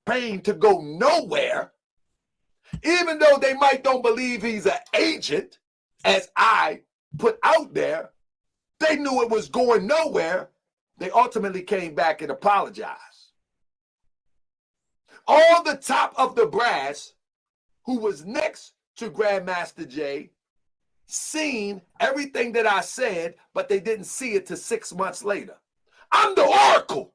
campaign to go nowhere, even though they might don't believe he's an agent, as I put out there, they knew it was going nowhere. They ultimately came back and apologized. All the top of the brass who was next to Grandmaster Jay seen everything that I said, but they didn't see it till 6 months later. I'm the Oracle.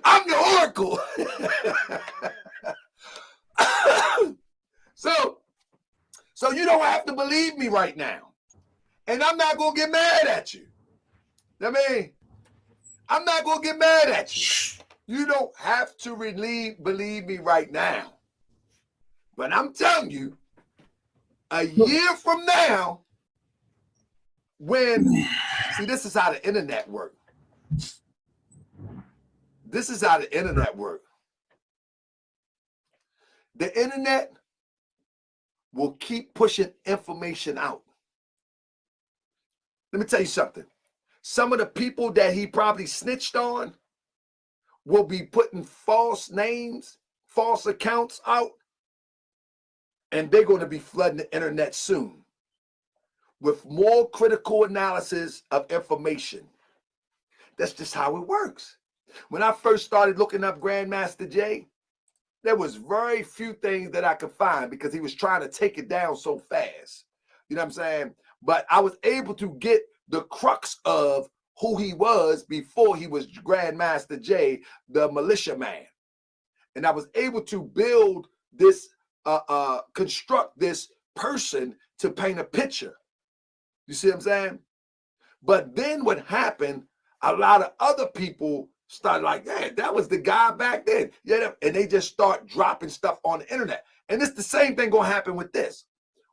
I'm the Oracle. So you don't have to believe me right now. And I'm not going to get mad at you. I mean, I'm not going to get mad at you. You don't have to believe me right now. But I'm telling you, a year from now, see, this is how the internet works. This is how the internet works. The internet will keep pushing information out. Let me tell you something. Some of the people that he probably snitched on will be putting false names, false accounts out, and they're going to be flooding the internet soon with more critical analysis of information. That's just how it works. When I first started looking up Grandmaster Jay, there was very few things that I could find because he was trying to take it down so fast. You know what I'm saying? But I was able to get the crux of who he was before he was Grandmaster Jay, the militia man. And I was able to build this, construct this person to paint a picture. You see what I'm saying? But then what happened, a lot of other people started like, hey, that was the guy back then. Yeah, and they just start dropping stuff on the internet. And it's the same thing going to happen with this.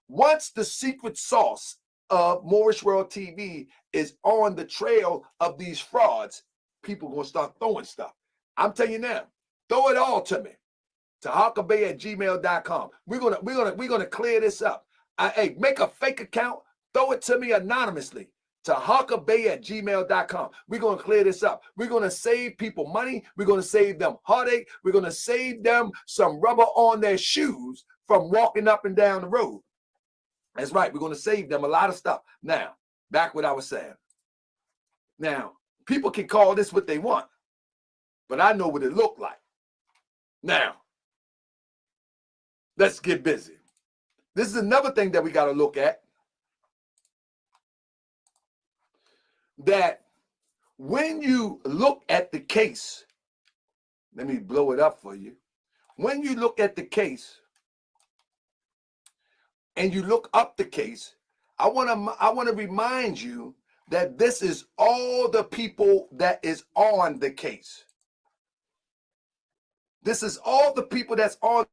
Once the secret sauce of Moorish World TV is on the trail of these frauds, people going to start throwing stuff. I'm telling you now, throw it all to me. To HawkerBay@gmail.com. We're gonna clear this up. Hey, make a fake account, throw it to me anonymously. To HawkerBay@gmail.com. We're going to clear this up. We're going to save people money. We're going to save them heartache. We're going to save them some rubber on their shoes from walking up and down the road. That's right. We're going to save them a lot of stuff. Now, back what I was saying. Now, people can call this what they want, but I know what it looked like. Now, let's get busy. This is another thing that we got to look at. That when you look at the case, let me blow it up for you. When you look at the case and you look up the case, I want to remind you that this is all the people that is on the case. This is all the people that's on.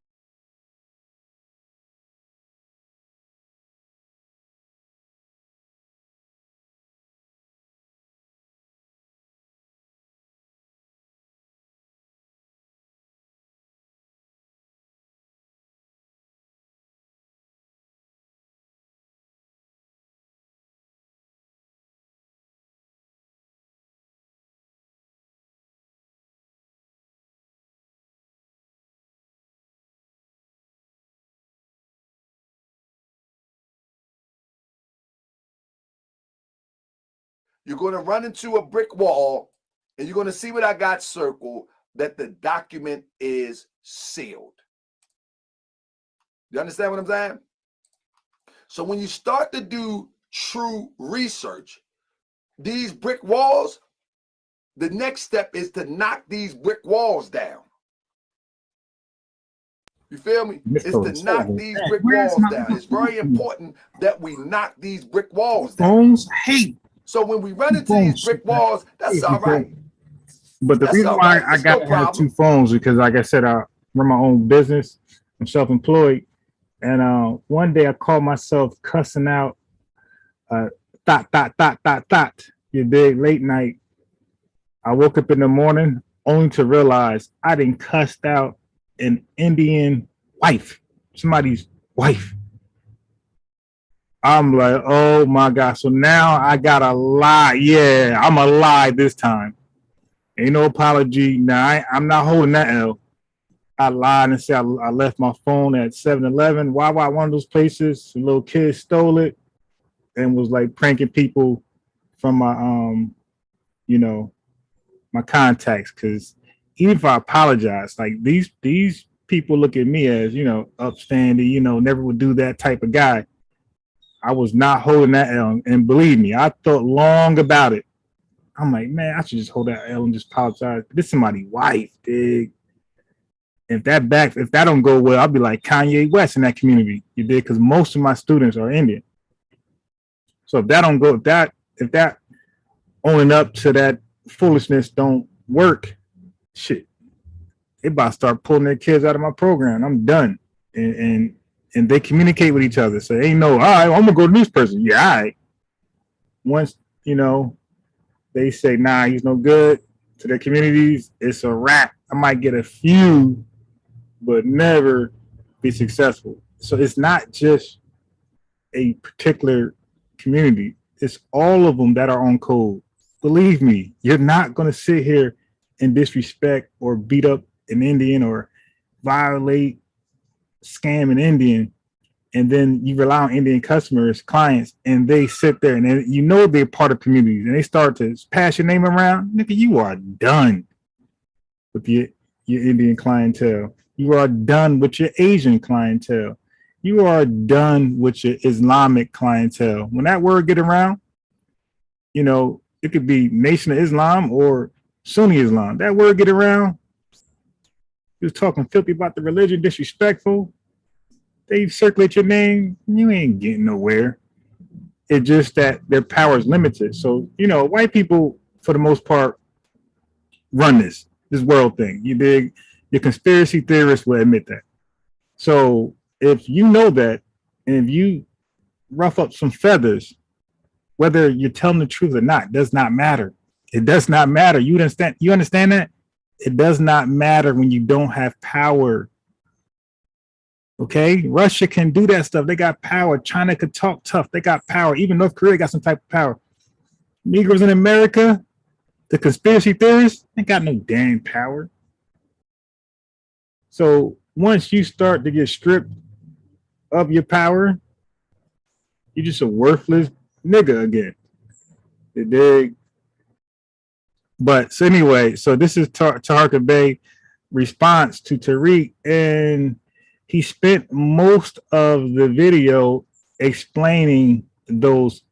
You're going to run into a brick wall, and you're going to see what I got circled, that the document is sealed. You understand what I'm saying? So when you start to do true research, these brick walls, the next step is to knock these brick walls down. You feel me? It's to knock these brick walls down. It's very important that we knock these brick walls down. Phones hate. So when we run into these brick walls, that's all right. But the reason why I got to have two phones because, like I said, I run my own business. I'm self-employed. And one day I called myself cussing out thought. You dig? Late night. I woke up in the morning only to realize I didn't cussed out an Indian wife, somebody's wife. I'm like, oh my God. So now I gotta lie. Yeah, I'm a lie this time. Ain't no apology. Now I'm not holding that L. I lied and said I left my phone at 7-Eleven. Wawa, one of those places. A little kid stole it and was like pranking people from my you know, my contacts. Cause even if I apologize, like these people look at me as, you know, upstanding, you know, never would do that type of guy. I was not holding that L. And believe me, I thought long about it. I'm like, man, I should just hold that L and just apologize. This is somebody's wife, dig. If that don't go well, I'll be like Kanye West in that community. You did, because most of my students are Indian. So if that don't go, if that owning up to that foolishness don't work, shit, they about to start pulling their kids out of my program. I'm done. And they communicate with each other. So ain't no, all right, I'm gonna go to this person. Yeah, all right. Once, you know, they say, nah, he's no good to their communities, it's a wrap. I might get a few, but never be successful. So it's not just a particular community. It's all of them that are on code. Believe me, you're not going to sit here and disrespect or beat up an Indian or violate, scam an Indian, and then you rely on Indian customers, clients, and they sit there and then, you know, they're part of communities and they start to pass your name around. Nigga, you are done with your Indian clientele. You are done with your Asian clientele. You are done with your Islamic clientele. When that word get around, you know, it could be Nation of Islam or Sunni Islam. That word get around, you was talking filthy about the religion, disrespectful. They circulate your name, you ain't getting nowhere. It's just that their power is limited. So, you know, white people, for the most part, run this world thing. You dig? Your conspiracy theorists will admit that. So if you know that, and if you rough up some feathers, whether you're telling the truth or not, does not matter. It does not matter. You understand that? It does not matter when you don't have power. Okay? Russia can do that stuff. They got power. China could talk tough. They got power. Even North Korea got some type of power. Negroes in America, the conspiracy theorists, they got no damn power. So once you start to get stripped of your power, you're just a worthless nigga again. You dig? But so anyway, so this is Taharka Bey response to Tariq, and he spent most of the video explaining those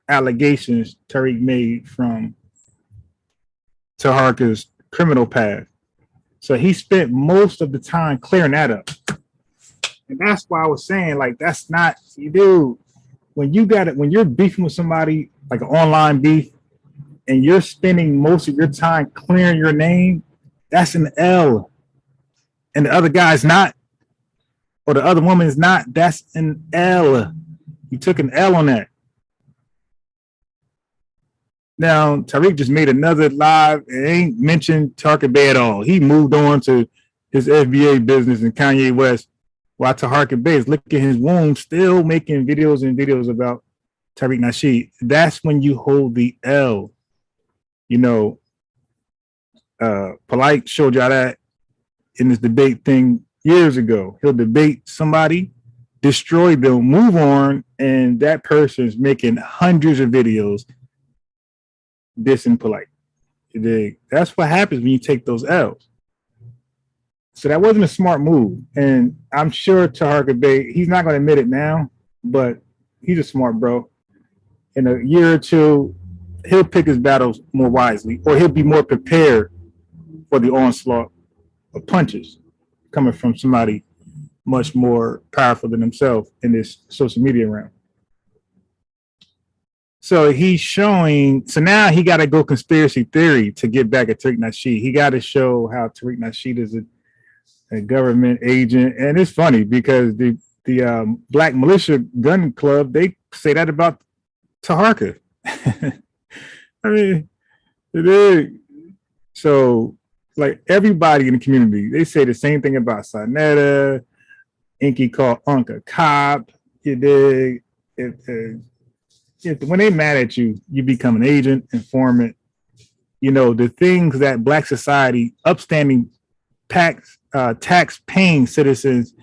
allegations Tariq made from Taharka's criminal past. So he spent most of the time clearing that up. And that's why I was saying, like, that's not, you do, when you got it, when you're beefing with somebody, like an online beef, and you're spending most of your time clearing your name, that's an L. And the other guy's not, or the other woman is not, that's an L. You took an L on that. Now, Tariq just made another live and ain't mentioned Taharka Bey at all. He moved on to his FBA business and Kanye West, while Taharka Bey is licking his wounds, still making videos about Tariq Nasheed. That's when you hold the L. You know, Polite showed y'all that in this debate thing years ago. He'll debate somebody, destroy them, move on, and that person's making hundreds of videos dissing Polite. That's what happens when you take those L's. So that wasn't a smart move. And I'm sure Taharka Bey, he's not going to admit it now, but he's a smart bro. In a year or two, he'll pick his battles more wisely, or he'll be more prepared for the onslaught of punches coming from somebody much more powerful than himself in this social media realm. So he's showing, so now he got to go conspiracy theory to get back at Tariq Nasheed. He got to show how Tariq Nasheed is a government agent. And it's funny because the Black Militia Gun Club, they say that about Taharka. I mean, it is. So, like, everybody in the community, they say the same thing about Sarnetta, Inky called Uncle Cop. You dig? When they mad at you, you become an agent, informant, you know, the things that Black society, upstanding tax paying citizens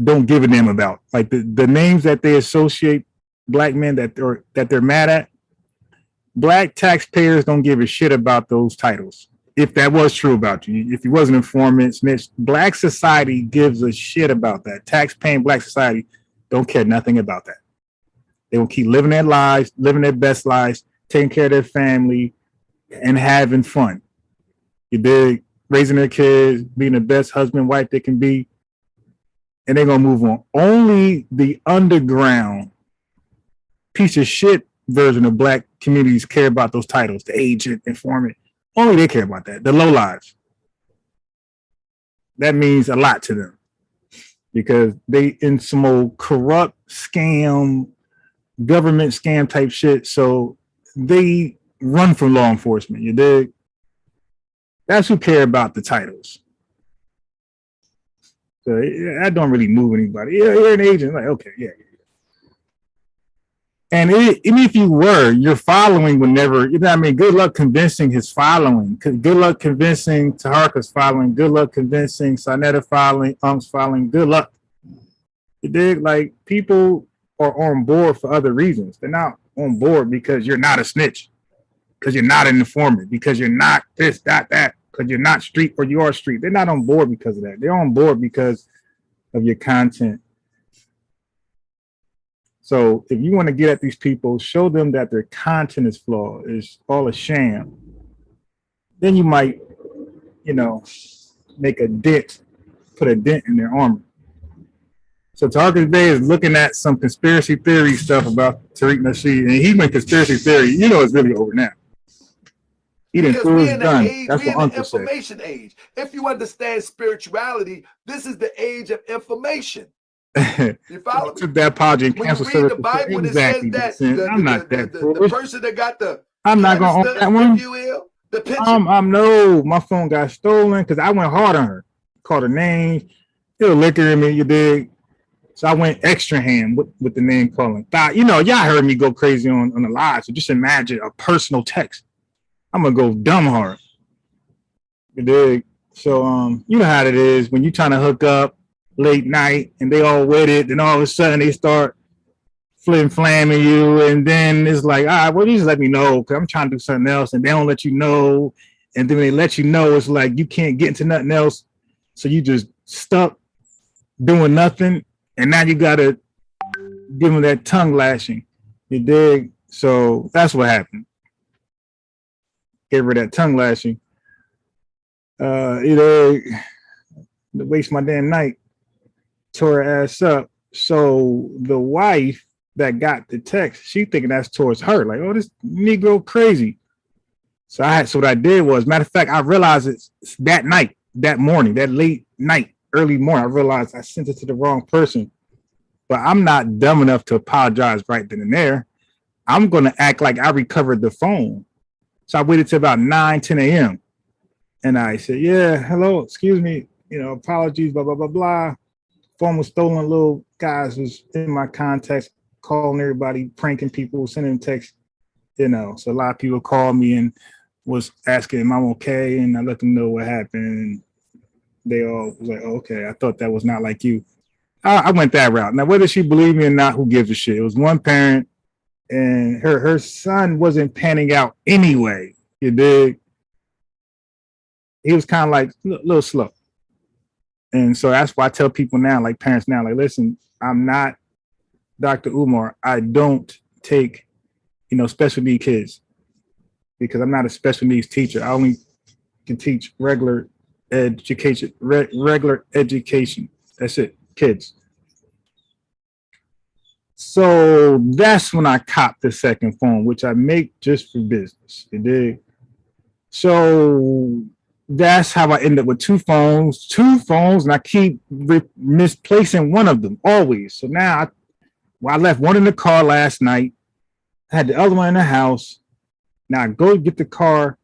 don't give a damn about. Like the names that they associate Black men that they're mad at, Black taxpayers don't give a shit about those titles. If that was true about you, if you was an informant, snitch, Black society gives a shit about that. Tax paying Black society don't care nothing about that. They will keep living their lives, living their best lives, taking care of their family, and having fun. You dig? Raising their kids, being the best husband, wife they can be, and they're gonna move on. Only the underground piece of shit version of Black communities care about those titles, the agent, informant. Only they care about that. The low lives. That means a lot to them because they in some old corrupt scam, government scam type shit. So they run from law enforcement. You dig? That's who care about the titles. So that don't really move anybody. Yeah, you're an agent. Like, okay, yeah. And even if you were, your following would never, you know what I mean? Good luck convincing his following. Good luck convincing Taharka's following. Good luck convincing Sonetta following, Unk's following. Good luck. You dig? Like, people are on board for other reasons. They're not on board because you're not a snitch, because you're not an informant, because you're not this, that, because you're not street or you are street. They're not on board because of that. They're on board because of your content. So if you want to get at these people, show them that their content is flawed, is all a sham. Then you might, you know, make a dent, put a dent in their armor. So Taharka Bay is looking at some conspiracy theory stuff about Tariq Nasheed, and he went conspiracy theory. You know, it's really over now. He didn't throw his gun. That's what Uncle said. Information age. If you understand spirituality, this is the age of information. You follow me? Took that apology and when cancel you read the Bible, exactly. it says that I'm not that the person that got the I'm not gonna own that one. You will, the picture. No, my phone got stolen because I went hard on her. Called her name. It was liquor in me, you dig? So I went extra hand with the name calling. You know, y'all heard me go crazy on the live. So just imagine a personal text. I'm gonna go dumb hard. You dig? So you know how it is when you trying to hook up late night and they all with it, then all of a sudden they start flamming you, and then it's like, all right, well, you just let me know because I'm trying to do something else, and they don't let you know, and then when they let you know, it's like you can't get into nothing else, so you just stuck doing nothing, and now you gotta give them that tongue lashing. You dig? So that's what happened. Gave her that tongue lashing. You know, to waste my damn night. Tore her ass up. So the wife that got the text, she thinking that's towards her. Like, oh, this Negro crazy. So what I did was, matter of fact, I realized it's that night, that morning, that late night, early morning. I realized I sent it to the wrong person. But I'm not dumb enough to apologize right then and there. I'm gonna act like I recovered the phone. So I waited till about 9, 10 a.m. And I said, yeah, hello, excuse me, you know, apologies, blah, blah, blah, blah. Phone was stolen, little guys was in my contacts, calling everybody, pranking people, sending texts, you know. So a lot of people called me and was asking, am I okay? And I let them know what happened. And they all was like, oh, okay, I thought that was not like you. I went that route. Now, whether she believed me or not, who gives a shit? It was one parent, and her son wasn't panning out anyway. You dig? He was kind of like a little slow. And so that's why I tell people now, like parents now, like, listen, I'm not Dr. Umar. I don't take, you know, special need kids because I'm not a special needs teacher. I only can teach regular education, regular education. That's it, kids. So that's when I copped the second phone, which I make just for business. You dig? So that's how I end up with two phones, and I keep misplacing one of them always. So now I left one in the car last night. I had the other one in the house. Now I go get the car.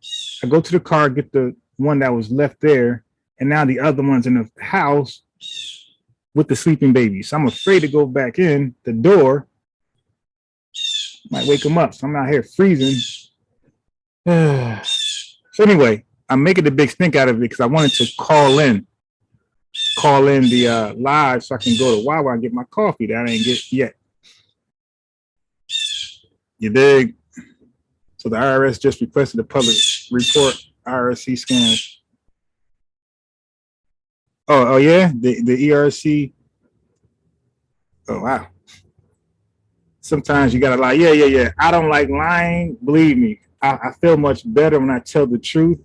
I go to the car, get the one that was left there. And now the other one's in the house with the sleeping baby. So I'm afraid to go back in the door. Might wake him up. So I'm out here freezing. So anyway, I'm making a big stink out of it because I wanted to call in the live so I can go to Wawa and get my coffee that I didn't get yet. You dig? So the IRS just requested a public report, IRC scams. Oh yeah, the ERC. Oh wow. Sometimes you gotta lie. Yeah. I don't like lying. Believe me, I feel much better when I tell the truth.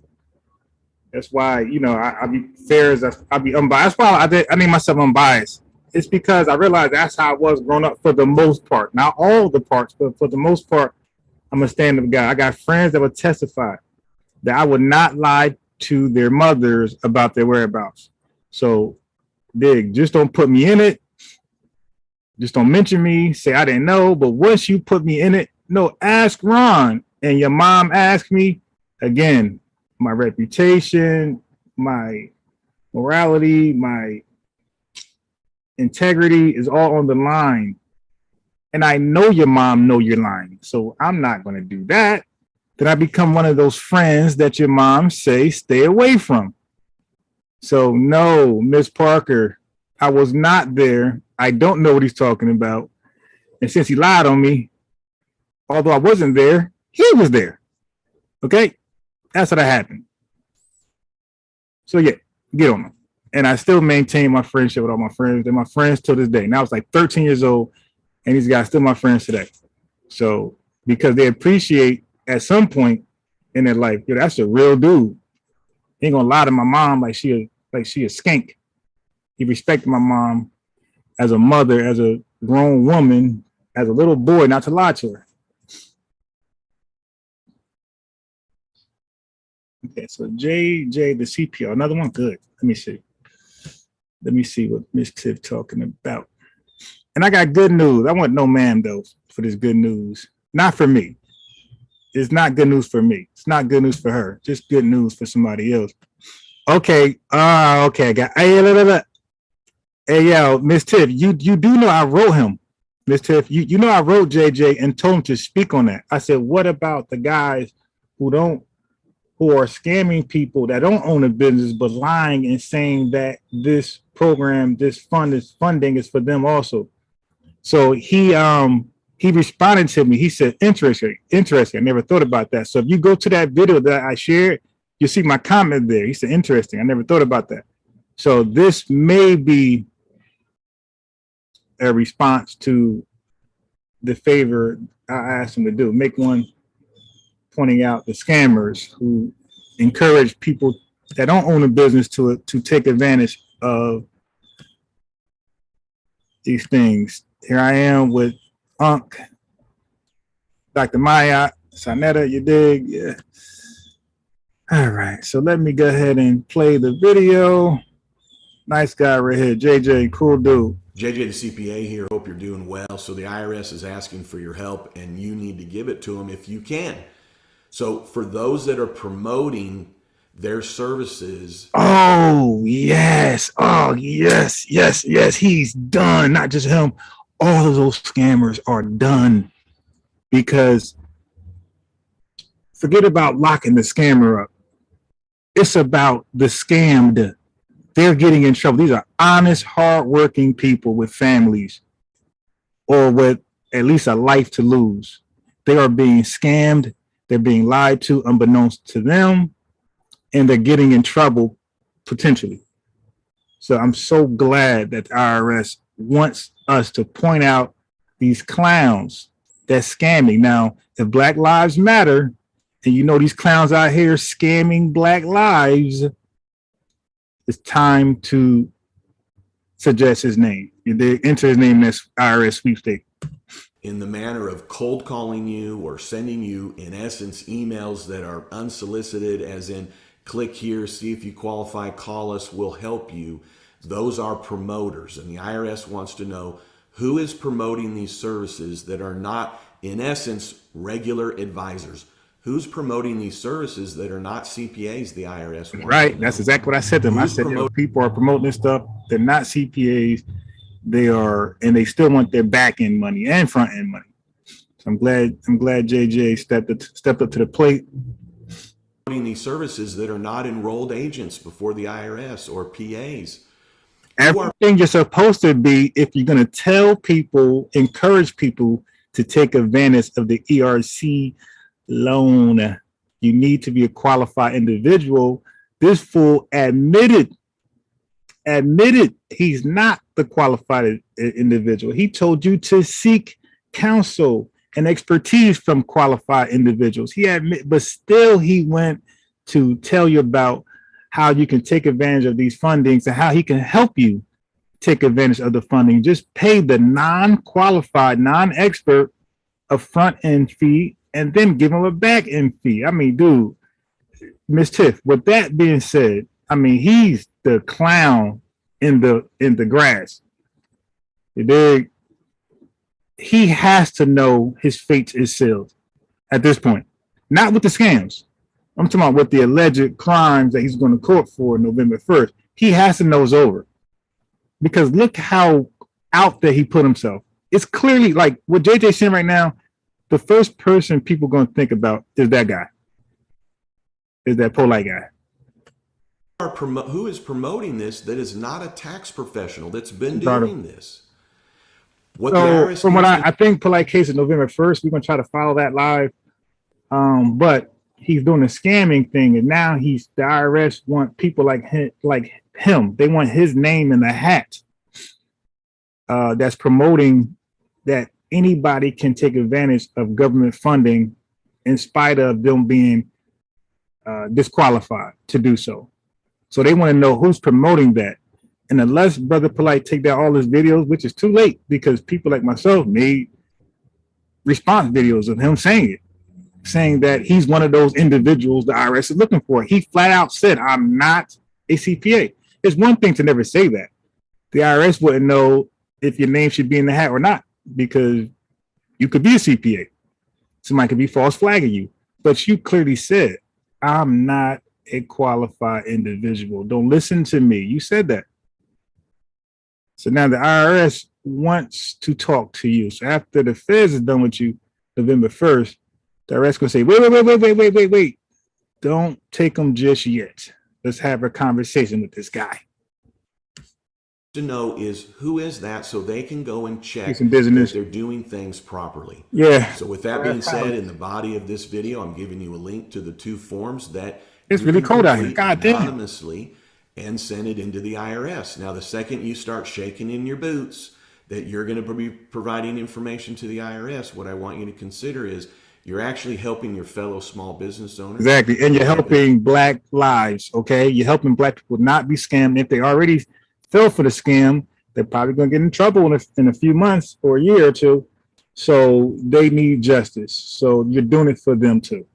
That's why, you know, I be fair as I be unbiased. That's why I name myself unbiased. It's because I realized that's how I was growing up for the most part. Not all the parts, but for the most part, I'm a stand-up guy. I got friends that would testify that I would not lie to their mothers about their whereabouts. So, dig, just don't put me in it. Just don't mention me. Say I didn't know. But once you put me in it, no, ask Ron. And your mom asked me, again, my reputation, my morality, my integrity is all on the line. And I know your mom know you're lying. So I'm not going to do that. Then I become one of those friends that your mom say stay away from. So no, Miss Parker, I was not there. I don't know what he's talking about. And since he lied on me, although I wasn't there, he was there. Okay? That's what happened. So yeah, get on them. And I still maintain my friendship with all my friends. They're my friends till this day. Now I was like 13 years old, and these guys still my friends today. So because they appreciate at some point in their life, yo, that's a real dude. He ain't gonna lie to my mom like she a skank. He respected my mom as a mother, as a grown woman, as a little boy, not to lie to her. Okay, so JJ, the CPO, another one, good. Let me see what Miss Tiff talking about. And I got good news. I want no man though for this good news. Not for me. It's not good news for me. It's not good news for her. Just good news for somebody else. Okay. Okay. I got. Hey, yo, Miss Tiff, you do know I wrote him. Miss Tiff, you know I wrote JJ and told him to speak on that. I said, what about the guys who are scamming people that don't own a business but lying and saying that this program, this funding is for them also. So he responded to me. He said, interesting. I never thought about that. So if you go to that video that I shared, you'll see my comment there. He said, interesting. I never thought about that. So this may be a response to the favor I asked him to do. Make one pointing out the scammers who encourage people that don't own a business to take advantage of these things. Here I am with Unc, Dr. Maya, Sanetta, you dig? Yeah. All right, so let me go ahead and play the video. Nice guy right here, JJ, cool dude. JJ the CPA here, hope you're doing well. So the IRS is asking for your help and you need to give it to them if you can. So for those that are promoting their services. Oh, yes. Oh, yes. He's done. Not just him. All of those scammers are done because forget about locking the scammer up. It's about the scammed. They're getting in trouble. These are honest, hardworking people with families or with at least a life to lose. They are being scammed. They're being lied to unbeknownst to them, and they're getting in trouble potentially. So I'm so glad that the IRS wants us to point out these clowns that's scamming. Now, if Black Lives Matter, and you know these clowns out here scamming Black lives, it's time to suggest his name. They enter his name in this IRS sweepstake. In the manner of cold calling you or sending you, in essence, emails that are unsolicited, as in click here, see if you qualify, call us, we'll help you. Those are promoters, and the IRS wants to know who is promoting these services that are not, in essence, regular advisors. Who's promoting these services that are not CPAs, the IRS wants. Right, that's exactly what I said to them. I said, people are promoting this stuff, they're not CPAs, they are, and they still want their back end money and front end money. So I'm glad JJ stepped up to the plate. these services that are not enrolled agents before the IRS or PAs. You are Everything you're supposed to be, if you're going to tell people, encourage people to take advantage of the ERC loan, you need to be a qualified individual. This fool admitted he's not the qualified individual. He told you to seek counsel and expertise from qualified individuals. But still he went to tell you about how you can take advantage of these fundings and how he can help you take advantage of the funding. Just pay the non-qualified, non-expert a front-end fee and then give him a back-end fee. I mean, dude, Miss Tiff, with that being said, I mean, he's the clown in the grass. You dig? He has to know his fate is sealed at this point. Not with the scams. I'm talking about with the alleged crimes that he's going to court for November 1st. He has to know it's over. Because look how out there he put himself. It's clearly like what JJ saying right now, the first person people are going to think about is that guy. Is that polite guy. Who is promoting this that is not a tax professional that's been doing this? What the IRS from what I think polite case is November 1st. We're going to try to follow that live. But he's doing a scamming thing, and now the IRS want people like him. They want his name in the hat. That's promoting that anybody can take advantage of government funding in spite of them being disqualified to do so. So they want to know who's promoting that. And unless Brother Polite take down all his videos, which is too late because people like myself made response videos of him saying that he's one of those individuals the IRS is looking for. He flat out said, I'm not a CPA. It's one thing to never say that. The IRS wouldn't know if your name should be in the hat or not because you could be a CPA. Somebody could be false flagging you. But you clearly said, I'm not a qualified individual. Don't listen to me. You said that. So now the IRS wants to talk to you. So after the feds is done with you, November 1st, the IRS gonna say, wait. Don't take them just yet. Let's have a conversation with this guy. To know is who is that so they can go and check Some business. that they're doing things properly. Yeah. So with that being said, in the body of this video, I'm giving you a link to the 2 forms that It's you really can cold out here. complete God damn. anonymously and send it into the IRS. Now, the second you start shaking in your boots that you're going to be providing information to the IRS, what I want you to consider is you're actually helping your fellow small business owners. Exactly. And you're helping Black lives. Okay. You're helping Black people not be scammed. If they already fell for the scam, they're probably going to get in trouble in a few months or a year or two. So they need justice. So you're doing it for them too.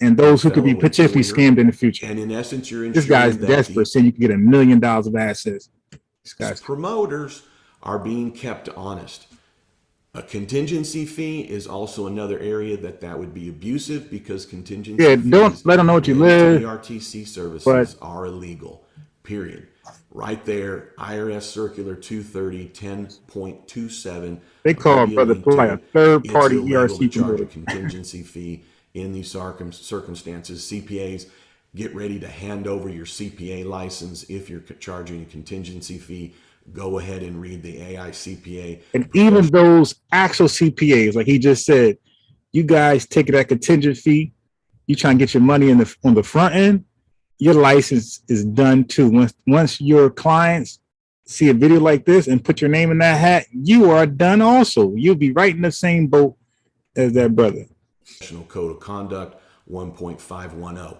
And those who could be potentially scammed in the future. And in essence, you're This guy's desperate, saying you can get $1 million of assets. This guy's promoters are being kept honest. A contingency fee is also another area that would be abusive because contingency don't let them know what you live. ERTC services are illegal. Period. Right there, IRS Circular 230 10.27. They call Brother Polite a third-party ERC charge a contingency fee in these circumstances. CPAs, get ready to hand over your CPA license if you're charging a contingency fee. Go ahead and read the AICPA. And even those actual CPAs, like he just said, you guys take that contingent fee, you try and get your money on the front end, your license is done too. Once your clients see a video like this and put your name in that hat, you are done also. You'll be right in the same boat as that brother. National Code of Conduct 1.510.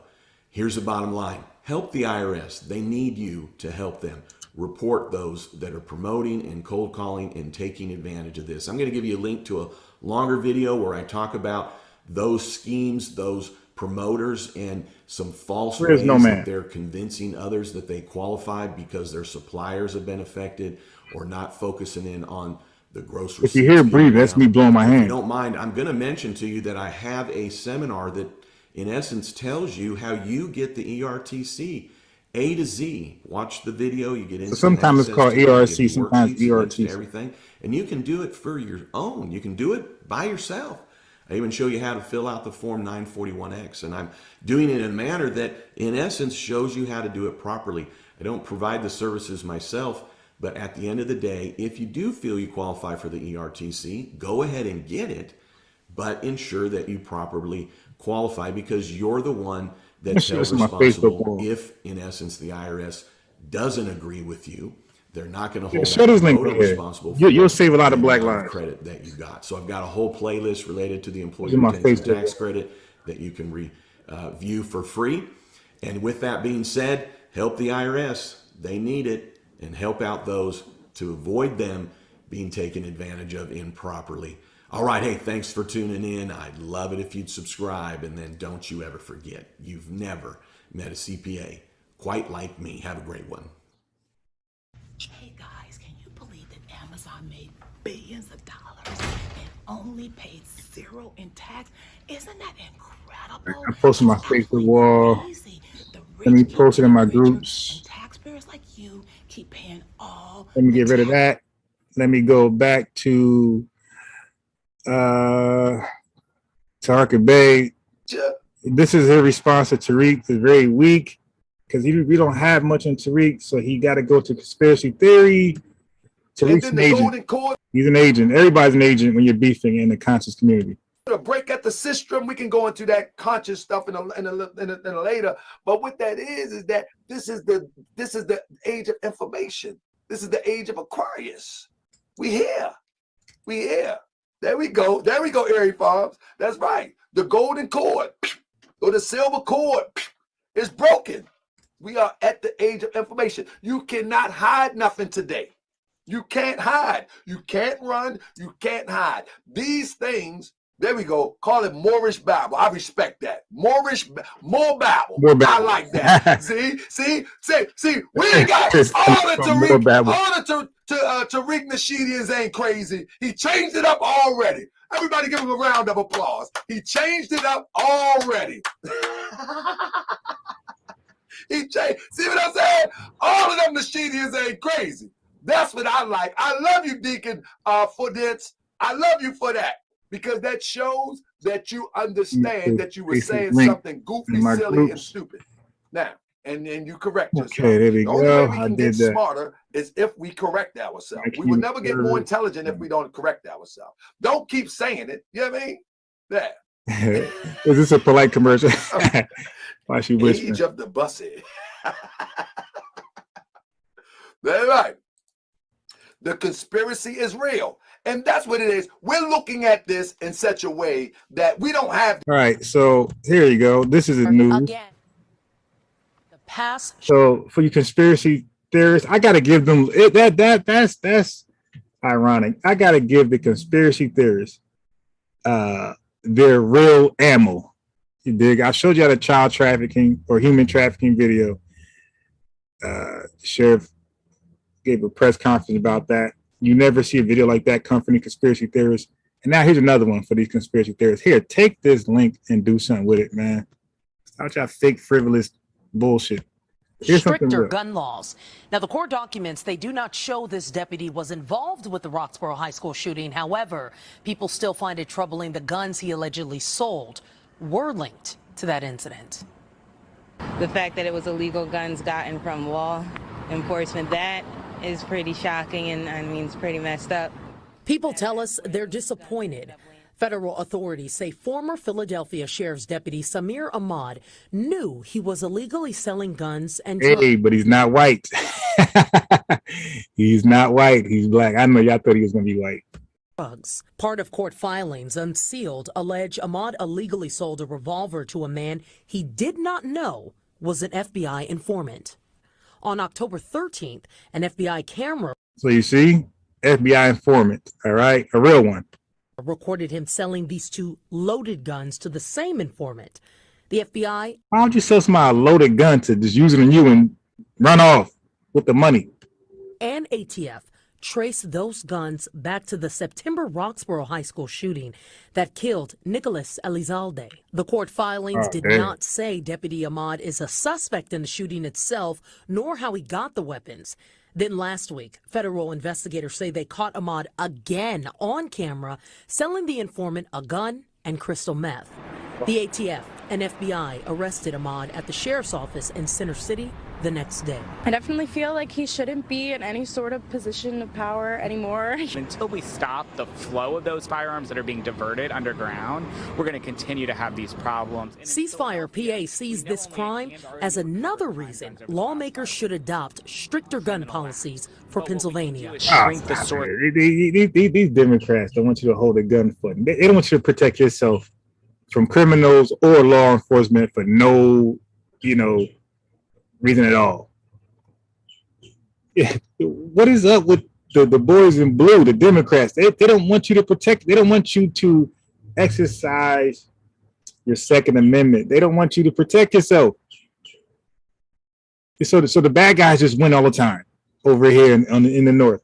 Here's the bottom line. Help the IRS. They need you to help them. Report those that are promoting and cold calling and taking advantage of this. I'm going to give you a link to a longer video where I talk about those schemes, those promoters, and some false ways that they're convincing others that they qualified because their suppliers have been affected or not focusing in on the gross receipts. If you hear breathe, that's me blowing my hand. If you don't mind, I'm going to mention to you that I have a seminar that in essence tells you how you get the ERTC A to Z. Watch the video, you get into sometimes it's called ERC, sometimes ERTC. Everything, and you can do it for your own. You can do it by yourself. I even show you how to fill out the Form 941X. And I'm doing it in a manner that, in essence, shows you how to do it properly. I don't provide the services myself, but at the end of the day, if you do feel you qualify for the ERTC, go ahead and get it, but ensure that you properly qualify, because you're the one that's held This is my Facebook responsible wall. if, in essence, the IRS doesn't agree with you. They're not going to Yeah, hold show this that link voter right here. responsible for You'll save a lot of the black amount of lives. credit that you got. So I've got a whole playlist related to the employee These are my retention Facebook tax credit that you can view for free. And with that being said, help the IRS. They need it, and help out those to avoid them being taken advantage of improperly. All right, hey, thanks for tuning in. I'd love it if you'd subscribe, and then don't you ever forget, you've never met a CPA quite like me. Have a great one. Hey guys, can you believe that Amazon made billions of dollars and only paid zero in tax? Isn't that incredible? I posted my It's absolutely Facebook wall. crazy. The Let me rich post it in keep my getting richer, groups. and taxpayers like you keep paying all. Let me the get rid of tax. that. Let me go back to Tarka Bay. Yeah. This is his response to Tariq. It's very weak because we don't have much on Tariq, so he got to go to conspiracy theory. And Tariq's then an the agent. golden cord, He's an agent. Everybody's an agent when you're beefing in the conscious community. a break at the system. We can go into that conscious stuff in a later. But what that is that this is the age of information. This is the age of Aquarius. We here. There we go. Airy Farms. That's right. The golden cord or the silver cord is broken. We are at the age of information. You cannot hide nothing today. You can't hide. You can't run. You can't hide. These things, there we go. Call it Moorish Bible. I respect that. more Bible. More Bible. I like that. see, we ain't got all the More Bible. Tariq Nasheedians ain't crazy. He changed it up already. Everybody give him a round of applause. He changed it up already. He changed. See what I'm saying? All of them Nasheedians ain't crazy. That's what I like. I love you, Deacon Fudence. I love you for that, because that shows that you understand that you were saying something goofy, silly, and stupid. Now, and you correct yourself. Okay, there we The only go. way we I can did get that. smarter is if we correct ourselves. Thank We will you, never get sir. more intelligent if we don't correct ourselves. Don't keep saying it. You know what I mean? Yeah. Is this a polite commercial? Why she whispering? Age of the bussy. That's right. The conspiracy is real. And that's what it is. We're looking at this in such a way that we don't have. All right, so here you go. This is the news. Again, the past So for you conspiracy theorists, I gotta give them that's ironic. I gotta give the conspiracy theorists their real ammo. You dig? I showed you the child trafficking or human trafficking video. Sheriff gave a press conference about that. You never see a video like that come from the conspiracy theorists. And now here's another one for these conspiracy theorists. Here, take this link and do something with it, man. Stop y'all fake, frivolous bullshit. Here's something stricter real. gun laws. Now, the court documents, they do not show this deputy was involved with the Roxborough High School shooting. However, people still find it troubling the guns he allegedly sold were linked to that incident. The fact that it was illegal guns gotten from law enforcement, that is pretty shocking, and I mean, it's pretty messed up. People tell us they're disappointed. Federal authorities say former Philadelphia Sheriff's Deputy Samir Ahmad knew he was illegally selling guns and drugs. Hey, but he's not white. He's not white. He's black. I know y'all thought he was going to be white. Part of court filings unsealed allege Ahmad illegally sold a revolver to a man he did not know was an FBI informant. On October 13th, an FBI camera So you see, FBI informant, all right, a real one. recorded him selling these two loaded guns to the same informant. The FBI Why don't you sell somebody a loaded gun to just use it on you and run off with the money? and ATF traced those guns back to the September Roxborough High School shooting that killed Nicholas Elizalde. The court filings did damn. not say Deputy Ahmad is a suspect in the shooting itself, nor how he got the weapons. Then last week, federal investigators say they caught Ahmad again on camera selling the informant a gun and crystal meth. The ATF and FBI arrested Ahmad at the sheriff's office in Center City the next day. I definitely feel like he shouldn't be in any sort of position of power anymore. Until we stop the flow of those firearms that are being diverted underground, we're going to continue to have these problems. Ceasefire PA sees this crime as another reason lawmakers should adopt stricter gun policies for Pennsylvania. Shrink the source. These Democrats don't want you to hold a gun for them. They don't want you to protect yourself from criminals or law enforcement for no, reason at all. Yeah. What is up with the boys in blue, the Democrats? They don't want you to protect. They don't want you to exercise your Second Amendment. They don't want you to protect yourself. So the bad guys just win all the time over here in the North.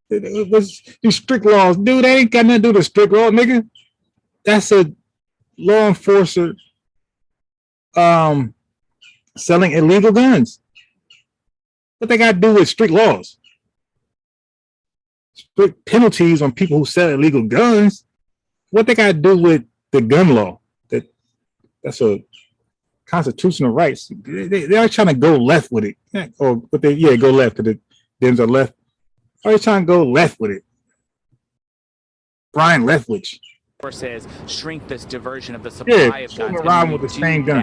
It was these strict laws, dude. They ain't got nothing to do with strict law, nigga. That's a law enforcer selling illegal guns. What they got to do with strict laws? Strict penalties on people who sell illegal guns. What they got to do with the gun law? That's a constitutional rights. They are trying to go left with it, or but go left because the Dems are left. Are trying to go left with it? Brian Leftwich. Forces shrink this diversion of the supply of guns around with the same gun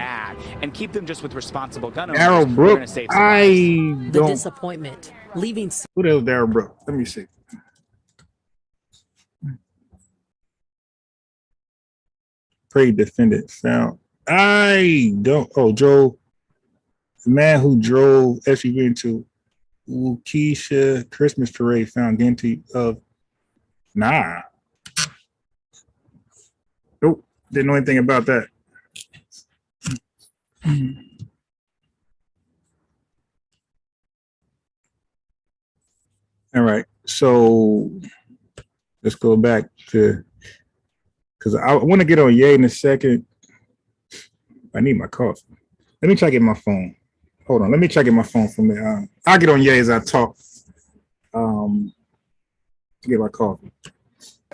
and keep them just with responsible gun owners. Darrell Brook, The disappointment leaving. Who the hell is Darrell Brook? Let me see. Prey defendant found. Joe, the man who drove SUV into Waukesha Christmas parade found guilty of. Nope, didn't know anything about that. All right, so let's go back to, because I want to get on Ye in a second. I need my coffee. Let me try to get my phone. Hold on, let me try to get my phone from there. I'll get on Ye as I talk to get my coffee.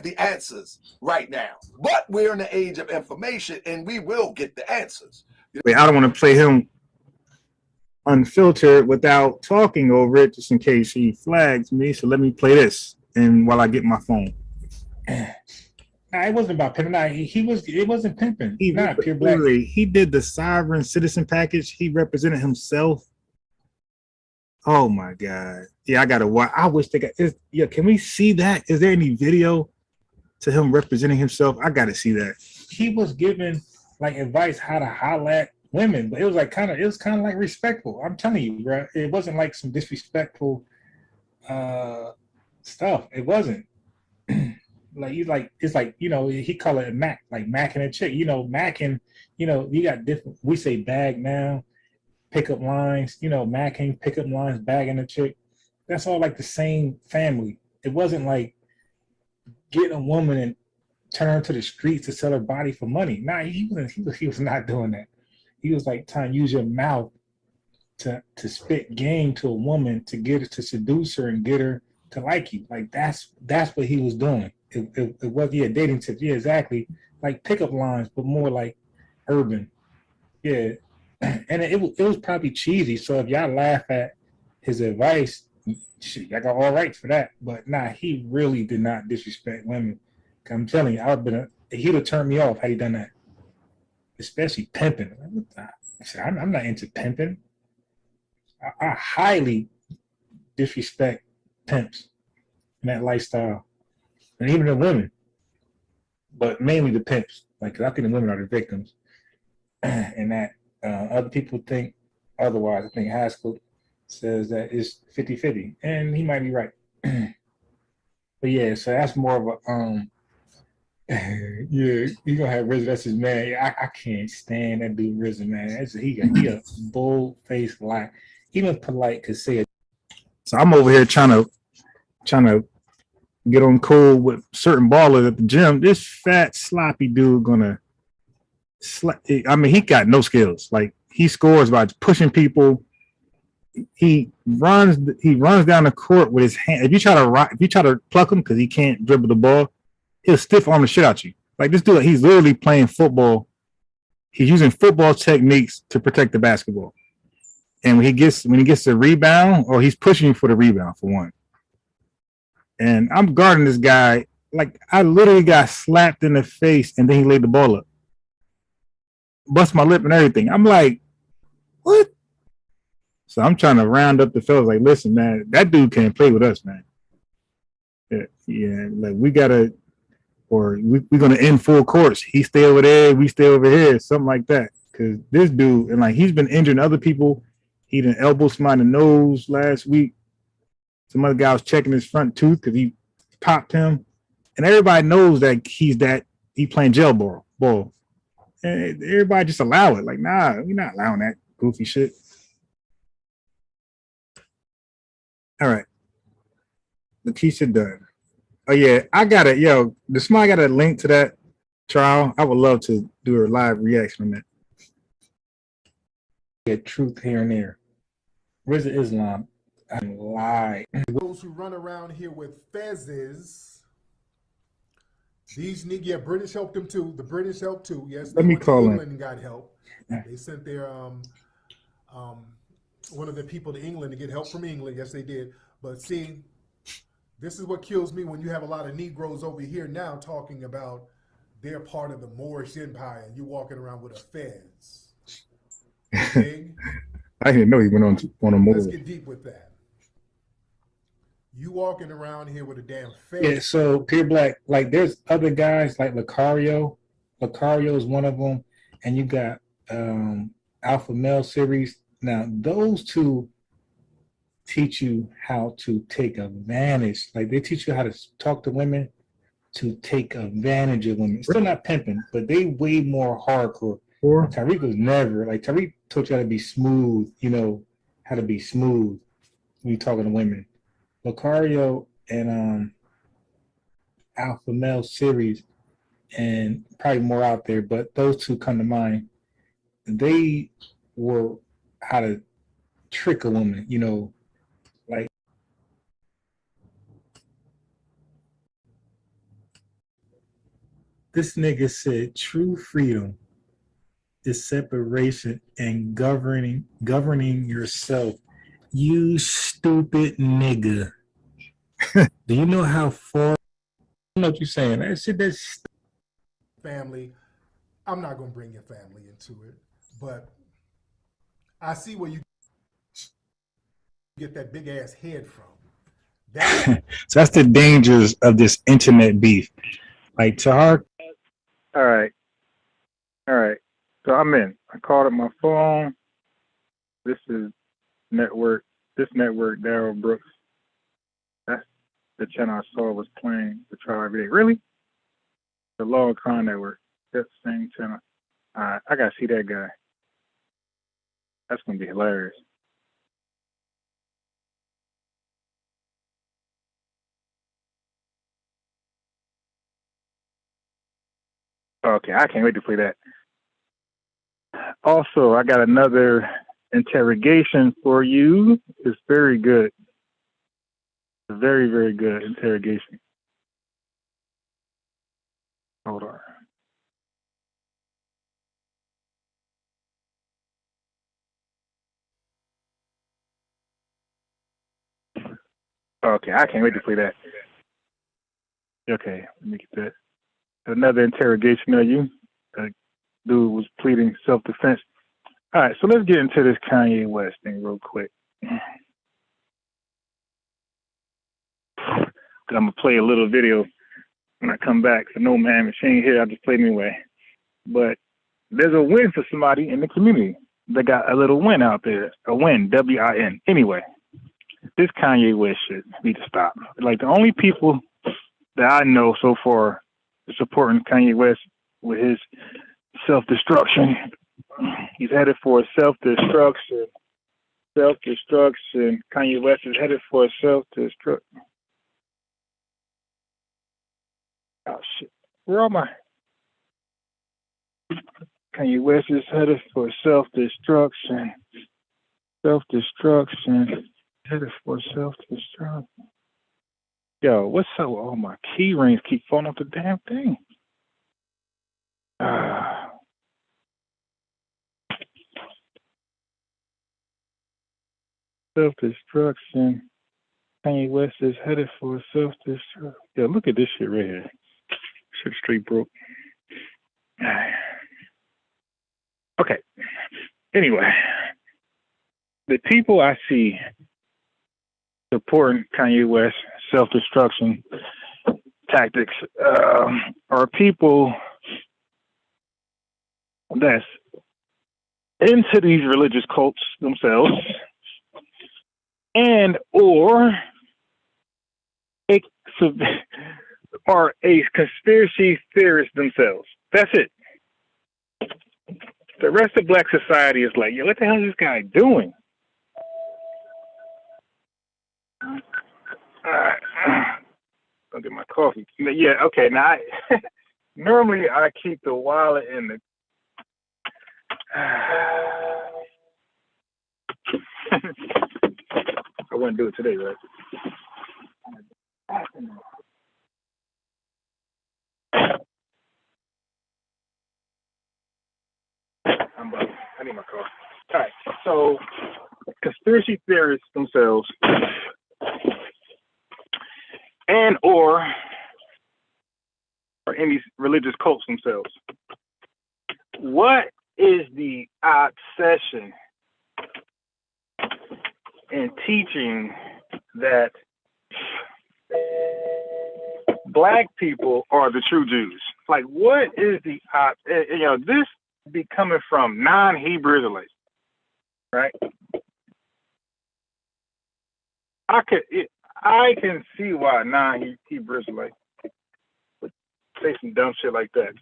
The answers right now, but we're in the age of information and we will get the answers. Wait, I don't want to play him unfiltered without talking over it, just in case he flags me. So let me play this, and while I get my phone. Nah, it wasn't about pimping. Nah, it wasn't pimping. Pure black. He did the sovereign citizen package. He represented himself. Oh my God. Yeah, I gotta watch. I wish they got. Can we see that? Is there any video to him representing himself? I gotta see that. He was giving like advice how to holler at women, but it was like kind of like respectful. I'm telling you, bro. It wasn't like some disrespectful stuff. It wasn't. It's like he call it a Mac, like macking a chick. Macking, you got different, we say bag now, pickup lines, macking, pickup lines, bagging a chick. That's all like the same family. It wasn't like getting a woman and turn her to the streets to sell her body for money. Nah, he was not doing that. He was like trying to use your mouth to spit game to a woman to get her, to seduce her and get her to like you. Like that's what he was doing. It was dating tips. Yeah, exactly. Like pickup lines, but more like urban. Yeah. And it was probably cheesy. So if y'all laugh at his advice, shit, y'all got all rights for that. But nah, he really did not disrespect women. I'm telling you, he'd have turned me off had he done that. Especially pimping. I'm not into pimping. I highly disrespect pimps and that lifestyle. And even the women, but mainly the pimps. Like, I think the women are the victims. And that other people think otherwise. I think Haskell says that it's 50-50. And he might be right. But yeah, so that's more of a, yeah, he gonna have RZA. That's his man. Yeah, I can't stand that dude, RZA, man. He a bold-faced lie. Even Polite could say it. So I'm over here trying to get on cool with certain ballers at the gym. This fat sloppy dude he got no skills. Like, he scores by pushing people. He runs down the court with his hand. If you try to pluck him because he can't dribble the ball, he'll stiff arm the shit out you. Like this dude, he's literally playing football. He's using football techniques to protect the basketball. And when he gets the rebound, or he's pushing for the rebound for one. And I'm guarding this guy. Like I literally got slapped in the face and then he laid the ball up. Bust my lip and everything. I'm like, what? So I'm trying to round up the fellas like, listen, man, that dude can't play with us, man. Yeah, like we're gonna end full course. He stay over there, we stay over here, something like that. Cause this dude, and like he's been injuring other people. He done elbowed somebody in the nose last week. Some other guy was checking his front tooth because he popped him. And everybody knows that he playing jail ball. And everybody just allow it. Like, nah, we're not allowing that goofy shit. All right. Lakeisha Dunn. Oh yeah, I got it. Yo, the smile got a link to that trial. I would love to do a live reaction on that. Get truth here and there. Where's the Islam? I lie. Those who run around here with fezzes. These niggas, yeah, British helped them too. The British helped too. Yes, Let me call England and got help. They sent their one of the people to England to get help from England. Yes, they did. But see, this is what kills me when you have a lot of Negroes over here now talking about they're part of the Moorish Empire and you walking around with a fez. Okay? I didn't know he went on a move. Let's get deep with that. You walking around here with a damn fez. Yeah, so Pure Black, like there's other guys like Lucario. Lucario is one of them. And you got Alpha Male Series. Now, those two teach you how to take advantage. Like they teach you how to talk to women to take advantage of women. Still not pimping, but they way more hardcore. Tariq was never like Tariq taught you how to be smooth, how to be smooth when you're talking to women. Lucario and Alpha Male Series, and probably more out there, but those two come to mind. They were how to trick a woman, like this nigga said true freedom is separation and governing yourself. You stupid nigga. Do you know how far? I know what you're saying. That shit, that's family. I'm not going to bring your family into it, but I see where you get that big ass head from. So that's the dangers of this internet beef. Like Tahar. All right. So I'm in. I called up my phone. This network, Daryl Brooks. That's the channel I saw was playing the trial every day. Really? The Law and Crime Network. That's the same channel. All right, I gotta see that guy. That's gonna be hilarious. Okay, I can't wait to play that. Also, I got another interrogation for you. It's very good. Very, very good interrogation. Hold on. Okay, I can't wait to play that. Okay, let me get that. Another interrogation of you. The dude was pleading self-defense. All right, so let's get into this Kanye West thing real quick. I'm going to play a little video when I come back. So no, man, if she ain't here, I'll just play it anyway. But there's a win for somebody in the community. They got a little win out there. A win, W-I-N. Anyway, this Kanye West shit need to stop. Like, the only people that I know so far supporting Kanye West with his self-destruction. He's headed for self-destruction. Self-destruction. Kanye West is headed for self-destruction. Oh, shit. Where am I? Kanye West is headed for self-destruction. Self-destruction. Headed for self-destruction. Yo, what's up? Oh, my key rings keep falling off the damn thing. self-destruction. Kanye West is headed for self-destruction. Yeah, look at this shit right here. Shit straight broke. Okay. Anyway, the people I see supporting Kanye West self-destruction tactics are people that's into these religious cults themselves, and or are a conspiracy theorist themselves. That's it. The rest of Black society is like, yo, what the hell is this guy doing? I'll get my coffee. Yeah, okay. Now, normally I keep the wallet in the. I wouldn't do it today, right? I need my coffee. All right. So, conspiracy theorists themselves, and or in these religious cults themselves. What is the obsession in teaching that Black people are the true Jews? Like, what is the this be coming from non-Hebrew Israelites, right? I can see why non-Hebrew Israelites would say some dumb shit like that,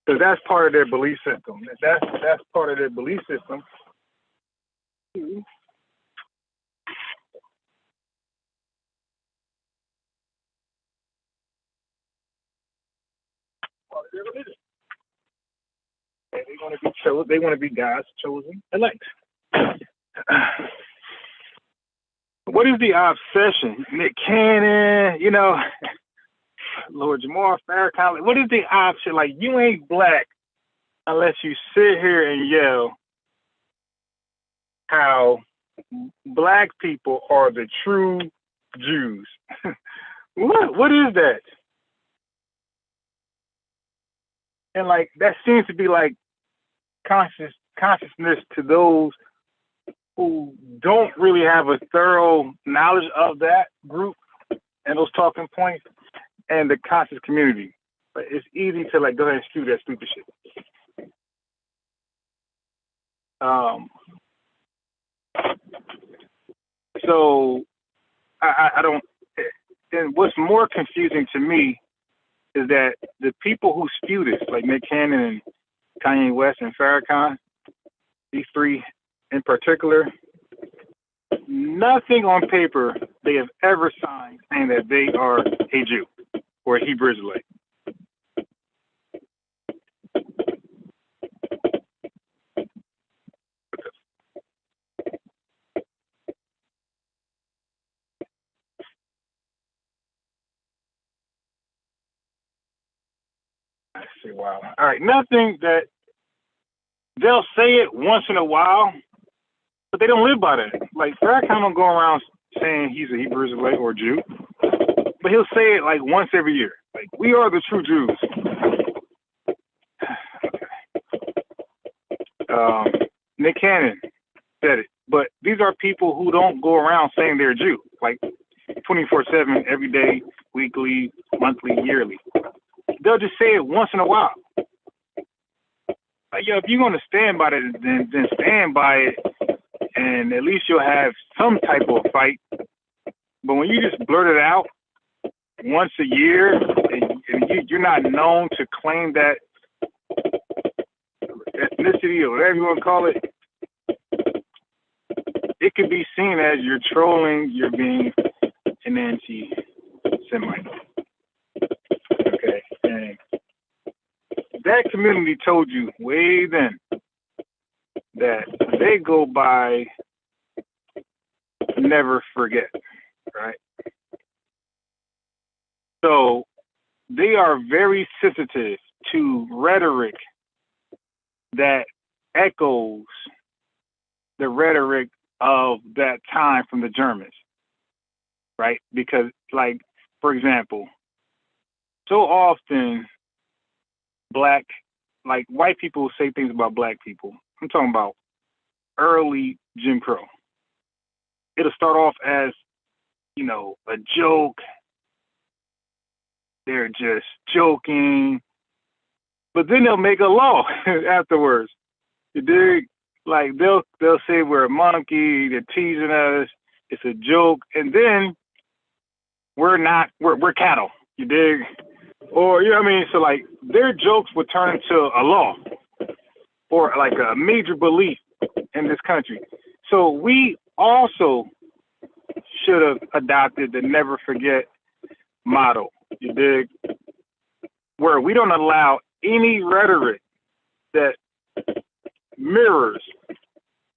because that's part of their belief system. That's part of their belief system. Part of their religion. And they want to be chosen. They want to be God's chosen elect. What is the obsession? Nick Cannon, Lord Jamar Farrakhan. What is the option? Like, you ain't Black unless you sit here and yell how Black people are the true Jews. What is that? And like, that seems to be like consciousness to those who don't really have a thorough knowledge of that group and those talking points and the conscious community. But it's easy to like go ahead and spew that stupid shit. So I don't. And what's more confusing to me is that the people who spew this, like Nick Cannon and Kanye West and Farrakhan, these three in particular, nothing on paper they have ever signed saying that they are a Jew or a Hebrew Israelite. I see. Wow. All right. Nothing that they'll say it once in a while, but they don't live by that. Like, Farrakhan don't go around saying he's a Hebrew Israelite or Jew, but he'll say it like once every year. Like, we are the true Jews. Nick Cannon said it, but these are people who don't go around saying they're Jew, like 24/7, every day, weekly, monthly, yearly. They'll just say it once in a while. Like, if you're going to stand by it, then stand by it, and at least you'll have some type of fight. But when you just blurt it out once a year, and you're not known to claim that ethnicity or whatever you want to call it, it could be seen as you're trolling, you're being an anti-Semite. Okay, and that community told you way then that they go by never forget, right? So they are very sensitive to rhetoric that echoes the rhetoric of that time from the Germans, right? Because, like, for example, so often black, like white people say things about black people. I'm talking about early Jim Crow. It'll start off as, you know, a joke. They're just joking, but then they'll make a law afterwards. You dig? Like they'll say we're a monkey. They're teasing us. It's a joke, and then we're not. We're cattle. You dig? Or you know what I mean? So like their jokes would turn into a law or like a major belief in this country. So we also should have adopted the never forget motto. You dig? Where we don't allow any rhetoric that mirrors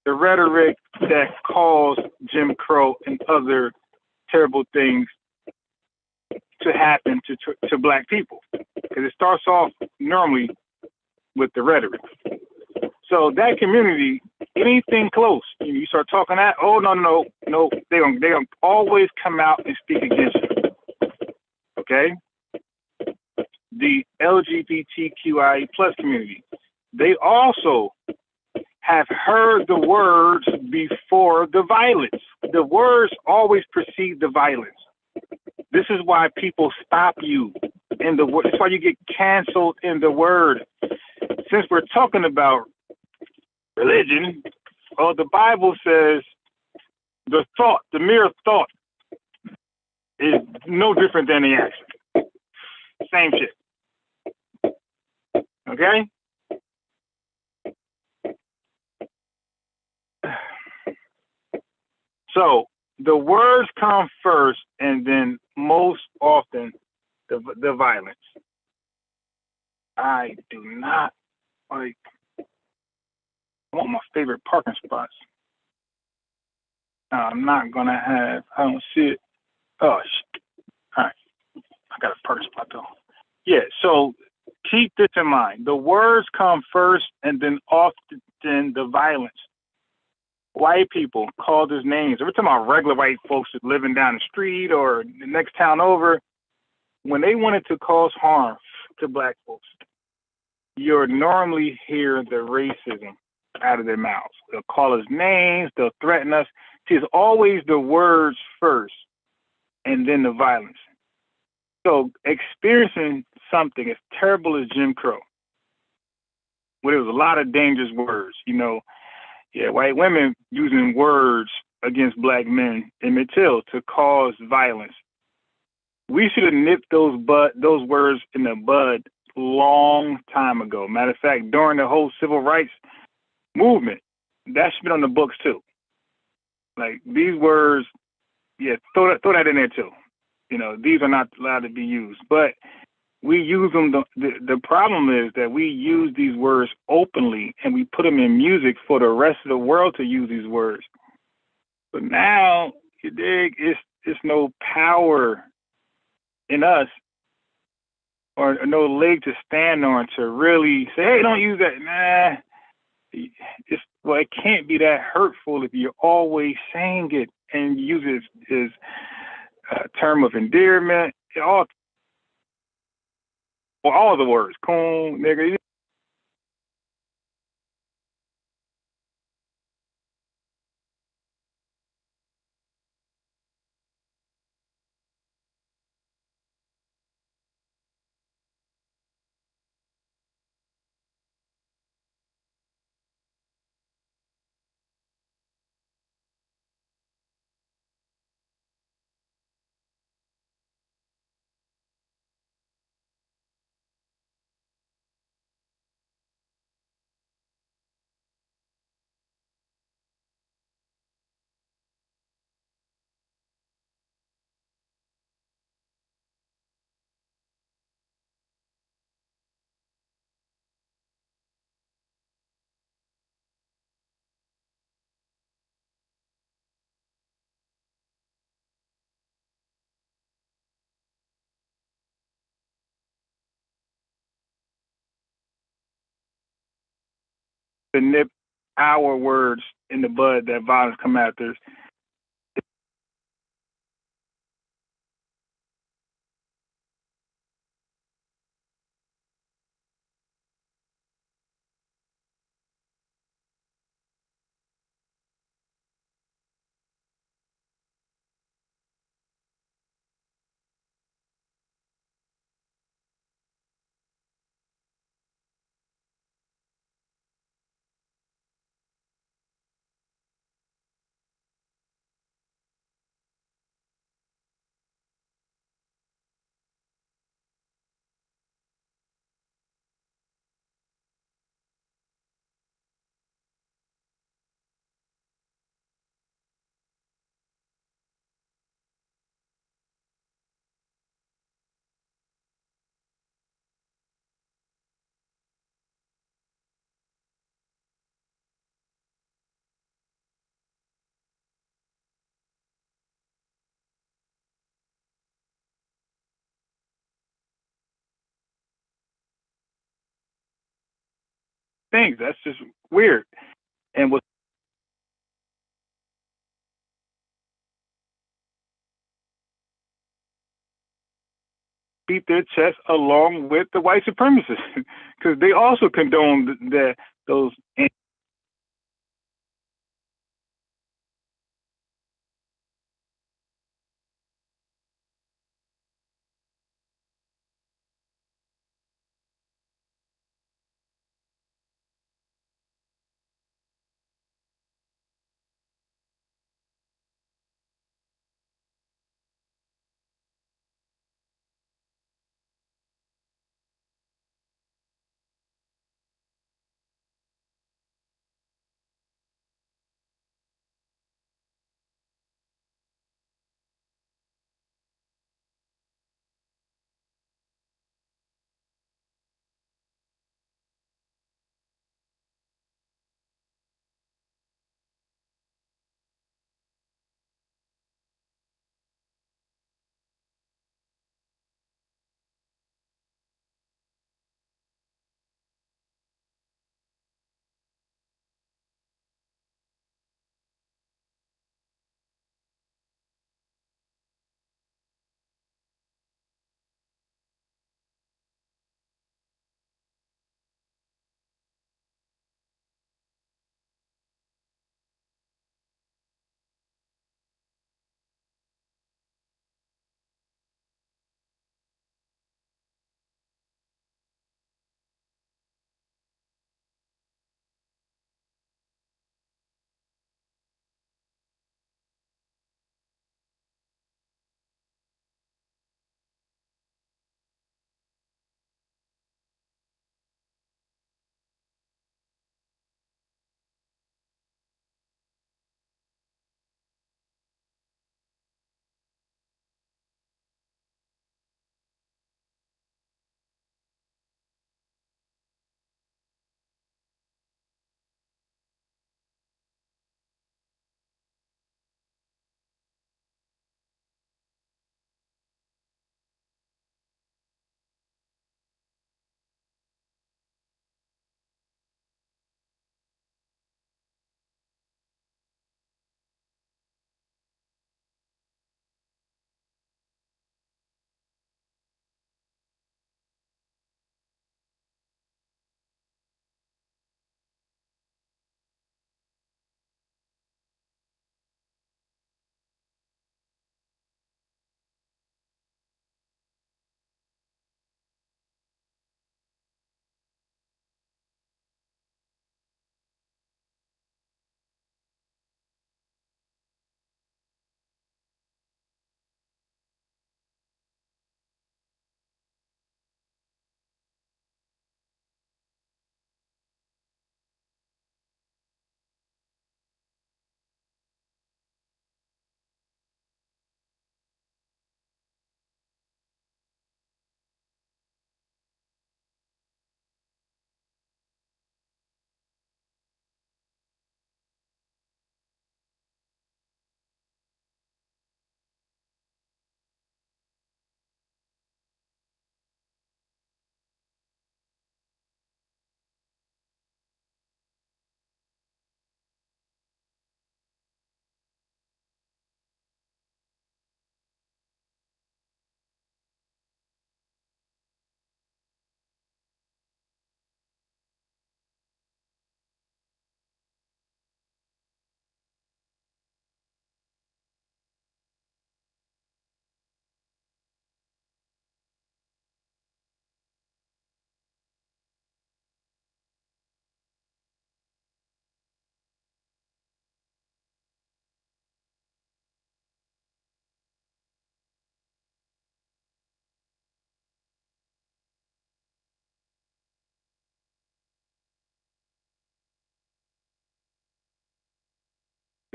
the rhetoric that caused Jim Crow and other terrible things to happen to black people. Because it starts off normally with the rhetoric. So that community, anything close, you start talking that, oh no, they gonna always come out and speak against you. Okay? The LGBTQIA plus community, they also have heard the words before the violence. The words always precede the violence. This is why people stop you in the word. That's why you get canceled in the word. Since we're talking about religion, well, the Bible says the thought, the mere thought, is no different than the action. Same shit. Okay? So the words come first, and then most often the violence. I do not like. I want my favorite parking spots. I'm not gonna have. I don't see it. Oh, shit. All right. I got a parking spot though. Yeah. So keep this in mind. The words come first, and then often the violence. White people called us names. Every time about regular white folks just living down the street or the next town over, when they wanted to cause harm to black folks, you'll normally hear the racism out of their mouths. They'll call us names, they'll threaten us. See, it's always the words first and then the violence. So experiencing something as terrible as Jim Crow, where there was a lot of dangerous words, you know, yeah, white women using words against black men in Mattel to cause violence. We should have nipped those words in the bud long time ago. Matter of fact, during the whole civil rights movement, that should be on the books too. Like these words, yeah, throw that in there too. You know, these are not allowed to be used, but we use them. The problem is that we use these words openly and we put them in music for the rest of the world to use these words. But now, you dig, it's no power in us or no leg to stand on to really say, hey, don't use that. Nah, it can't be that hurtful if you're always saying it and use it as a term of endearment. All the words, coon, nigga. To nip our words in the bud that violence come after. Things that's just weird. And what beat their chest along with the white supremacists because they also condone those.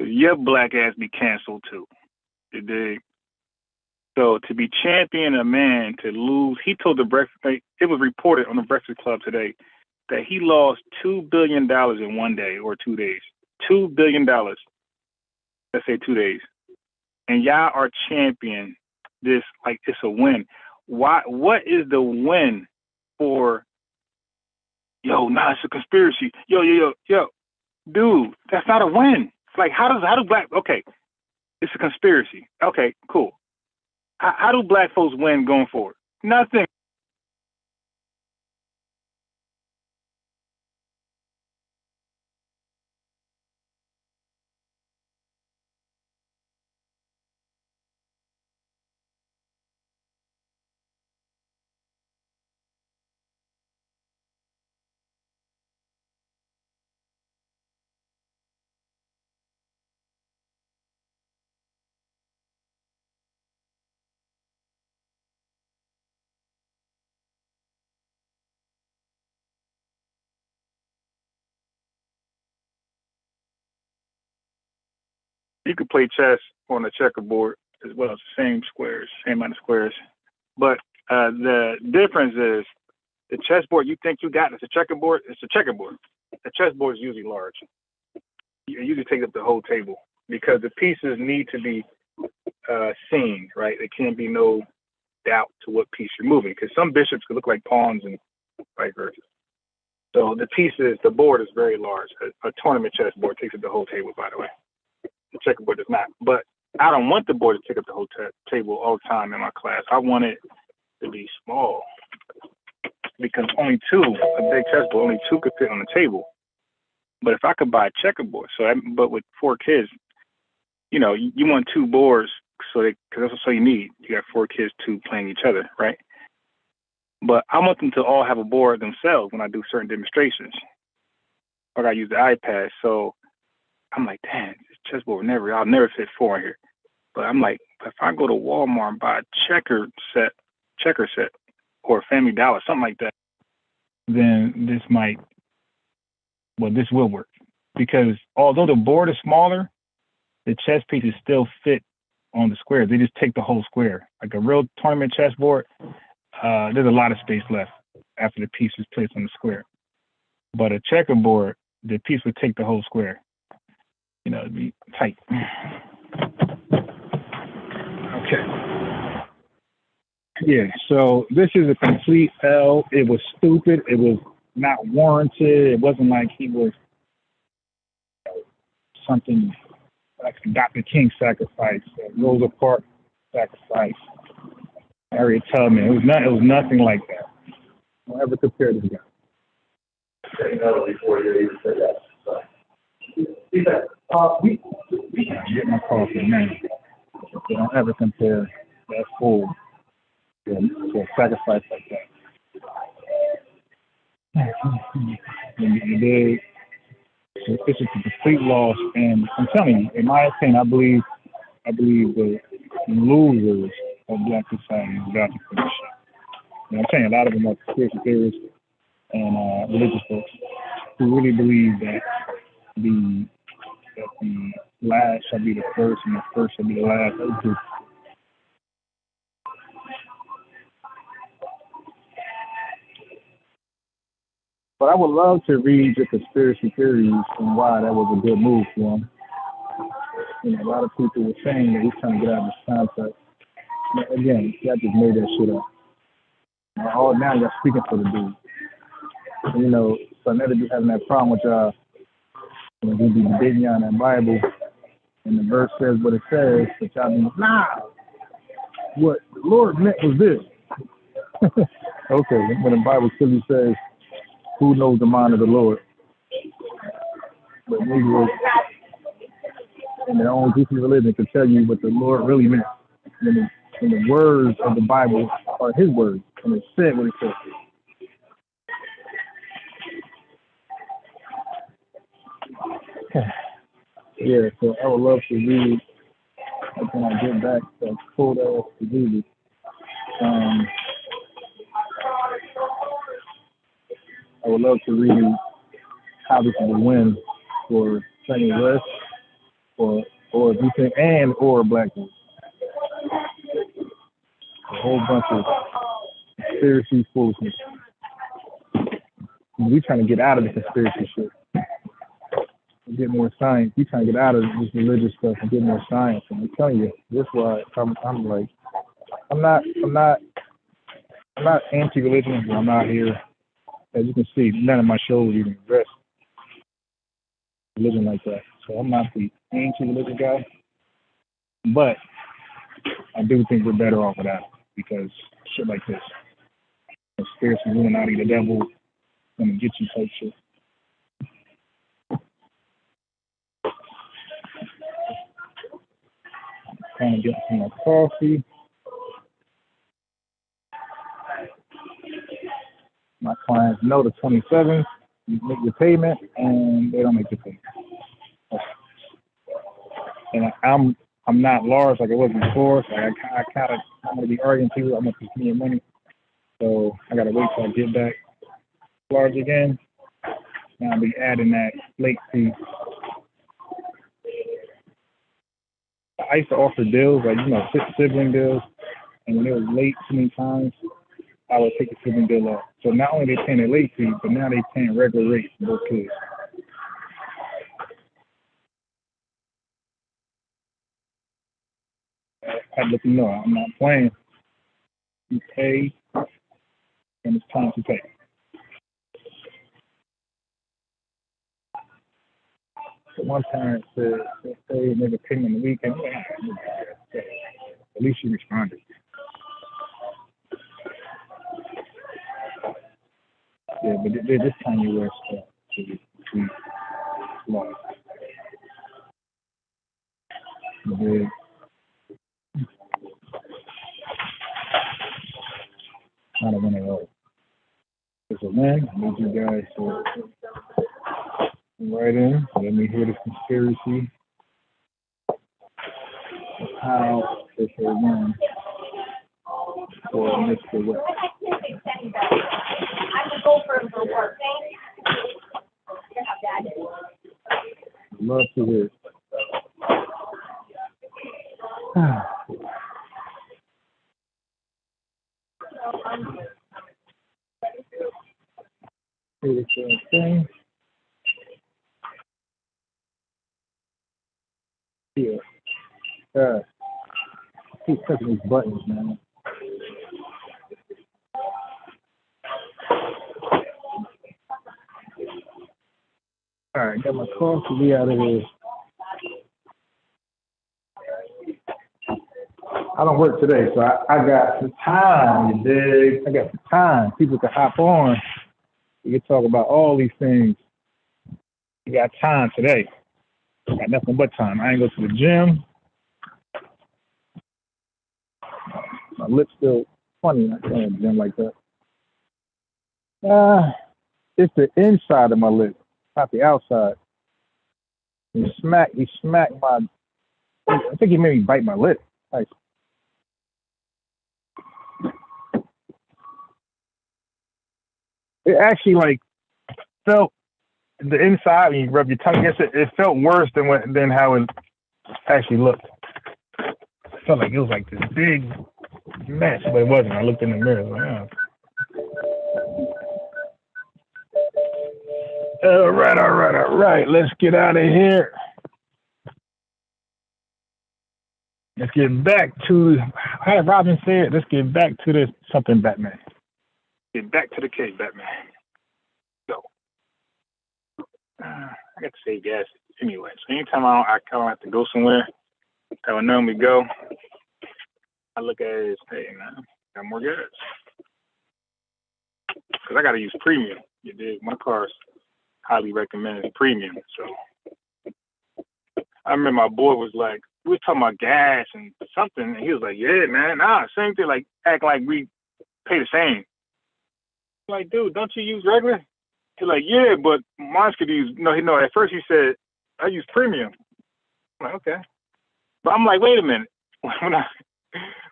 your black ass be canceled too. You dig? So to be champion a man to lose, he told the Breakfast. It was reported on the Breakfast Club today that he lost $2 billion in 1 day or 2 days. $2 billion. Let's say 2 days. And y'all are champion this like it's a win. Why? What is the win for? Yo, nah, it's a conspiracy. Yo, dude, that's not a win. Like, how do black? Okay, it's a conspiracy. Okay, cool. How do black folks win going forward? Nothing. You could play chess on a checkerboard as well. It's the same squares, same amount of squares. But the difference is the chessboard you think you got is a checkerboard. It's a checkerboard. The chessboard is usually large. You usually take up the whole table because the pieces need to be seen, right? There can't be no doubt to what piece you're moving because some bishops could look like pawns and vice versa. So the board is very large. A tournament chessboard takes up the whole table, by the way. The checkerboard does not. But I don't want the board to take up the whole table all the time in my class. I want it to be small because a big chessboard, only two could fit on the table. But if I could buy a checkerboard, but with 4 kids, you want 2 boards because that's all you need. You got 4 kids, 2 playing each other, right? But I want them to all have a board themselves when I do certain demonstrations. I got to use the iPad, so I'm like, damn, this chessboard I'll never fit 4 in here. But I'm like, if I go to Walmart and buy a checker set, or Family Dollar, something like that, then this will work. Because although the board is smaller, the chess pieces still fit on the square. They just take the whole square. Like a real tournament chessboard, there's a lot of space left after the piece is placed on the square. But a checkerboard, the piece would take the whole square. It'd be tight. Okay. Yeah, so this is a complete L. It was stupid. It was not warranted. It wasn't like he was something like a Dr. King sacrifice, Rosa Parks sacrifice, Harriet Tubman. It was nothing like that. Don't ever compare this guy. Get my coffee, man. Don't ever compare that fool to a sacrifice like that. It's a complete loss, and I'm telling you, in my opinion, I believe the losers of Black society is about to finish. I'm saying a lot of them are conspiracy theorists and religious folks who really believe that the last shall be the first and the first shall be the last. But I would love to read the conspiracy theories and why that was a good move for him. A lot of people were saying that he's trying to get out of this concept. But again, y'all just made that shit up. Now y'all speaking for the dude. So I never be having that problem with y'all. We be debating on that Bible, and the verse says what it says, but y'all be what the Lord meant was this. Okay, when the Bible clearly says, who knows the mind of the Lord? But Negroes in their own goofy religion can tell you what the Lord really meant. And the words of the Bible are his words, and it said what it said. Yeah, so I would love to read when I get back to quote to Jesus. I would love to read how this is a win for Kanye West or if you think and or black people. A whole bunch of conspiracy foolishness. We trying to get out of the conspiracy shit. Get more science. We trying to get out of this religious stuff and get more science. And I'm telling you, this is why I'm like, I'm not anti-religion, but I'm out here. As you can see, none of my shows even address religion like that. So I'm not the anti-religion guy, but I do think we're better off without it because shit like this, conspiracy, Illuminati, the devil, gonna get you type shit. Trying to get some more coffee. My clients know the 27th, you make your payment, and they don't make the payment. And I'm not large like I was before, so I'm gonna be arguing to you. I'm gonna give me your money, so I gotta wait till I get back large again. And I'll be adding that late fee. I used to offer deals, like, sibling deals, and when it was late too many times, I would take the sibling deal off. So not only they paying a late fee, but now they paying regular rates for both kids. I let them know I'm not playing. You pay, and it's time to pay. So one parent said, "Hey, make a payment on the weekend." At least she responded. Yeah, but this time you wear stuff to be lost. Not a win at all. It's a win. I need you guys to write in. Let me hear the conspiracy. How it's a win for Mr. West. I would go for work. Love to hear. See the same thing. Yeah. Keep pressing these buttons, man. All right, got my coffee. We out of here. I don't work today, so I got the time, you dig? I got the time. People can hop on. We can talk about all these things. We got time today. Got nothing but time. I ain't go to the gym. My lip's still funny. I can't the gym like that. It's the inside of my lip, not the outside. He smacked my. I think he made me bite my lip. Like, it actually felt the inside when you rub your tongue against it. It felt worse than how it actually looked. It felt like it was like this big mess, but it wasn't. I looked in the mirror. Like, oh. All right. Let's get out of here. Let's get back to how did Robin say it? Let's get back to this something Batman. Get back to the cave, Batman. So I got to save gas anyway. So anytime I kind of have to go somewhere, I would normally go. I look at it as, hey man, got more gas. Cause I got to use premium. You dig? My car's highly recommended premium. So I remember my boy was like, we were talking about gas and something, and he was like, yeah, man, same thing, like acting like we pay the same. I'm like, dude, don't you use regular? He's like, yeah, but mine could use, no, at first he said, I use premium. I'm like, okay. But I'm like, wait a minute.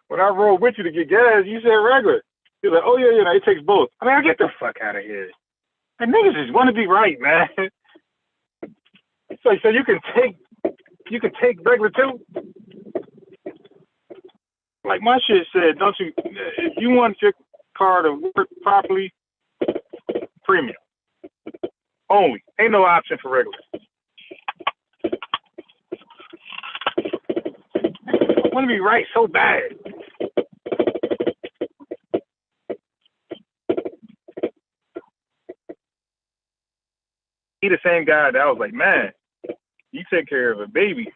When I rolled with you to get gas, you said regular. He's like, oh, yeah, it takes both. I mean, I get the fuck out of here. And niggas just want to be right, man. So you can take you can take regular too. Like my shit said, don't you? If you want your car to work properly, premium only. Ain't no option for regular. I want to be right so bad. He the same guy that I was like, man, you take care of a baby.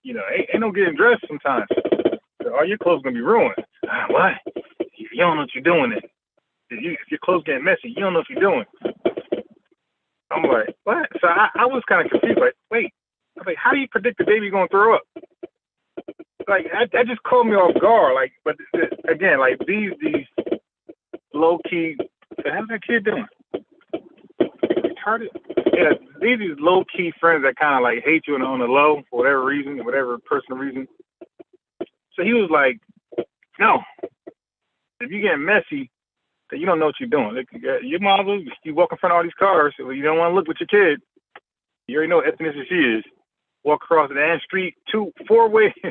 You know, ain't no getting dressed sometimes. So all your clothes gonna be ruined. What? You don't know what you're doing then. If your clothes getting messy, you don't know what you're doing. I'm like, what? So I was kind of confused. Like, wait. I was like, how do you predict the baby gonna throw up? Like, that just caught me off guard. Like, but again, like these low key. So how's that kid doing? Retarded? Yeah, these low key friends that kind of like hate you on the low for whatever reason, whatever personal reason. So he was like, no, if you get messy, then you don't know what you're doing. Your mom, you walk in front of all these cars, so you don't want to look with your kid. You already know what ethnicity she is. Walk across the damn street, 4-lane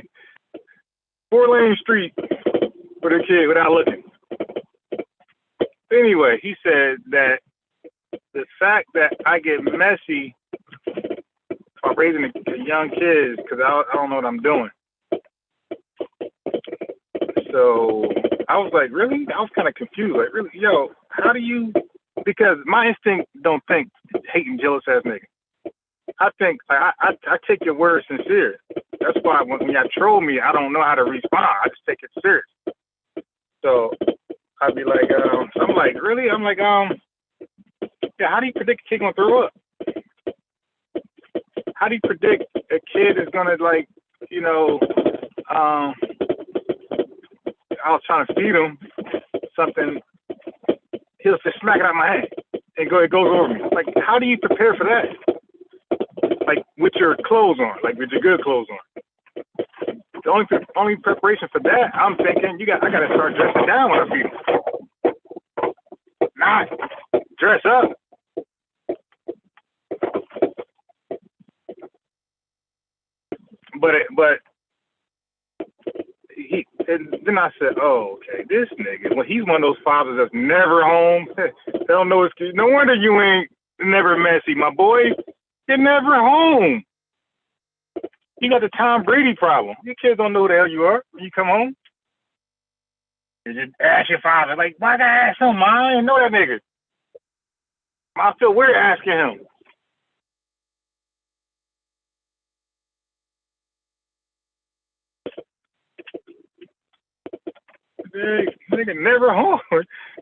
street with her kid without looking. Anyway, he said that the fact that I get messy by raising the young kids, because I don't know what I'm doing. So I was like, really? I was kind of confused. Like, really? Yo, how do you? Because my instinct don't think hating, jealous ass nigga. I think I take your word sincere. That's why when y'all troll me, I don't know how to respond. I just take it serious. So I'd be like, I'm like, really? I'm like, yeah, how do you predict a kid gonna throw up? How do you predict a kid is gonna, like, you know, I was trying to feed him something, he'll just smack it out of my hand and it goes over me. Like, how do you prepare for that? Like, with your clothes on, like with your good clothes on. The only preparation for that, I'm thinking, I gotta start dressing down when I feed him. Not dress up. But and then I said, oh, okay, this nigga, well, he's one of those fathers that's never home. They don't know his kids. No wonder you ain't never messy, my boy. You're never home. You got the Tom Brady problem. Your kids don't know who the hell you are when you come home. You just ask your father, like, why gotta ask him, Mom? I didn't know that nigga. I feel weird asking him. Nigga never home.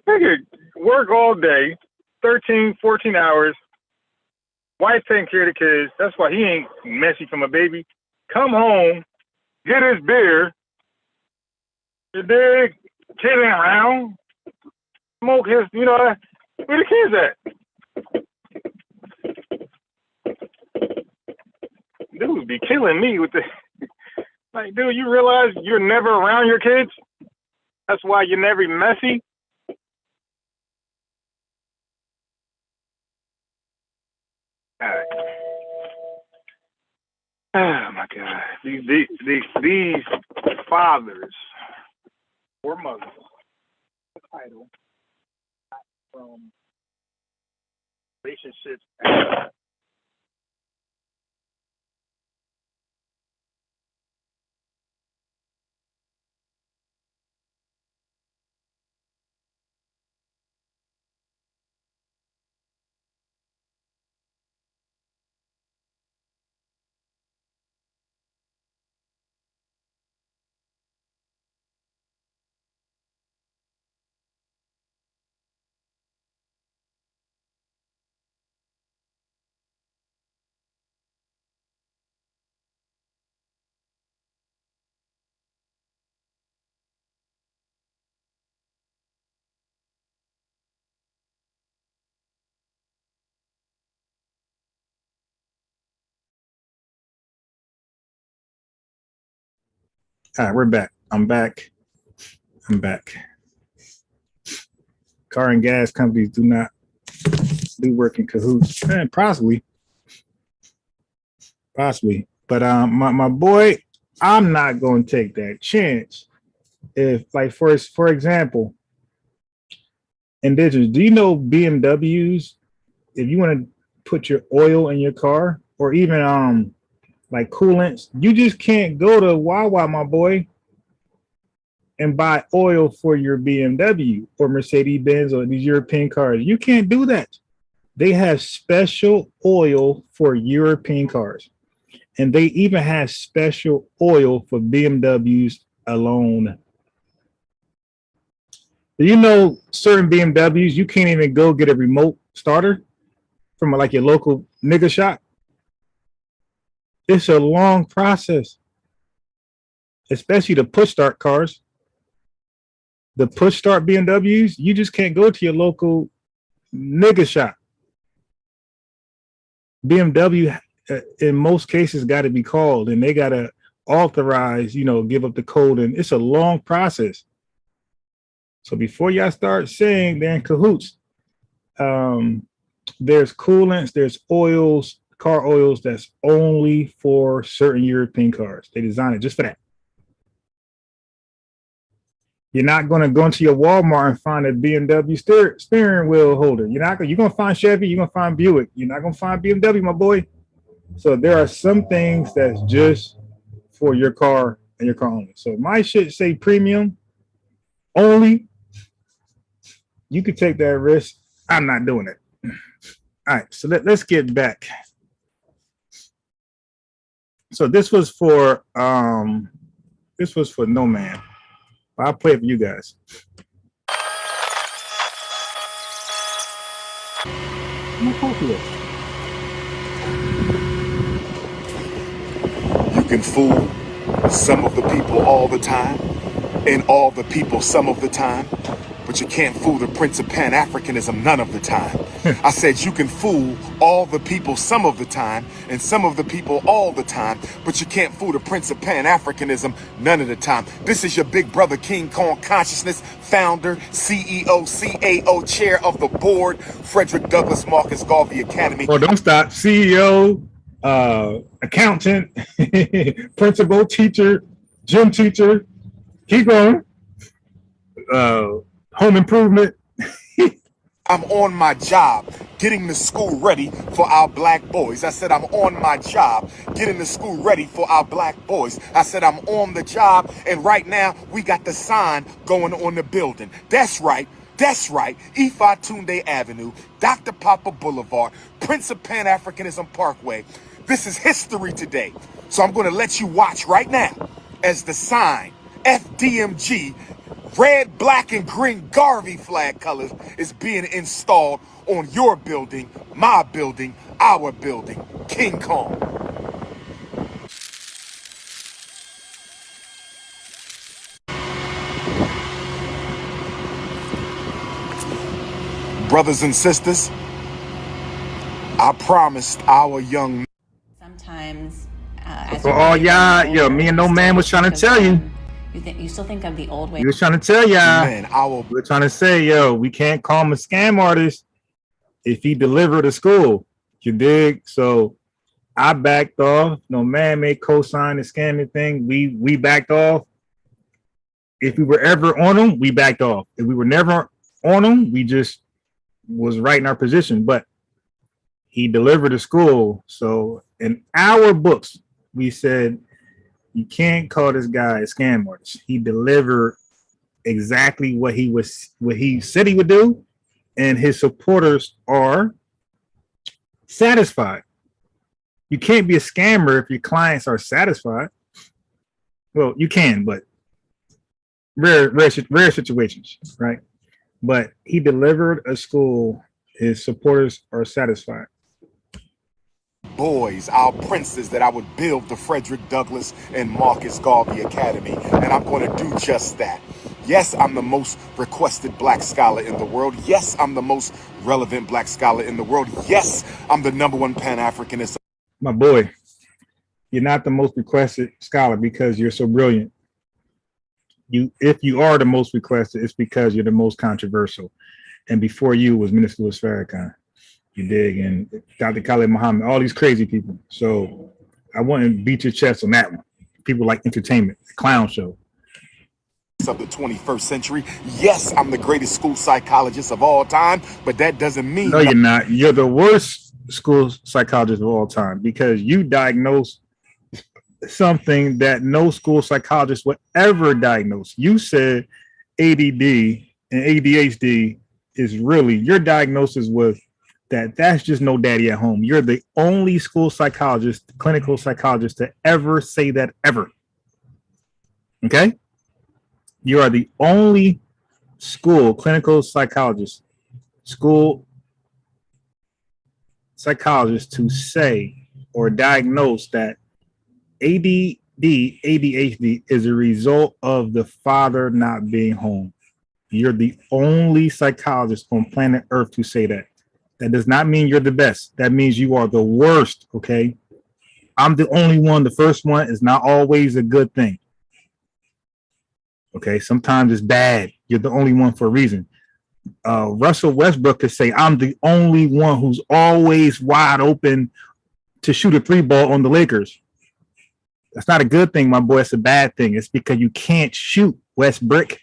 Nigga work all day, 13, 14 hours. Wife taking care of the kids. That's why he ain't messy from a baby. Come home, get his beer. You dig? Kid ain't around. Smoke his, you know, where the kids at? Dudes be killing me with the, like, dude, you realize you're never around your kids? That's why you're never messy? All right. Oh my God! These fathers or mothers, title from relationships. All right, we're back. I'm back. Car and gas companies do not do work in cahoots, and possibly Possibly. But my boy, I'm not gonna take that chance. If like for example, indigenous, do you know BMWs, if you want to put your oil in your car or even like coolants, you just can't go to Wawa, my boy, and buy oil for your BMW or Mercedes Benz or these European cars. You can't do that. They have special oil for European cars. And they even have special oil for BMWs alone. Do you know certain BMWs, you can't even go get a remote starter from like your local nigga shop? It's a long process, especially the push start cars. The push start BMWs, you just can't go to your local nigga shop. BMW, in most cases, got to be called and they got to authorize, give up the code. And it's a long process. So before y'all start saying they're in cahoots, there's coolants, there's oils, car oils that's only for certain European cars. They design it just for that. You're not going to go into your Walmart and find a BMW steering wheel holder. You're going to find Chevy, you're going to find Buick. You're not going to find BMW, my boy. So there are some things that's just for your car and your car only. So my shit say premium only. You could take that risk. I'm not doing it. All right, so let's get back. So this was for No Man. I'll play it for you guys. You can fool some of the people all the time, and all the people some of the time, but you can't fool the Prince of Pan-Africanism none of the time. I said you can fool all the people some of the time, and some of the people all the time, but you can't fool the Prince of Pan-Africanism none of the time. This is your big brother King Kong Consciousness, founder, CEO, CAO, chair of the board, Frederick Douglass Marcus Garvey Academy. Oh, don't stop. CEO, accountant, principal, teacher, gym teacher. Keep going. Home improvement. I'm on my job getting the school ready for our black boys. I said I'm on my job getting the school ready for our black boys. I said I'm on the job, and right now we got the sign going on the building. That's right. That's right. Ifa Tunde Avenue, Dr. Papa Boulevard, Prince of Pan-Africanism Parkway. This is history today. So I'm going to let you watch right now as the sign FDMG red, black, and green Garvey flag colors is being installed on your building, my building, our building, King Kong. Brothers and sisters, I promised our young... Sometimes, For all y'all, me and No Man was trying to tell you. You still think of the old way. We was trying to tell y'all. Man, we're trying to say, we can't call him a scam artist if he delivered to school. You dig? So I backed off. No Man may co-sign the scamming thing. We backed off. If we were ever on him, we backed off. If we were never on him, we just was right in our position. But he delivered to school. So in our books, we said, you can't call this guy a scam artist. He delivered exactly what he said he would do, and his supporters are satisfied. You can't be a scammer if your clients are satisfied. Well, you can, but rare situations, right? But he delivered a school. His supporters are satisfied. Boys, our princes, that I would build the Frederick Douglass and Marcus Garvey Academy, and I'm going to do just that. Yes, I'm the most requested black scholar in the world. Yes, I'm the most relevant black scholar in the world. Yes, I'm the #1 Pan-Africanist. My boy, you're not the most requested scholar because you're so brilliant. If you are the most requested, it's because you're the most controversial. And before you was Minister Louis Farrakhan. You dig? And Dr. Khalid Muhammad, all these crazy people. So I wouldn't beat your chest on that one. People like entertainment, clown show. Of the 21st century. Yes, I'm the greatest school psychologist of all time, but that doesn't mean No, you're not. You're the worst school psychologist of all time because you diagnose something that no school psychologist would ever diagnose. You said ADD and ADHD is really your diagnosis was that's just no daddy at home. You're the only school psychologist, clinical psychologist to ever say that ever. Okay? You are the only school clinical psychologist, school psychologist to say or diagnose that ADD, ADHD is a result of the father not being home. You're the only psychologist on planet Earth to say that. That does not mean you're the best. That means you are the worst, okay? I'm the only one. The first one is not always a good thing. Okay, sometimes it's bad. You're the only one for a reason. Russell Westbrook could say, I'm the only one who's always wide open to shoot a 3-ball on the Lakers. That's not a good thing, my boy. It's a bad thing. It's because you can't shoot, Westbrook.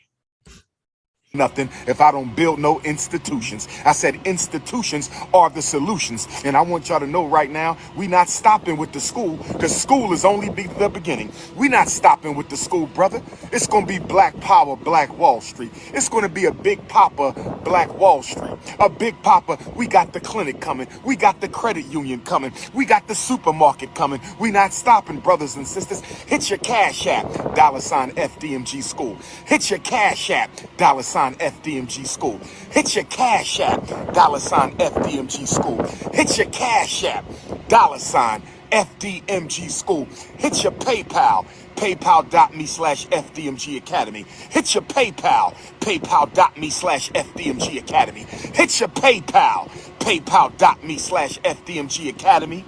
nothing if I don't build no institutions. I said institutions are the solutions. And I want y'all to know right now, we not stopping with the school, because school is only the beginning. We not stopping with the school, brother. It's going to be Black Power, Black Wall Street. It's going to be a Big Papa, Black Wall Street. A Big Papa, we got the clinic coming. We got the credit union coming. We got the supermarket coming. We not stopping, brothers and sisters. Hit your Cash App, $ FDMG School. Hit your Cash App, $ FDMG School. Hit your Cash App, $ FDMG School. Hit your Cash App, $ FDMG School. Hit your PayPal, paypal.me/FDMG Academy. Hit your PayPal, paypal.me/FDMG Academy. Hit your PayPal, paypal.me/FDMG Academy.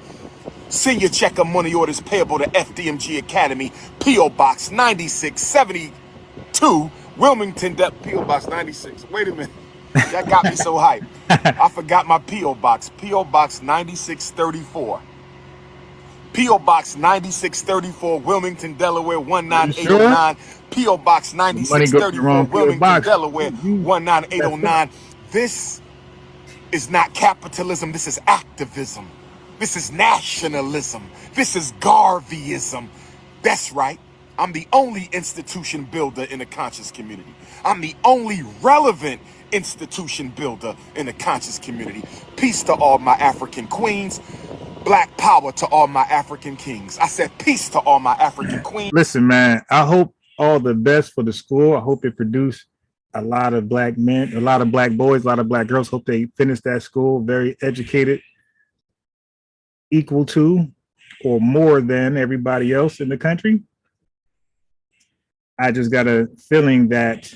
Send your check or money orders payable to FDMG Academy, P.O. Box 9672, Wilmington, P.O. Box 96. Wait a minute. That got me so hyped. I forgot my P.O. Box. P.O. Box 9634. P.O. Box 9634, Wilmington, Delaware, 19809. P.O. Box 9634, Wilmington, Delaware, 19809. This is not capitalism. This is activism. This is nationalism. This is Garveyism. That's right. I'm the only institution builder in the conscious community. I'm the only relevant institution builder in the conscious community. Peace to all my African queens. Black power to all my African kings. I said peace to all my African queens. Listen, man, I hope all the best for the school. I hope it produce a lot of black men, a lot of black boys, a lot of black girls. Hope they finish that school very educated, equal to or more than everybody else in the country. I just got a feeling that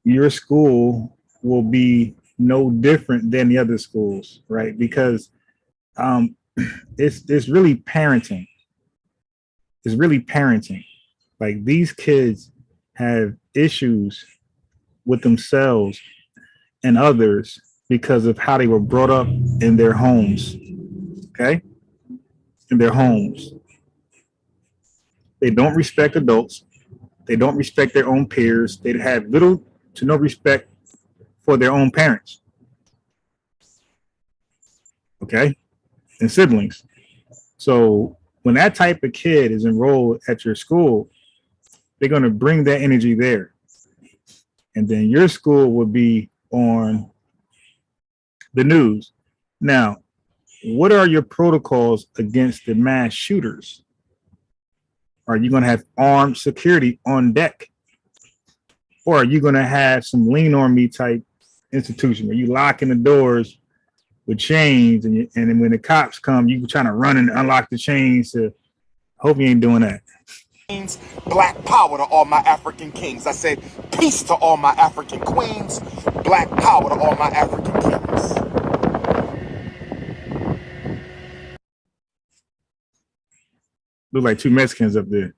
your school will be no different than the other schools, right? Because it's really parenting. It's really parenting. Like, these kids have issues with themselves and others because of how they were brought up in their homes. Okay? In their homes. They don't respect adults. They don't respect their own peers. They have little to no respect for their own parents. Okay? And siblings. So when that type of kid is enrolled at your school, they're going to bring that energy there. And then your school will be on the news. Now, what are your protocols against the mass shooters? Are you going to have armed security on deck? Or are you going to have some lean on me type institution where you locking the doors with chains, and then when the cops come, you trying to run and unlock the chains? Hope you ain't doing that. Black power to all my African kings. I said peace to all my African queens. Black power to all my African kings. Look like two Mexicans up there.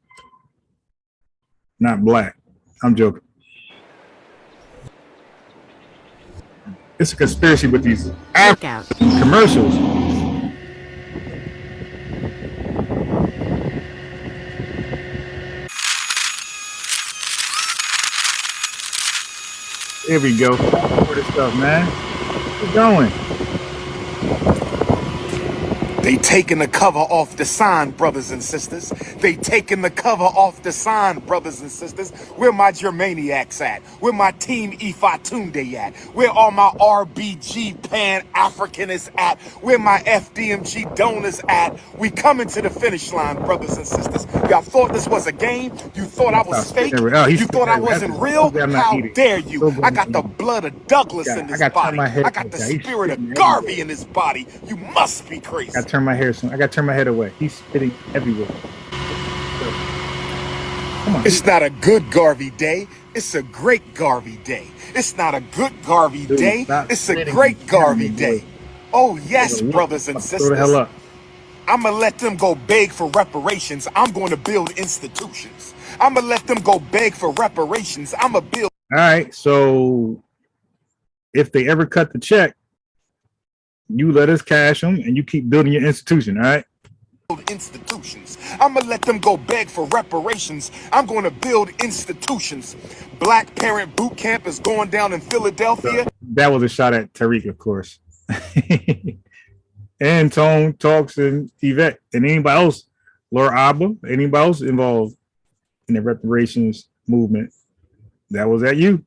Not black. I'm joking. It's a conspiracy with these commercials. Here we go. For this stuff, man. Keep going. They taking the cover off the sign, brothers and sisters. They taking the cover off the sign, brothers and sisters. Where my Germaniacs at? Where my Team Ifatunde at? Where all my RBG Pan-Africanists at? Where my FDMG donors at? We coming to the finish line, brothers and sisters. Y'all thought this was a game? You thought I was fake? You thought I wasn't real? How dare you? I got the blood of Douglas in this body. I got the spirit of Garvey in this body. You must be crazy. Turn my hair soon. I gotta turn my head away. He's spitting everywhere. Come on. It's not a good Garvey day. It's a great Garvey day. It's not a good Garvey day. It's a great Garvey day. Oh yes, brothers and sisters. Throw the hell up. I'm gonna let them go beg for reparations. I'm going to build institutions. I'm gonna let them go beg for reparations. I'm gonna build. All right. So if they ever cut the check, you let us cash them and you keep building your institution, all right? Institutions. I'm gonna let them go beg for reparations. I'm going to build institutions. Black Parent Boot Camp is going down in Philadelphia. That was a shot at Tariq, of course. And Tone Talks and Yvette and anybody else, Laura Abba, anybody else involved in the reparations movement. That was at you.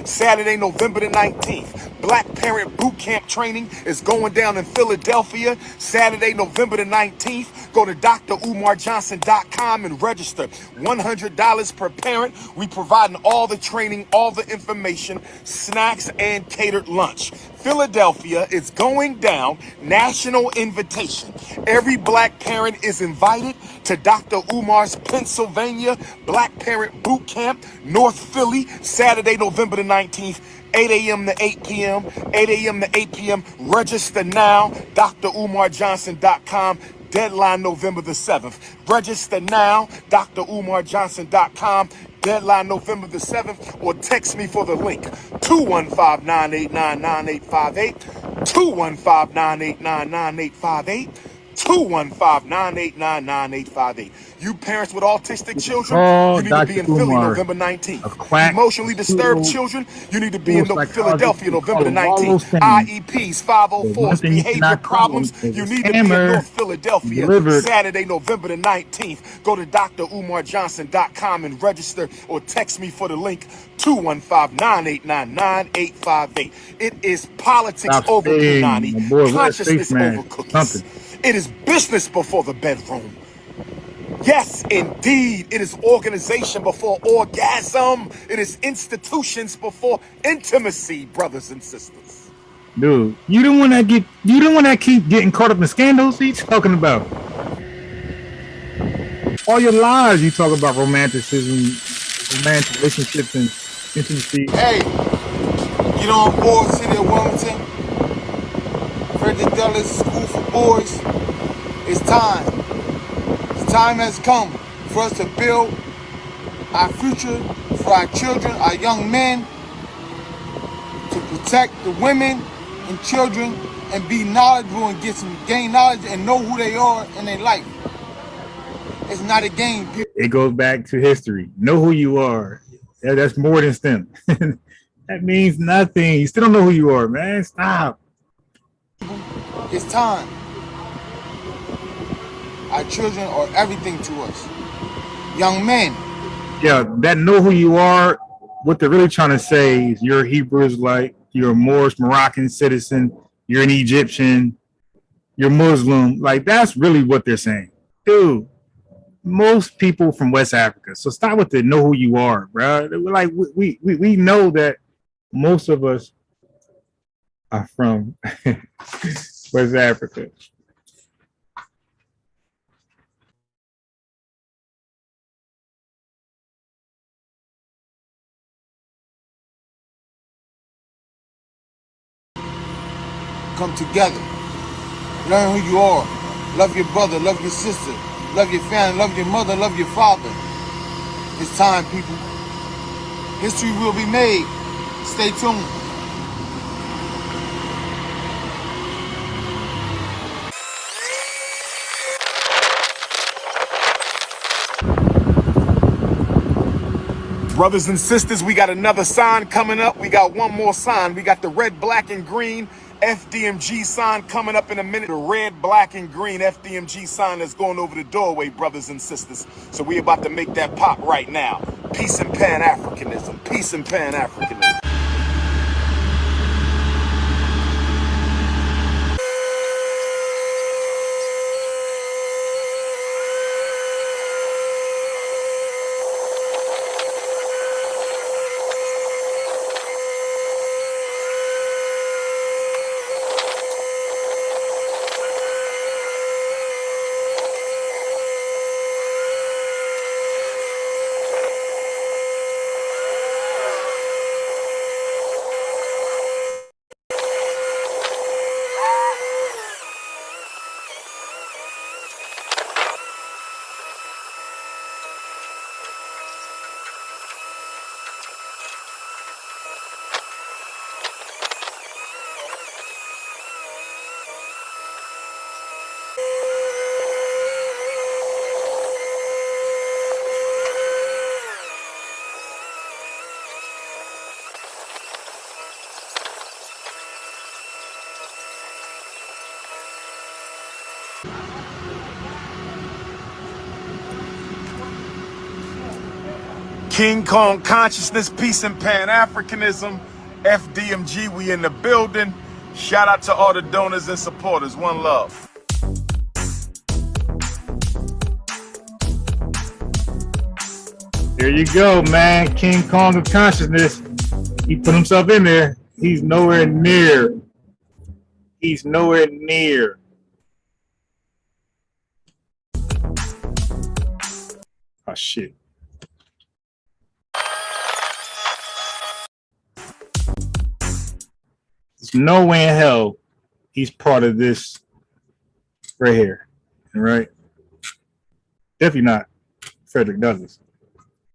Saturday, November the 19th, Black Parent Boot Camp training is going down in Philadelphia. Saturday, November the 19th, go to drumarjohnson.com and register. $100 per parent. We providing all the training, all the information, snacks, and catered lunch. Philadelphia is going down, national invitation. Every black parent is invited to Dr. Umar's Pennsylvania Black Parent Boot Camp, North Philly, Saturday, November the 19th, 8 a.m. to 8 p.m., 8 a.m. to 8 p.m. Register now, drumarjohnson.com. Deadline November the 7th. Register now, drumarjohnson.com. Deadline November the 7th, or text me for the link, 215-989-9858, 215-989-9858, 215-989-9858. You parents with autistic children, you need to be in Philly November 19th. Emotionally disturbed children, you need to be in Philadelphia November the 19th. IEPs, 504s, behavior problems, you need to be in North Philadelphia Saturday, November the 19th. Go to drumarjohnson.com and register, or text me for the link, 215-989-9858. It is politics over Punani, consciousness over cookies. It is business before the bedroom. Yes, indeed. It is organization before orgasm. It is institutions before intimacy, brothers and sisters. Dude, you don't want to keep getting caught up in scandals. What are you talking about? All your lives you talk about romanticism, romantic relationships and intimacy. Hey, you know, I'm bored, City of Wilmington. Frederick Douglass School for Boys. It's time. The time has come for us to build our future for our children, our young men, to protect the women and children and be knowledgeable and gain knowledge and know who they are in their life. It's not a game. It goes back to history. Know who you are. That's more than STEM. That means nothing. You still don't know who you are, man. Stop. It's time. Our children are everything to us. Young men. Yeah, that know who you are. What they're really trying to say is you're a Hebrew Israelite, you're a Moorish Moroccan citizen, you're an Egyptian, you're Muslim. Like, that's really what they're saying. Dude, most people from West Africa. So stop with the know who you are, bro. Like, we know that most of us are from West Africa. Come together. Learn who you are. Love your brother, love your sister, love your family, love your mother, love your father. It's time, people. History will be made. Stay tuned. Brothers and sisters, we got another sign coming up. We got one more sign. We got the red, black, and green FDMG sign coming up in a minute. The red, black, and green FDMG sign that's going over the doorway, brothers and sisters. So we about to make that pop right now. Peace and Pan-Africanism. Peace and Pan-Africanism. King Kong Consciousness, Peace and Pan-Africanism, FDMG, we in the building. Shout out to all the donors and supporters. One love. There you go, man. King Kong of Consciousness. He put himself in there. He's nowhere near. He's nowhere near. Oh, shit. There's no way in hell he's part of this right here. All right? Definitely not Frederick Douglass.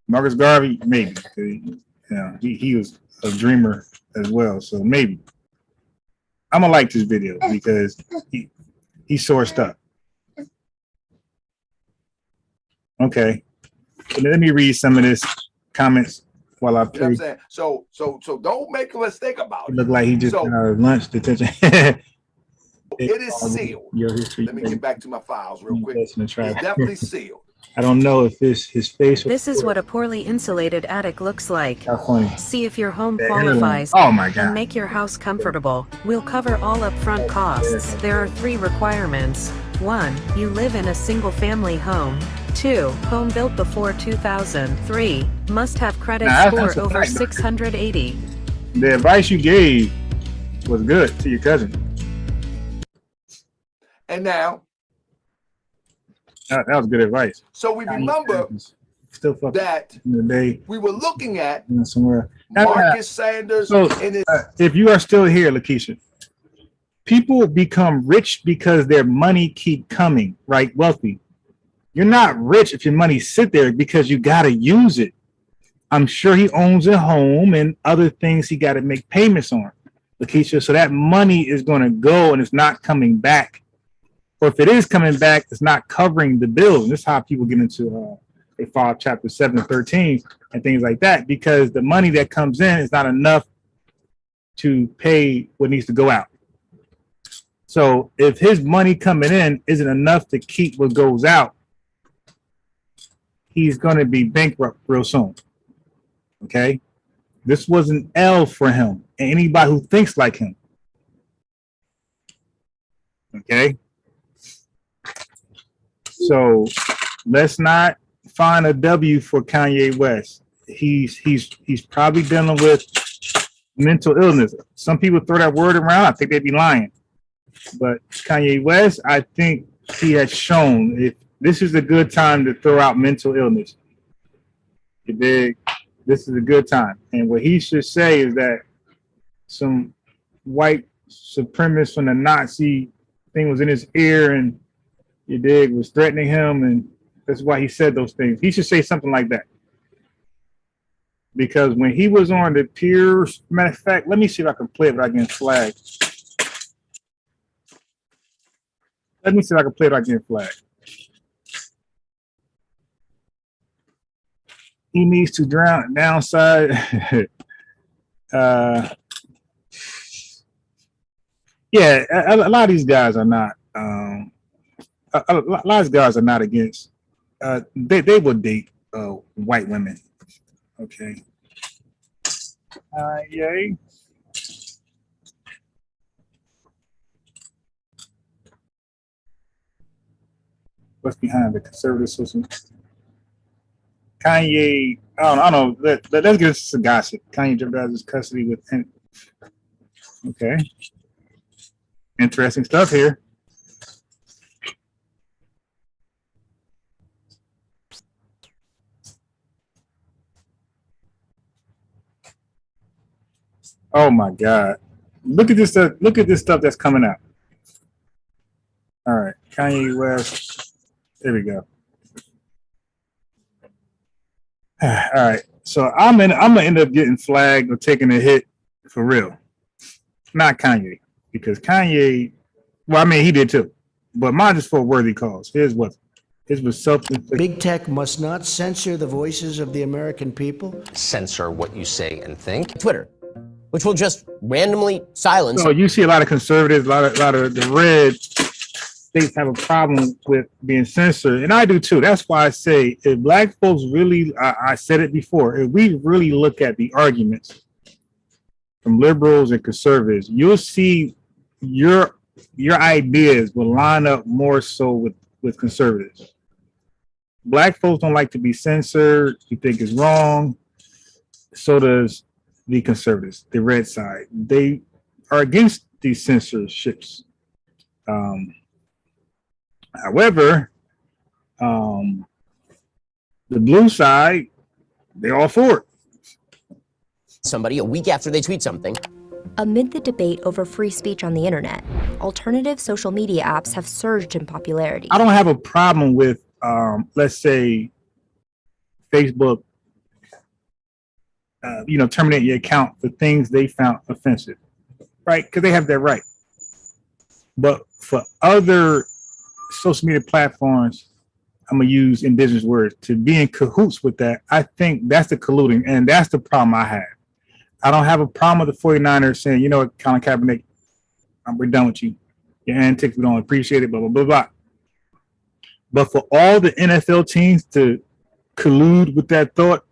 Marcus Garvey, maybe. You know, he was a dreamer as well, so maybe. I'm gonna like this video because he sourced up. Okay, so let me read some of this comments while I play. You know what I'm saying? So don't make a mistake about It it. looked like he just So- lunch detention. It is sealed. Your history. Let me get back to my files real quick. It's It's definitely sealed. I don't know if it's his face. This is what a poorly insulated attic looks like. How funny. See if your home Yeah, qualifies. oh my God. And make your house comfortable. We'll cover all upfront costs. There are 3 requirements. 1. You live in a single-family home. 2. Home built before 2000. 3. Must have credit Nah, score that's a over fact. 680. The advice you gave was good to your cousin. And now, That was good advice. so we remember Still fucking that in the day we were looking at somewhere. Marcus Sanders So, and his if you are still here, Lakeisha, people become rich because their money keep coming, right? Wealthy. You're not rich if your money sit there because you got to use it. I'm sure he owns a home and other things he got to make payments on, Lakeisha. So that money is going to go and it's not coming back. Or if it is coming back, it's not covering the bills. And this is how people get into they file chapter 7 and 13 and things like that, because the money that comes in is not enough to pay what needs to go out. So if his money coming in isn't enough to keep what goes out, he's going to be bankrupt real soon. Okay? This was an L for him and anybody who thinks like him. Okay? So let's not find a W for Kanye West. He's probably dealing with mental illness. Some people throw that word around. I think they'd be lying. But Kanye West, I think he has shown if this is a good time to throw out mental illness. You dig? This is a good time. And what he should say is that some white supremacist from the Nazi thing was in his ear and you dig, was threatening him, and that's why he said those things. He should say something like that. Because when he was on the Pure, matter of fact, let me see if I can play it without getting flagged. Let me see if I can play it without getting flagged. he needs to downside. Yeah, a lot of these guys are not. A lot of these guys are not against. They will date white women. Okay. Yay. What's behind the conservative system? Kanye, I don't know. Let's get some gossip. Kanye jeopardizes custody with. Okay. Interesting stuff here. Oh my God. Look at this stuff. Look at this stuff that's coming out. All right. Kanye West. There we go. All right. So I'm gonna end up getting flagged or taking a hit for real. Not Kanye. Because Kanye, well, I mean, he did too. But mine is for a worthy cause. His was self-inflicted. Big tech must not censor the voices of the American people. Censor what you say and think. Twitter, which will just randomly silence. So you see a lot of conservatives, a lot of the red states have a problem with being censored, and I do too. That's why I say if black folks really, I said it before, if we really look at the arguments from liberals and conservatives, you'll see your ideas will line up more so with conservatives. Black folks don't like to be censored. You think it's wrong. So does the conservatives, the red side. They are against these censorships. However, the blue side, they're all for it. Somebody a week after they tweet something. Amid the debate over free speech on the internet, alternative social media apps have surged in popularity. I don't have a problem with, let's say, Facebook, terminate your account for things they found offensive, right? Because they have that right. But for other social media platforms, I'm gonna use indigenous words, to be in cahoots with that, I think that's the colluding, and that's the problem I have. I don't have a problem with the 49ers saying, you know what, Colin Kaepernick, we're done with you. Your antics, we don't appreciate it, blah, blah, blah, blah. But for all the NFL teams to collude with that thought,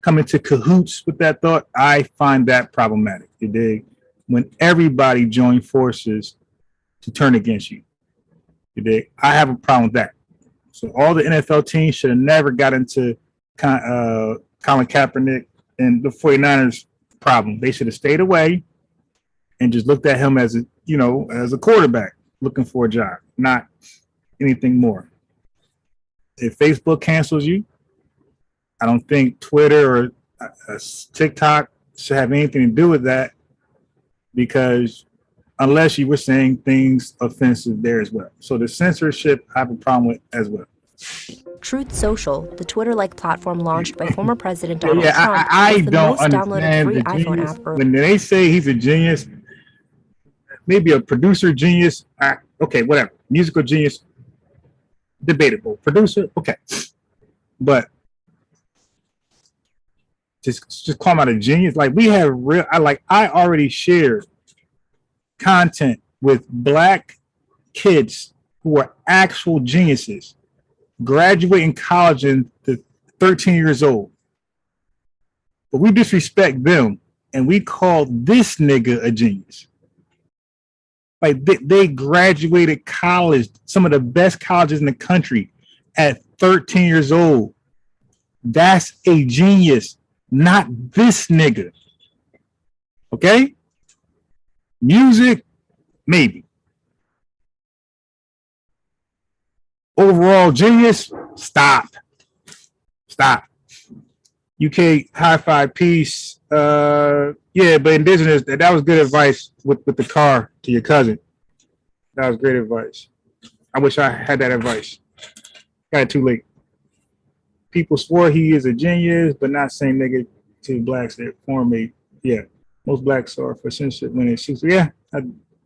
come into cahoots with that thought, I find that problematic. You dig? When everybody join forces to turn against you. You dig? I have a problem with that. So all the NFL teams should have never got into Colin Kaepernick and the 49ers problem. They should have stayed away and just looked at him as a quarterback looking for a job, not anything more. If Facebook cancels you, I don't think Twitter or TikTok should have anything to do with that, because unless you were saying things offensive there as well. So the censorship I have a problem with as well. Truth Social, the Twitter-like platform launched by former President Donald Trump, I was the don't most downloaded understand free the iPhone genius. app. When they say he's a genius, maybe a producer genius, okay, whatever. Musical genius, debatable. Producer, okay. But just call him out a genius. Like we have I already shared content with black kids who are actual geniuses, graduating college and 13 years old. But we disrespect them and we call this nigga a genius. Like they graduated college, some of the best colleges in the country at 13 years old. That's a genius, not this nigga. Okay? Music, maybe. Overall genius, stop. UK Hi-Fi Peace, yeah, but indigenous, that was good advice with the car to your cousin. That was great advice. I wish I had that advice. Got it too late. People swore he is a genius, but not saying nigga to blacks that form a, yeah. Most blacks are for censorship when it shoots. Yeah,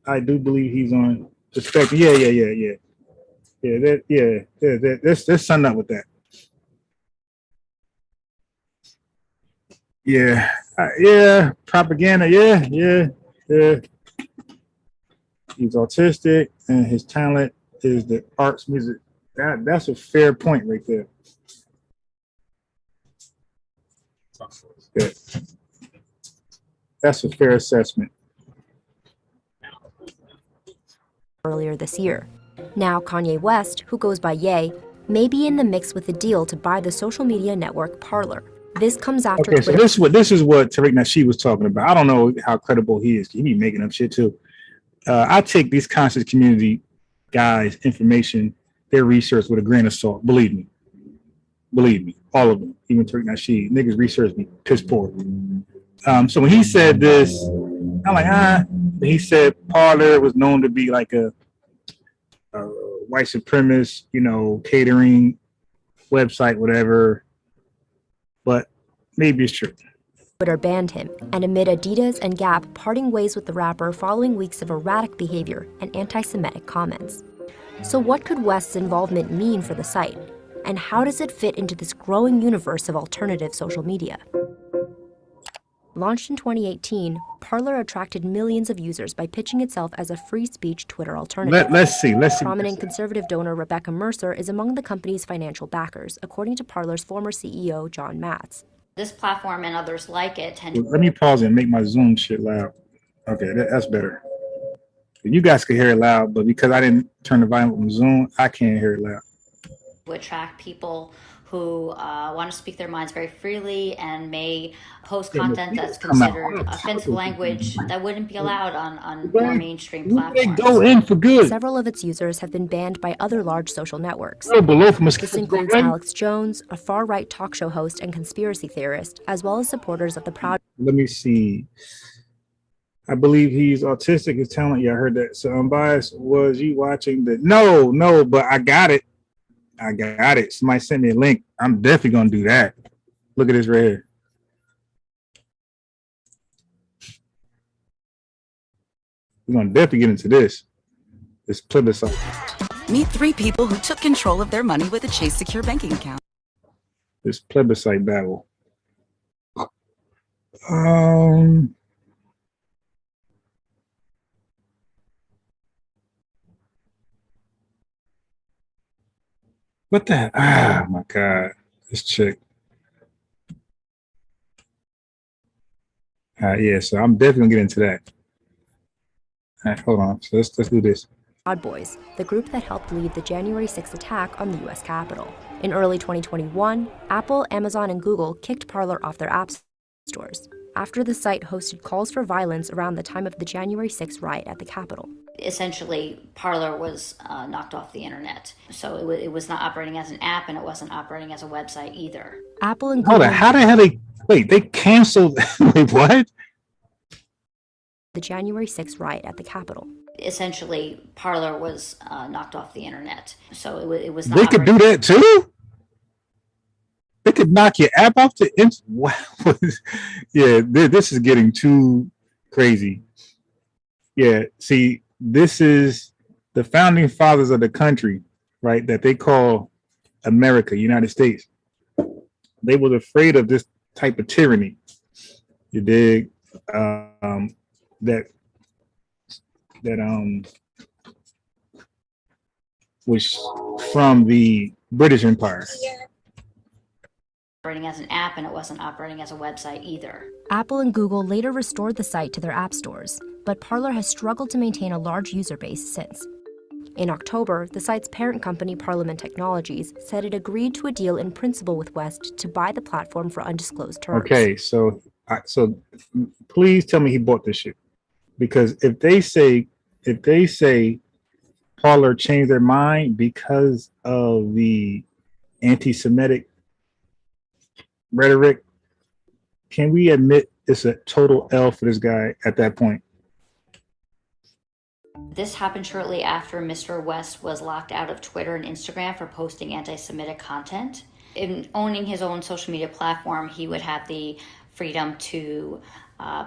I do believe he's on the spectrum. Yeah. Let's sum up with that. Yeah, yeah, propaganda. Yeah. He's autistic, and his talent is the arts, music. That's a fair point right there. Yeah. That's a fair assessment. Earlier this year. Now Kanye West, who goes by Ye, may be in the mix with a deal to buy the social media network Parler. This comes after Okay, so Twitter. this is what Tariq Nasheed was talking about. I don't know how credible he is. He be making up shit too. I take these conscious community guys' information, their research with a grain of salt. Believe me, all of them. Even Tariq Nasheed, niggas research me piss poor. So when he said this, I'm like, he said Parler was known to be like a white supremacist, catering website, whatever. But maybe it's true. Twitter banned him, and amid Adidas and Gap parting ways with the rapper following weeks of erratic behavior and anti-Semitic comments. So what could West's involvement mean for the site? And how does it fit into this growing universe of alternative social media? Launched in 2018, Parler attracted millions of users by pitching itself as a free speech Twitter alternative. Let's see. Prominent conservative donor Rebecca Mercer is among the company's financial backers, according to Parler's former CEO, John Matz. This platform and others like it tend to... Let me pause and make my Zoom shit loud. Okay, that's better. You guys can hear it loud, but because I didn't turn the volume up on Zoom, I can't hear it loud. attract people who want to speak their minds very freely and may post content that's considered offensive language that wouldn't be allowed on more mainstream platforms. Go in for good. Several of its users have been banned by other large social networks. This This includes Alex Jones, a far-right talk show host and conspiracy theorist, as well as supporters of the Proud. Let me see. I believe he's autistic. His talent. Yeah, I heard that. So unbiased. Was you watching the? No, but I got it. Somebody sent me a link. I'm definitely gonna do that. Look at this right here. We're gonna definitely get into this. This plebiscite. Meet 3 people who took control of their money with a Chase Secure banking account. This plebiscite battle. What the? Ah, my God, this chick. Yeah, so I'm definitely gonna get into that. All right, hold on. So let's do this. Proud Boys, the group that helped lead the January 6th attack on the U.S. Capitol. In early 2021, Apple, Amazon, and Google kicked Parler off their app stores after the site hosted calls for violence around the time of the January 6th riot at the Capitol. Essentially, Parler was knocked off the internet. So it was not operating as an app, and it wasn't operating as a website either. Apple and Google. Hold on, how the hell they canceled? Wait, what? The January 6th riot at the Capitol. Essentially, Parler was knocked off the internet. So it was not. They could do that too. They could knock your app off the internet. Wow. Yeah, this is getting too crazy. Yeah, see, this is the founding fathers of the country, right? That they call America, United States. They was afraid of this type of tyranny. You dig? That was from the British Empire. Operating as an app, and it wasn't operating as a website either. Apple and Google later restored the site to their app stores, but Parler has struggled to maintain a large user base since. In October, the site's parent company, Parliament Technologies, said it agreed to a deal in principle with West to buy the platform for undisclosed terms. Okay, so please tell me he bought this shit, because if they say Parler changed their mind because of the anti-Semitic rhetoric, can we admit it's a total L for this guy at that point? This happened shortly after Mr. West was locked out of Twitter and Instagram for posting anti-Semitic content. In owning his own social media platform, he would have the freedom to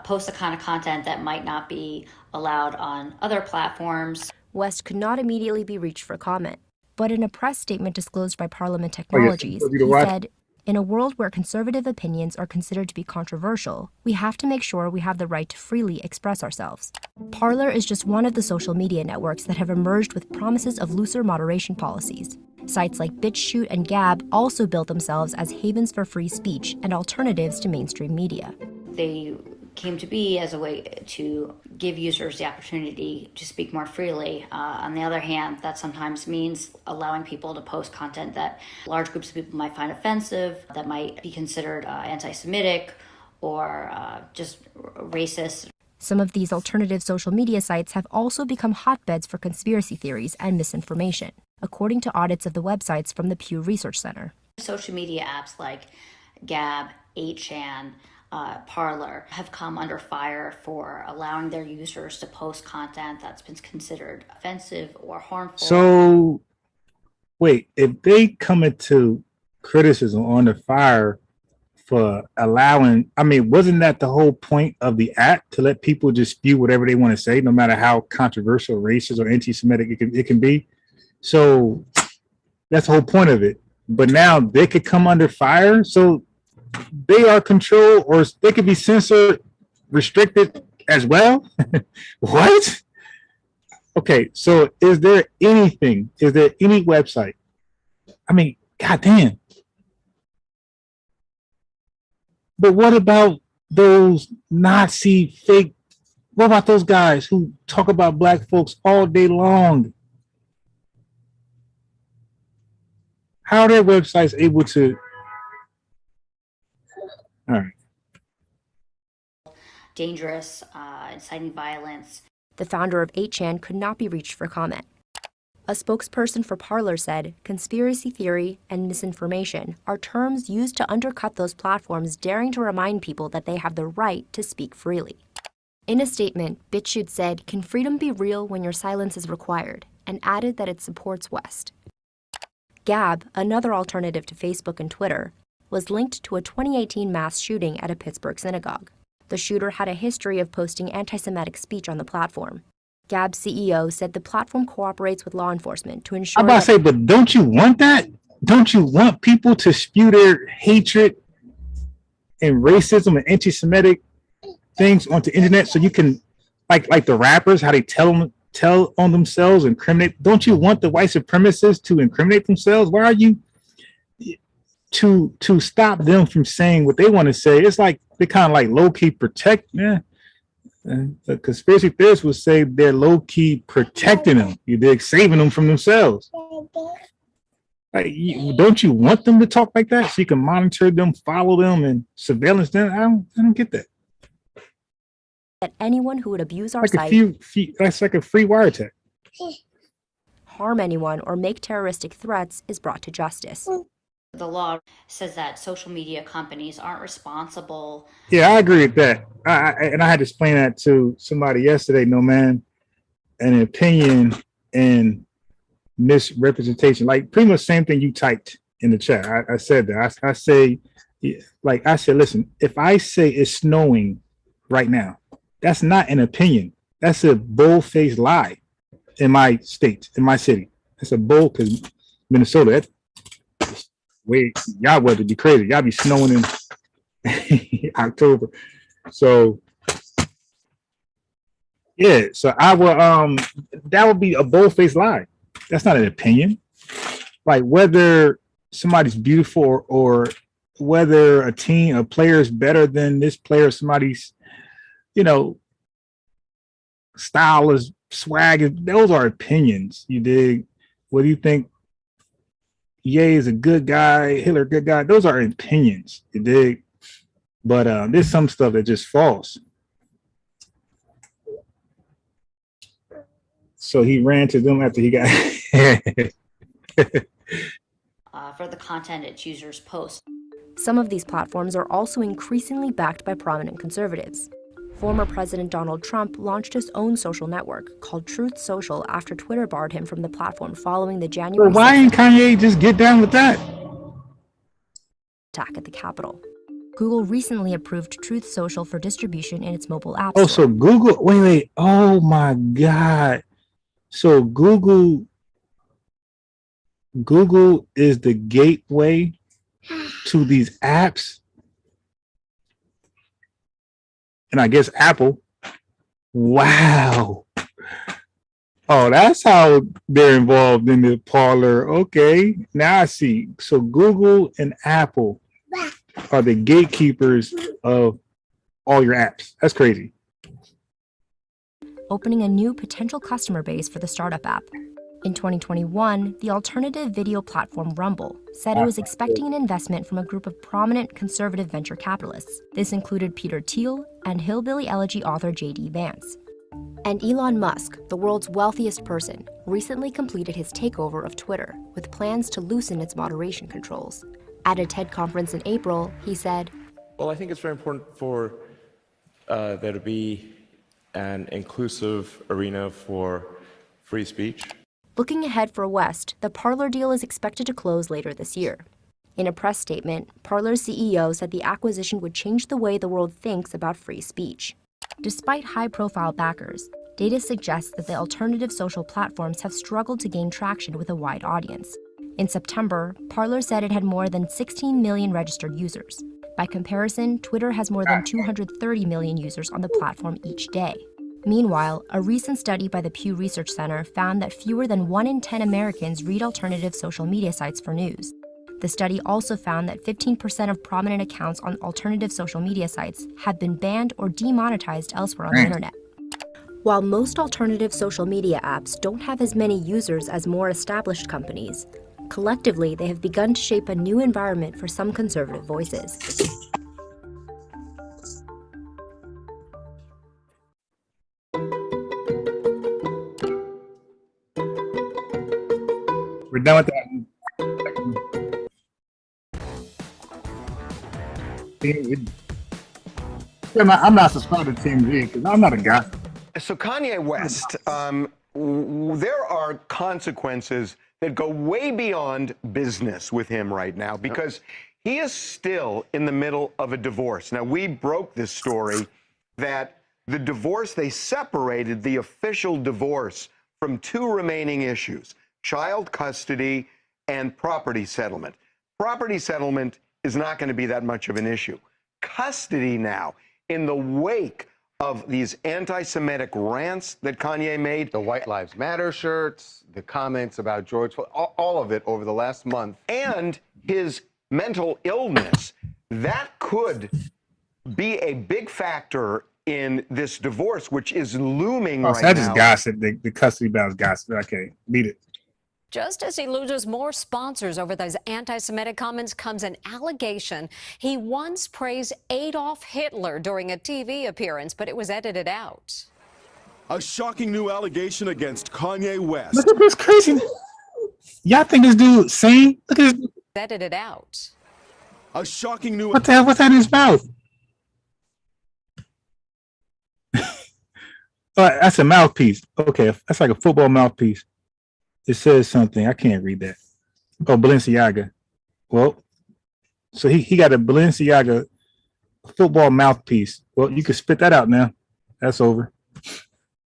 post the kind of content that might not be allowed on other platforms. West could not immediately be reached for comment, but in a press statement disclosed by Parliament Technologies, he said, In a world where conservative opinions are considered to be controversial, we have to make sure we have the right to freely express ourselves. Parler is just one of the social media networks that have emerged with promises of looser moderation policies. Sites like BitChute and Gab also built themselves as havens for free speech and alternatives to mainstream media. They came to be as a way to give users the opportunity to speak more freely. On the other hand, that sometimes means allowing people to post content that large groups of people might find offensive, that might be considered anti-Semitic or just racist. Some of these alternative social media sites have also become hotbeds for conspiracy theories and misinformation, according to audits of the websites from the Pew Research Center. Social media apps like Gab, 8chan, Parler have come under fire for allowing their users to post content that's been considered offensive or harmful. So, wait, if they come into criticism on the fire for allowing, I mean, wasn't that the whole point of the act, to let people just spew whatever they want to say, no matter how controversial, racist, or anti-Semitic it can be? So that's the whole point of it. But now they could come under fire, so they are controlled, or they could be censored, restricted as well. What? Okay, so is there any website? I mean, goddamn. But what about those Nazi fake? What about those guys who talk about black folks all day long? How are their websites able to? All right. Dangerous, inciting violence. The founder of 8chan could not be reached for comment. A spokesperson for Parler said conspiracy theory and misinformation are terms used to undercut those platforms daring to remind people that they have the right to speak freely. In a statement, BitChute said, "Can freedom be real when your silence is required?" and added that it supports West. Gab, another alternative to Facebook and Twitter, was linked to a 2018 mass shooting at a Pittsburgh synagogue. The shooter had a history of posting anti-Semitic speech on the platform. Gab's CEO said the platform cooperates with law enforcement to ensure I'm about to say, but don't you want that? Don't you want people to spew their hatred and racism and anti-Semitic things onto the internet so you can, like the rappers, how they tell on themselves, incriminate? Don't you want the white supremacists to incriminate themselves? Why are you to stop them from saying what they want to say? It's like they kind of like low-key protect. Yeah, the conspiracy theorists would say they're low-key protecting them. They're saving them from themselves. Like, don't you want them to talk like that so you can monitor them, follow them, and surveillance them? I don't get that. that anyone who would abuse our Like site, that's like a free wiretap. harm anyone, or make terroristic threats is brought to justice. The law says that social media companies aren't responsible. Yeah, I agree with that. And I had to explain that to somebody yesterday. No, man, an opinion and misrepresentation, like pretty much same thing you typed in the chat. I said that. I say, like I said, listen, if I say it's snowing right now, that's not an opinion. That's a bold-faced lie in my state, in my city. That's a bold, because Minnesota, wait, y'all weather be crazy. Y'all be snowing in October. So yeah, so I will that would be a bold-faced lie. That's not an opinion. Like whether somebody's beautiful or whether a player is better than this player, somebody's, style is swag, those are opinions. You dig? Whether you think Ye is a good guy, Hitler a good guy, those are opinions. You dig? But there's some stuff that's just false. So he ran to them after he got For the content its users post. Some of these platforms are also increasingly backed by prominent conservatives. Former President Donald Trump launched his own social network called Truth Social after Twitter barred him from the platform following the January Well, why didn't Kanye just get down with that? attack at the Capitol. Google recently approved Truth Social for distribution in its mobile app Oh, store. so Google, wait, oh my God. So Google is the gateway to these apps, and I guess Apple. Wow. Oh, that's how they're involved in the Parler. Okay, now I see. So Google and Apple are the gatekeepers of all your apps. That's crazy. Opening a new potential customer base for the startup app. In 2021, the alternative video platform Rumble said it was expecting an investment from a group of prominent conservative venture capitalists. This included Peter Thiel and Hillbilly Elegy author J.D. Vance. And Elon Musk, the world's wealthiest person, recently completed his takeover of Twitter with plans to loosen its moderation controls. At a TED conference in April, he said, "Well, I think it's very important for there to be an inclusive arena for free speech." Looking ahead for West, the Parler deal is expected to close later this year. In a press statement, Parler's CEO said the acquisition would change the way the world thinks about free speech. Despite high-profile backers, data suggests that the alternative social platforms have struggled to gain traction with a wide audience. In September, Parler said it had more than 16 million registered users. By comparison, Twitter has more than 230 million users on the platform each day. Meanwhile, a recent study by the Pew Research Center found that fewer than 1 in 10 Americans read alternative social media sites for news. The study also found that 15% of prominent accounts on alternative social media sites have been banned or demonetized elsewhere on the internet. While most alternative social media apps don't have as many users as more established companies, collectively they have begun to shape a new environment for some conservative voices. We're done with that. I'm not subscribed to TMZ because I'm not a guy. So Kanye West, there are consequences that go way beyond business with him right now because he is still in the middle of a divorce. Now, we broke this story that the divorce, they separated the official divorce from 2 remaining issues: child custody and property settlement. Property settlement is not going to be that much of an issue. Custody now, in the wake of these anti-Semitic rants that Kanye made, the White Lives Matter shirts, the comments about George Floyd, all of it over the last month, and his mental illness, that could be a big factor in this divorce, which is looming right now. I just gossip. The custody battle's gossip. Okay, beat it. Just as he loses more sponsors over those anti-Semitic comments comes an allegation he once praised Adolf Hitler during a TV appearance, but it was edited out. A shocking new allegation against Kanye West. Look at this crazy. Y'all think this dude sane? Look at this. Edited out. A shocking new. What the hell? What's that in his mouth? That's a mouthpiece. Okay, that's like a football mouthpiece. It says something. I can't read that. Oh, Balenciaga. Well, so he got a Balenciaga football mouthpiece. Well, you can spit that out now. That's over.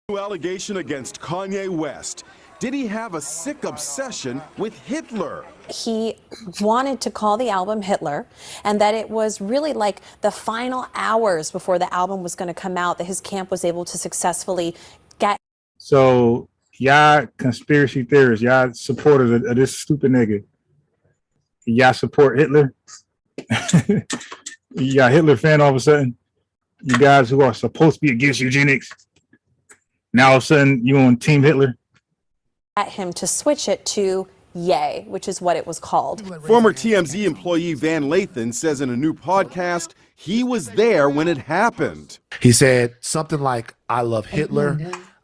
New allegation against Kanye West. Did he have a sick obsession with Hitler? He wanted to call the album Hitler, and that it was really like the final hours before the album was going to come out that his camp was able to successfully get. So y'all conspiracy theorists, y'all supporters of this stupid nigga, y'all support Hitler? You got Hitler fan all of a sudden? You guys who are supposed to be against eugenics, now all of a sudden you on Team Hitler? At him to switch it to Yay, which is what it was called. Former TMZ employee Van Lathan says in a new podcast he was there when it happened. He said something like, "I love Hitler,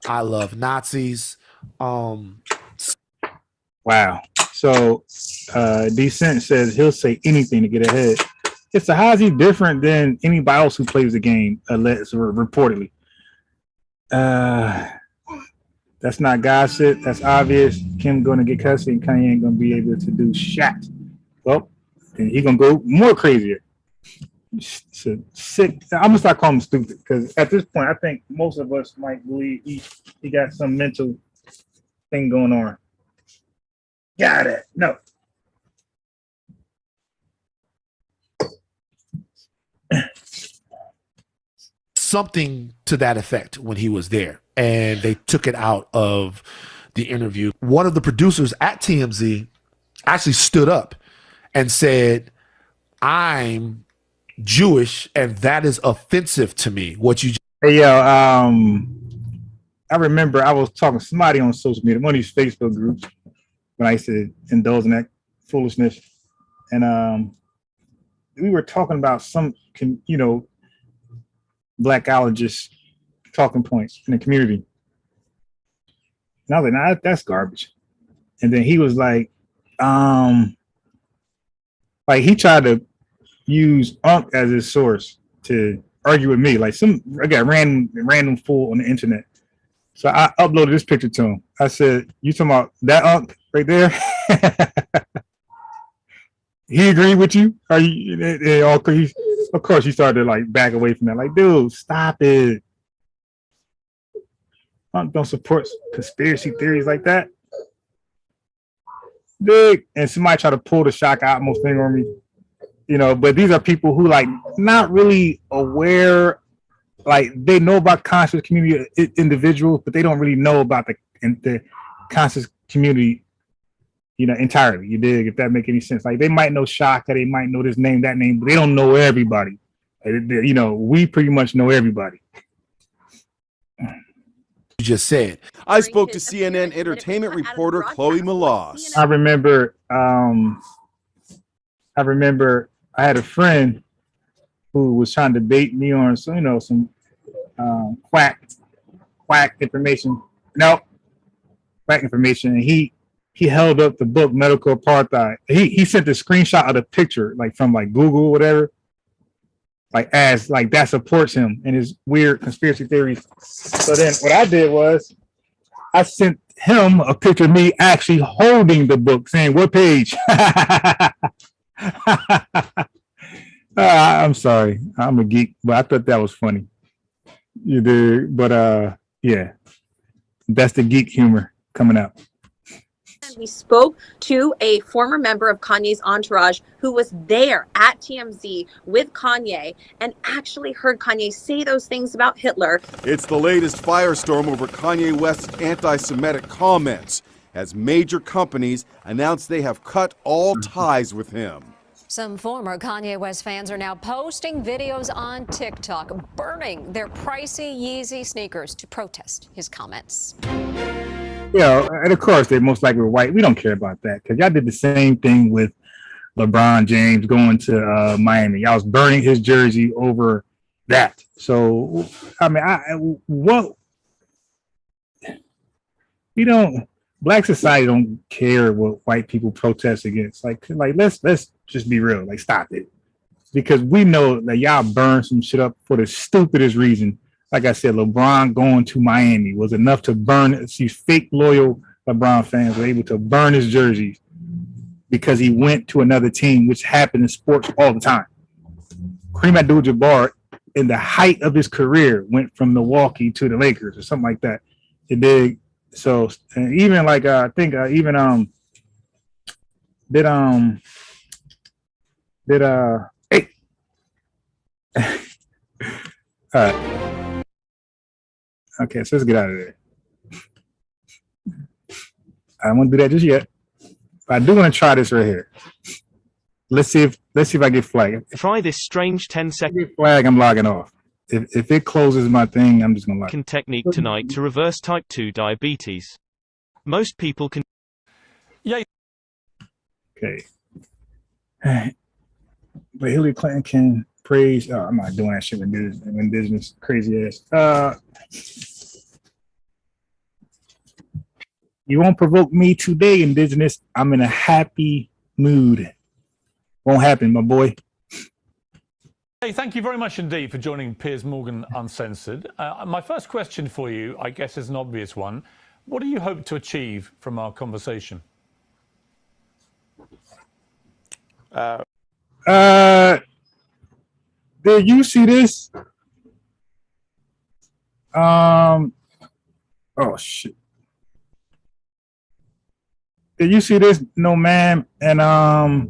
I love Nazis." Wow. So Decent says he'll say anything to get ahead. It's how is he different than anybody else who plays the game, reportedly? That's not gossip. That's obvious. Kim going to get custody, and Kanye ain't going to be able to do shit. Well, then he going to go more crazier. So sick. I'm going to start calling him stupid because at this point, I think most of us might believe he got some mental thing going on. Got it. No. something to that effect when he was there, and they took it out of the interview. One of the producers at TMZ actually stood up and said, "I'm Jewish, and that is offensive to me." What you? Hey, yo, I remember I was talking to somebody on social media, one of these Facebook groups, when I used to indulge in that foolishness, and we were talking about some, blackologist talking points in the community, and I was like, "Nah, that's garbage." And then he was like he tried to use Unc as his source to argue with me, like I got random fool on the internet. So I uploaded this picture to him. I said, "You talking about that Unc right there?" He agreed with you? Are you? Of course, he started to like back away from that. Like, dude, stop it. Unc don't support conspiracy theories like that. Dude, and somebody tried to pull the shock Atmos thing on me. But these are people who like not really aware, like they know about conscious community individuals, but they don't really know about the conscious community, entirely. You dig? If that make any sense? Like they might know Shaka, they might know this name, that name, but they don't know everybody. We pretty much know everybody. You just said. I spoke to CNN entertainment reporter Chloe Melas. I remember I had a friend who was trying to bait me on some quack information. No, quack information. And he held up the book Medical Apartheid. He sent a screenshot of the picture, like from like Google or whatever, like as like that supports him and his weird conspiracy theories. So then what I did was I sent him a picture of me actually holding the book, saying what page. I'm sorry, I'm a geek, but I thought that was funny. You did, but yeah, that's the geek humor coming out. We spoke to a former member of Kanye's entourage who was there at TMZ with Kanye and actually heard Kanye say those things about Hitler. It's the latest firestorm over Kanye West's anti-Semitic comments as major companies announce they have cut all ties with him. Some former Kanye West fans are now posting videos on TikTok burning their pricey Yeezy sneakers to protest his comments. And of course they most likely were white. We don't care about that because y'all did the same thing with LeBron James going to Miami. Y'all was burning his jersey over that. So I mean, Black society don't care what white people protest against. Like let's just be real. Like stop it, because we know that y'all burn some shit up for the stupidest reason. Like I said, LeBron going to Miami was enough to burn. These fake loyal LeBron fans were able to burn his jerseys because he went to another team, which happened in sports all the time. Kareem Abdul-Jabbar, in the height of his career, went from Milwaukee to the Lakers or something like that. It did. So, and even like I think even hey. All right. Okay, so let's get out of there. I don't want to do that just yet. But I do want to try this right here. Let's see if I get flagged. Try this strange 10-second flag. I'm logging off. If it closes my thing, I'm just gonna log. Technique tonight to reverse type 2 diabetes. Most people can. Yeah. Okay. But Hillary Clinton can praise. Oh, I'm not doing that shit with indigenous crazy ass. You won't provoke me today, indigenous. I'm in a happy mood. Won't happen, my boy. Hey, thank you very much indeed for joining Piers Morgan Uncensored. My first question for you, I guess, is an obvious one. What do you hope to achieve from our conversation? Did you see this? Oh shit. Did you see this? No, ma'am, and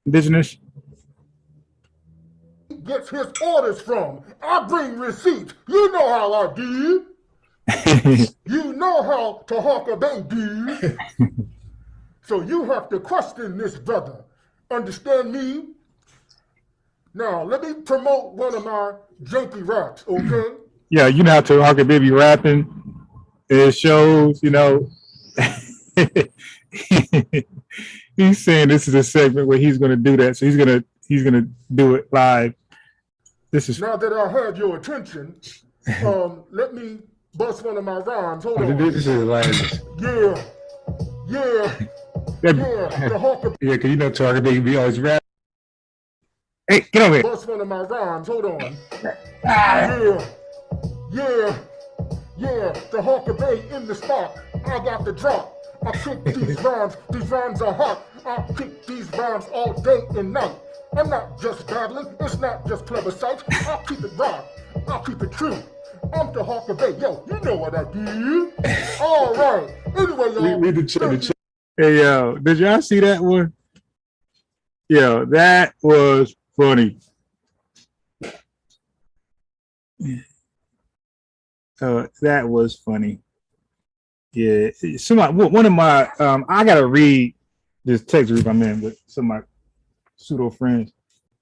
indigenous. gets his orders from. I bring receipts. You know how I do. You know how Tahaka Bay do. So you have to question this brother. Understand me? Now, let me promote one of my janky raps, okay? Yeah, you know how Tahaka Baby rapping. It shows, you know. He's saying this is a segment where he's going to do that, so he's gonna do it live. This is now that I had your attention. Let me bust one of my rhymes. Hold on. this is hilarious. Yeah, the Hawker. Yeah, because you know Tahaka Baby be always rap. Hey, get over here. Bust one of my rhymes. Hold on. Yeah, the Hawker Bay in the spot. I got the drop. I kick these rhymes. These rhymes are hot. I kick these rhymes all day and night. I'm not just battling. It's not just plebiscite. I'll keep it raw. I'll keep it true. I'm the Hawker Bay. Yo, you know what I do. All right. Anyway, y'all. Read the chat. Hey, yo, did y'all see that one? Yo, that was funny. That was funny. Yeah, one of my I gotta read this text group I'm in with some of my pseudo friends.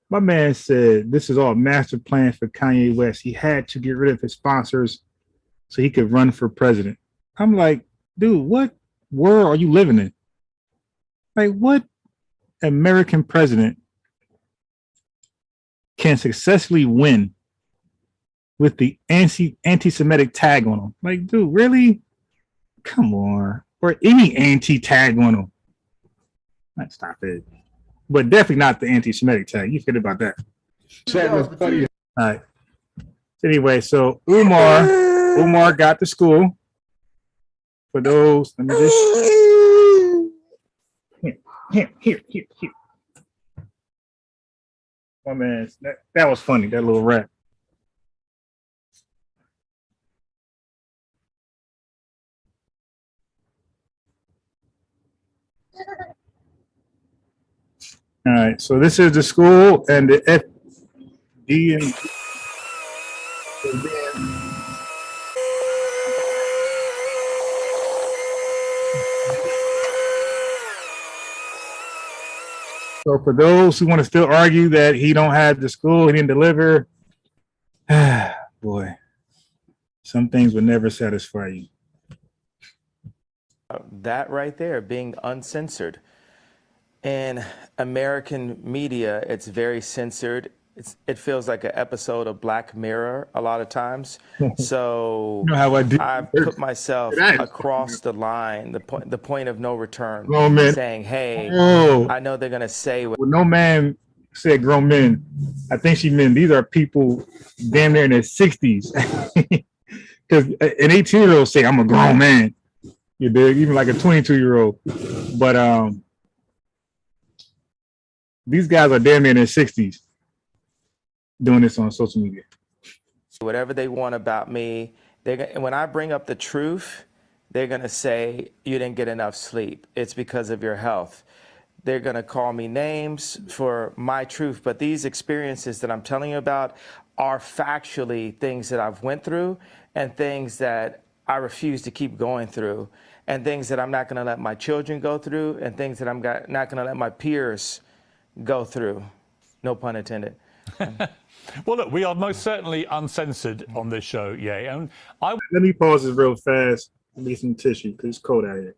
My man said this is all a master plan for Kanye West. He had to get rid of his sponsors so he could run for president. I'm like, dude, what world are you living in? Like, what American president can successfully win with the anti-Semitic tag on him? Like, dude, really? Come on. Or any anti-tag on him. Let's stop it. But definitely not the anti-Semitic tag. You forget about that. All right. Anyway, so Umar got to school. For those, let me just here. My man, that was funny, that little rap. All right, so this is the school and the FD and so for those who want to still argue that he don't have the school, he didn't deliver, boy, some things would never satisfy you. That right there, being uncensored. In American media, it's very censored. It feels like an episode of Black Mirror a lot of times. So You know how I do. I've put myself across the line, the point of no return, Grown men. saying, hey, Oh. I know they're going to say what Well, no man said grown men. I think she meant these are people damn near in their 60s. Because an 18-year-old say, I'm a grown man. You dig? Even like a 22-year-old. But these guys are damn near in their 60s doing this on social media. whatever they want about me. And when I bring up the truth, they're going to say, you didn't get enough sleep. It's because of your health. They're going to call me names for my truth. But these experiences that I'm telling you about are factually things that I've went through and things that I refuse to keep going through and things that I'm not going to let my children go through and things that I'm not going to let my peers go through. No pun intended. Well, look, we are most certainly uncensored on this show, yeah. And Let me pause this real fast and get some tissue because it's cold out here.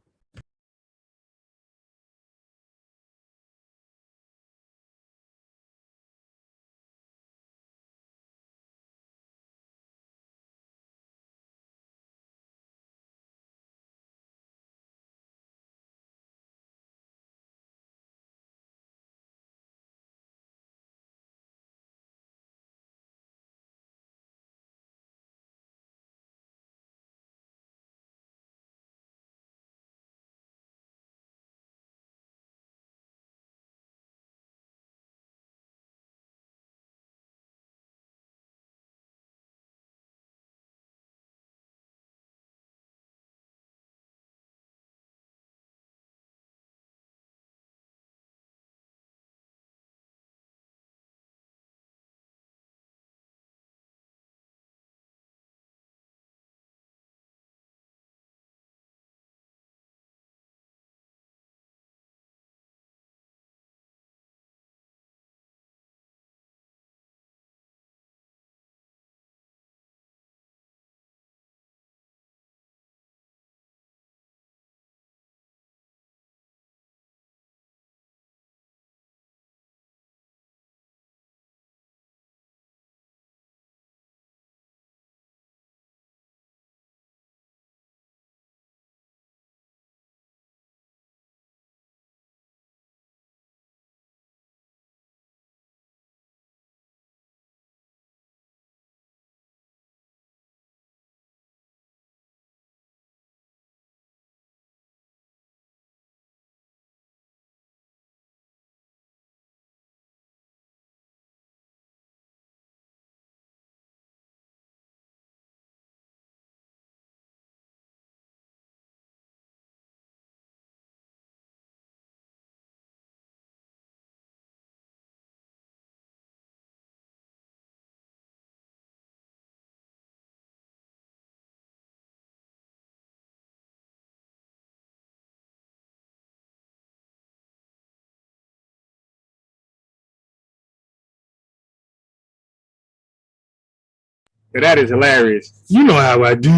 But that is hilarious. You know how I do.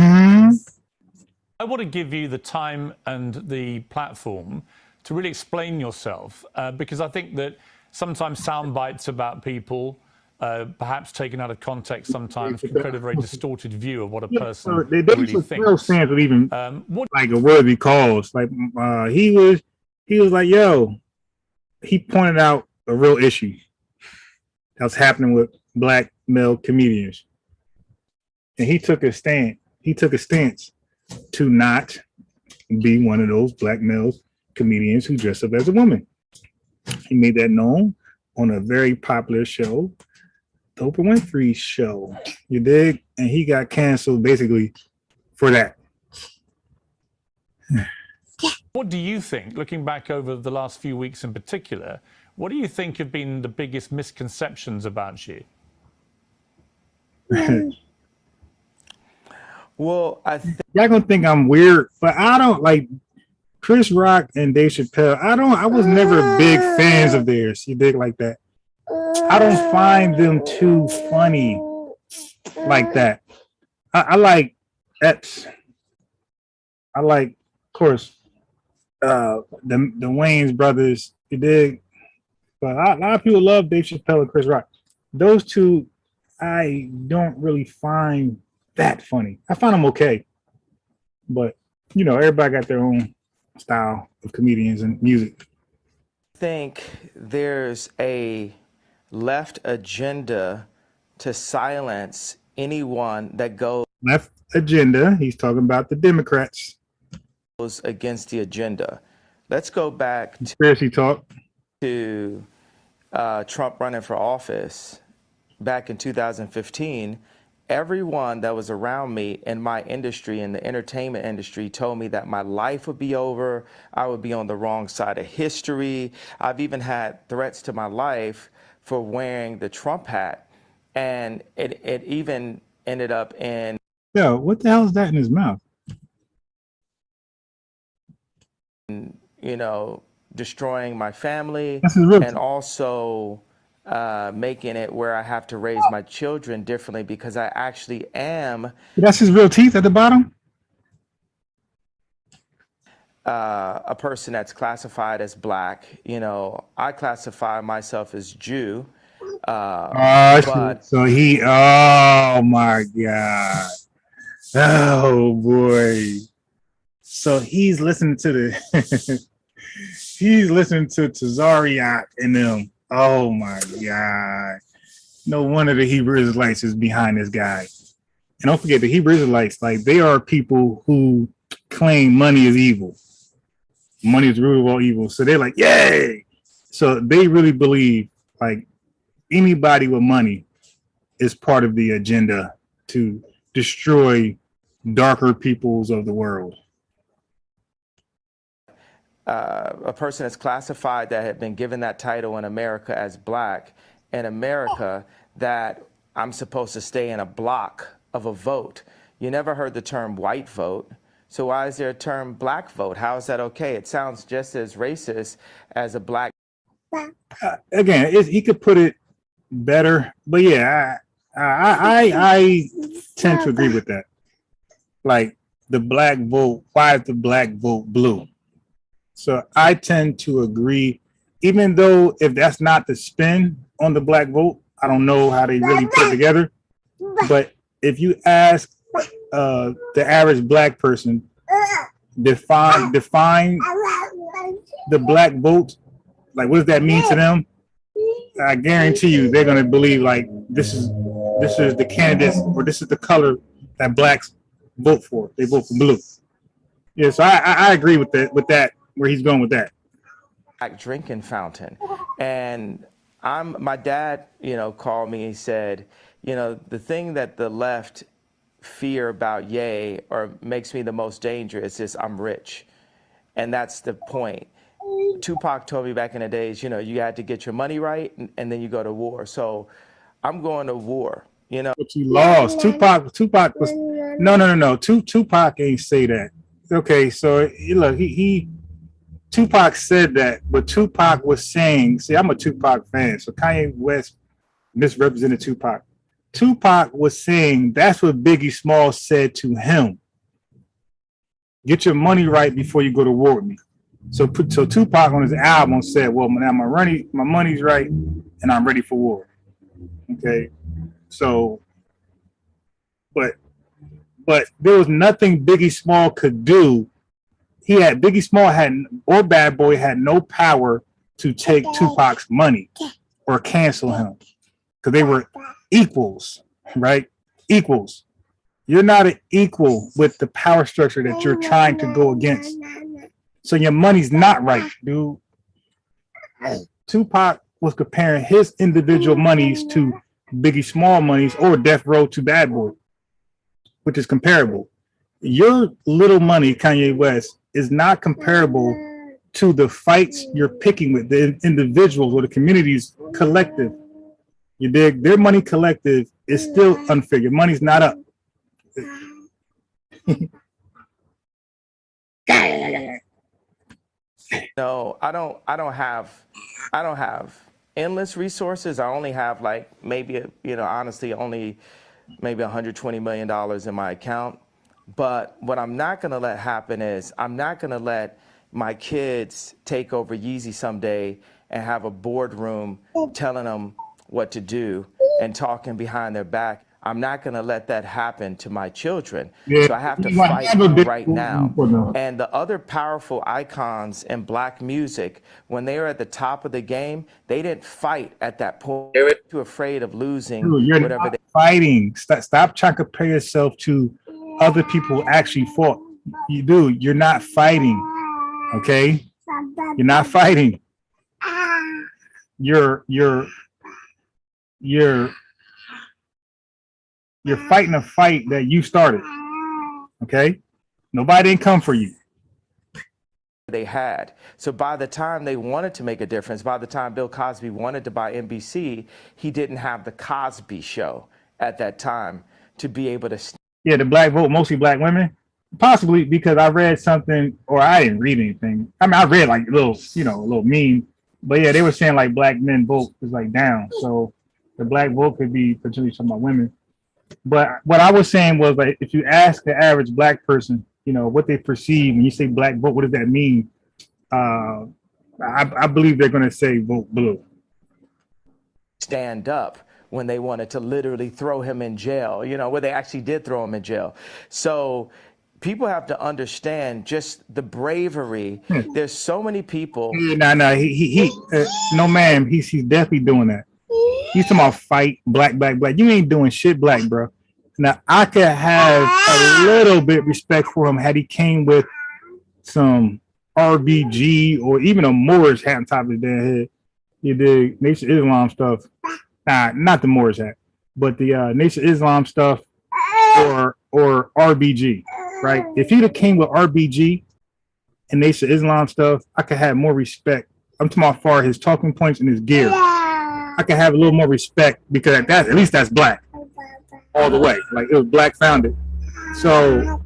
I want to give you the time and the platform to really explain yourself, because I think that sometimes sound bites about people, perhaps taken out of context, sometimes can create a very distorted view of what a person They really thinks. fans would even like a worthy cause. Like he was like, yo, he pointed out a real issue that's happening with black male comedians, and he took a stand. He took a stance to not be one of those black male comedians who dress up as a woman. He made that known on a very popular show, the Oprah Winfrey Show. You dig? And he got canceled basically for that. What do you think, looking back over the last few weeks in particular, what do you think have been the biggest misconceptions about you? Well, I think y'all gonna think I'm weird, but I don't like Chris Rock and Dave Chappelle. I was never big fans of theirs. You dig like that? I don't find them too funny like that. I like Epps. I like, of course, the Wayans brothers. You dig? But a lot of people love Dave Chappelle and Chris Rock. Those two, I don't really find that funny. I find them okay, but you know, everybody got their own style of comedians and music. I think there's a left agenda to silence anyone that goes Left agenda. He's talking about the Democrats. Against the agenda. Let's go back Conspiracy talk. to Trump running for office back in 2015. Everyone that was around me in my industry, in the entertainment industry, told me that my life would be over. I would be on the wrong side of history. I've even had threats to my life for wearing the Trump hat. And it even ended up in... Yo, what the hell is that in his mouth? You know, destroying my family real and also making it where I have to raise my children differently because I actually am That's his real teeth at the bottom? a person that's classified as black. You know, I classify myself as Jew. But so he, oh my God. Oh boy. So he's listening to the, he's listening to Tazariak and them. Oh my God. No wonder the Hebrew Israelites is behind this guy. And don't forget, the Hebrew Israelites, like, they are people who claim money is evil. Money is the root of all evil. So they're like, yay. So they really believe, like, anybody with money is part of the agenda to destroy darker peoples of the world. A person that's classified that had been given that title in America as black, in America that I'm supposed to stay in a block of a vote. You never heard the term white vote. So why is there a term black vote? How is that okay? It sounds just as racist as a black. Again, he could put it better, but yeah, I tend to agree with that. Like, the black vote, why is the black vote blue? So I tend to agree, even though if that's not the spin on the black vote, I don't know how they really put it together. But if you ask the average black person, define the black vote, like, what does that mean to them? I guarantee you they're gonna believe, like, this is the candidates, or this is the color that blacks vote for. They vote for blue. Yeah, so I agree with that, where he's going with that. Black drinking fountain. And my dad, you know, called me and said, you know, the thing that the left fear about Ye or makes me the most dangerous is I'm rich. And that's the point. Tupac told me back in the days, you know, you had to get your money right and then you go to war. So I'm going to war, you know. But you lost. Tupac was no. Tupac ain't say that. Okay, so look, Tupac said that, but Tupac was saying, see, I'm a Tupac fan, so Kanye West misrepresented Tupac. Tupac was saying that's what Biggie Smalls said to him. Get your money right before you go to war with me. So Tupac on his album said, well, now my money's right and I'm ready for war. Okay. So, but there was nothing Biggie Small could do. Biggie Small or Bad Boy had no power to take Tupac's money or cancel him because they were equals, right? Equals. You're not an equal with the power structure that you're trying to go against. So your money's not right, dude. Tupac was comparing his individual monies to Biggie Small monies or Death Row to Bad Boy, which is comparable. Your little money, Kanye West, is not comparable to the fights you're picking with the individuals or the communities collective. You dig? Their money collective is still unfair. Your money's not up. No, I don't have endless resources. I only have like maybe, honestly, only maybe $120 million in my account. But what I'm not going to let happen is I'm not going to let my kids take over Yeezy someday and have a boardroom telling them what to do and talking behind their back. I'm not going to let that happen to my children. Yeah, so I have to fight right now. And the other powerful icons in black music, when they were at the top of the game, they didn't fight at that point. They were too afraid of losing. Dude, you're not fighting. Stop trying to compare yourself to other people who actually fought. You're not fighting. Okay? You're not fighting. You're fighting a fight that you started. Okay? Nobody didn't come for you. They had. So by the time they wanted to make a difference, by the time Bill Cosby wanted to buy NBC, he didn't have the Cosby Show at that time to be able to. Yeah, the black vote, mostly black women. Possibly because I read something, or I didn't read anything. I mean, I read like a little meme. But yeah, they were saying like black men vote is like down. So the black vote could be potentially talking about women. But what I was saying was like, if you ask the average black person, what they perceive when you say black vote, what does that mean? I believe they're going to say vote blue. Stand up when they wanted to literally throw him in jail, where they actually did throw him in jail. So people have to understand just the bravery. There's so many people. No, no, ma'am. He's definitely doing that. He's talking about fight black. You ain't doing shit black, bro. Now I could have a little bit respect for him had he came with some RBG or even a Moorish hat on top of his damn head. You dig? Nation Islam stuff. Nah, not the Moorish hat, but the Nation Islam stuff or RBG, right? If he'd have came with RBG and Nation Islam stuff, I could have more respect. I'm talking about far his talking points and his gear. I could have a little more respect because at least that's black all the way. Like it was black founded. So,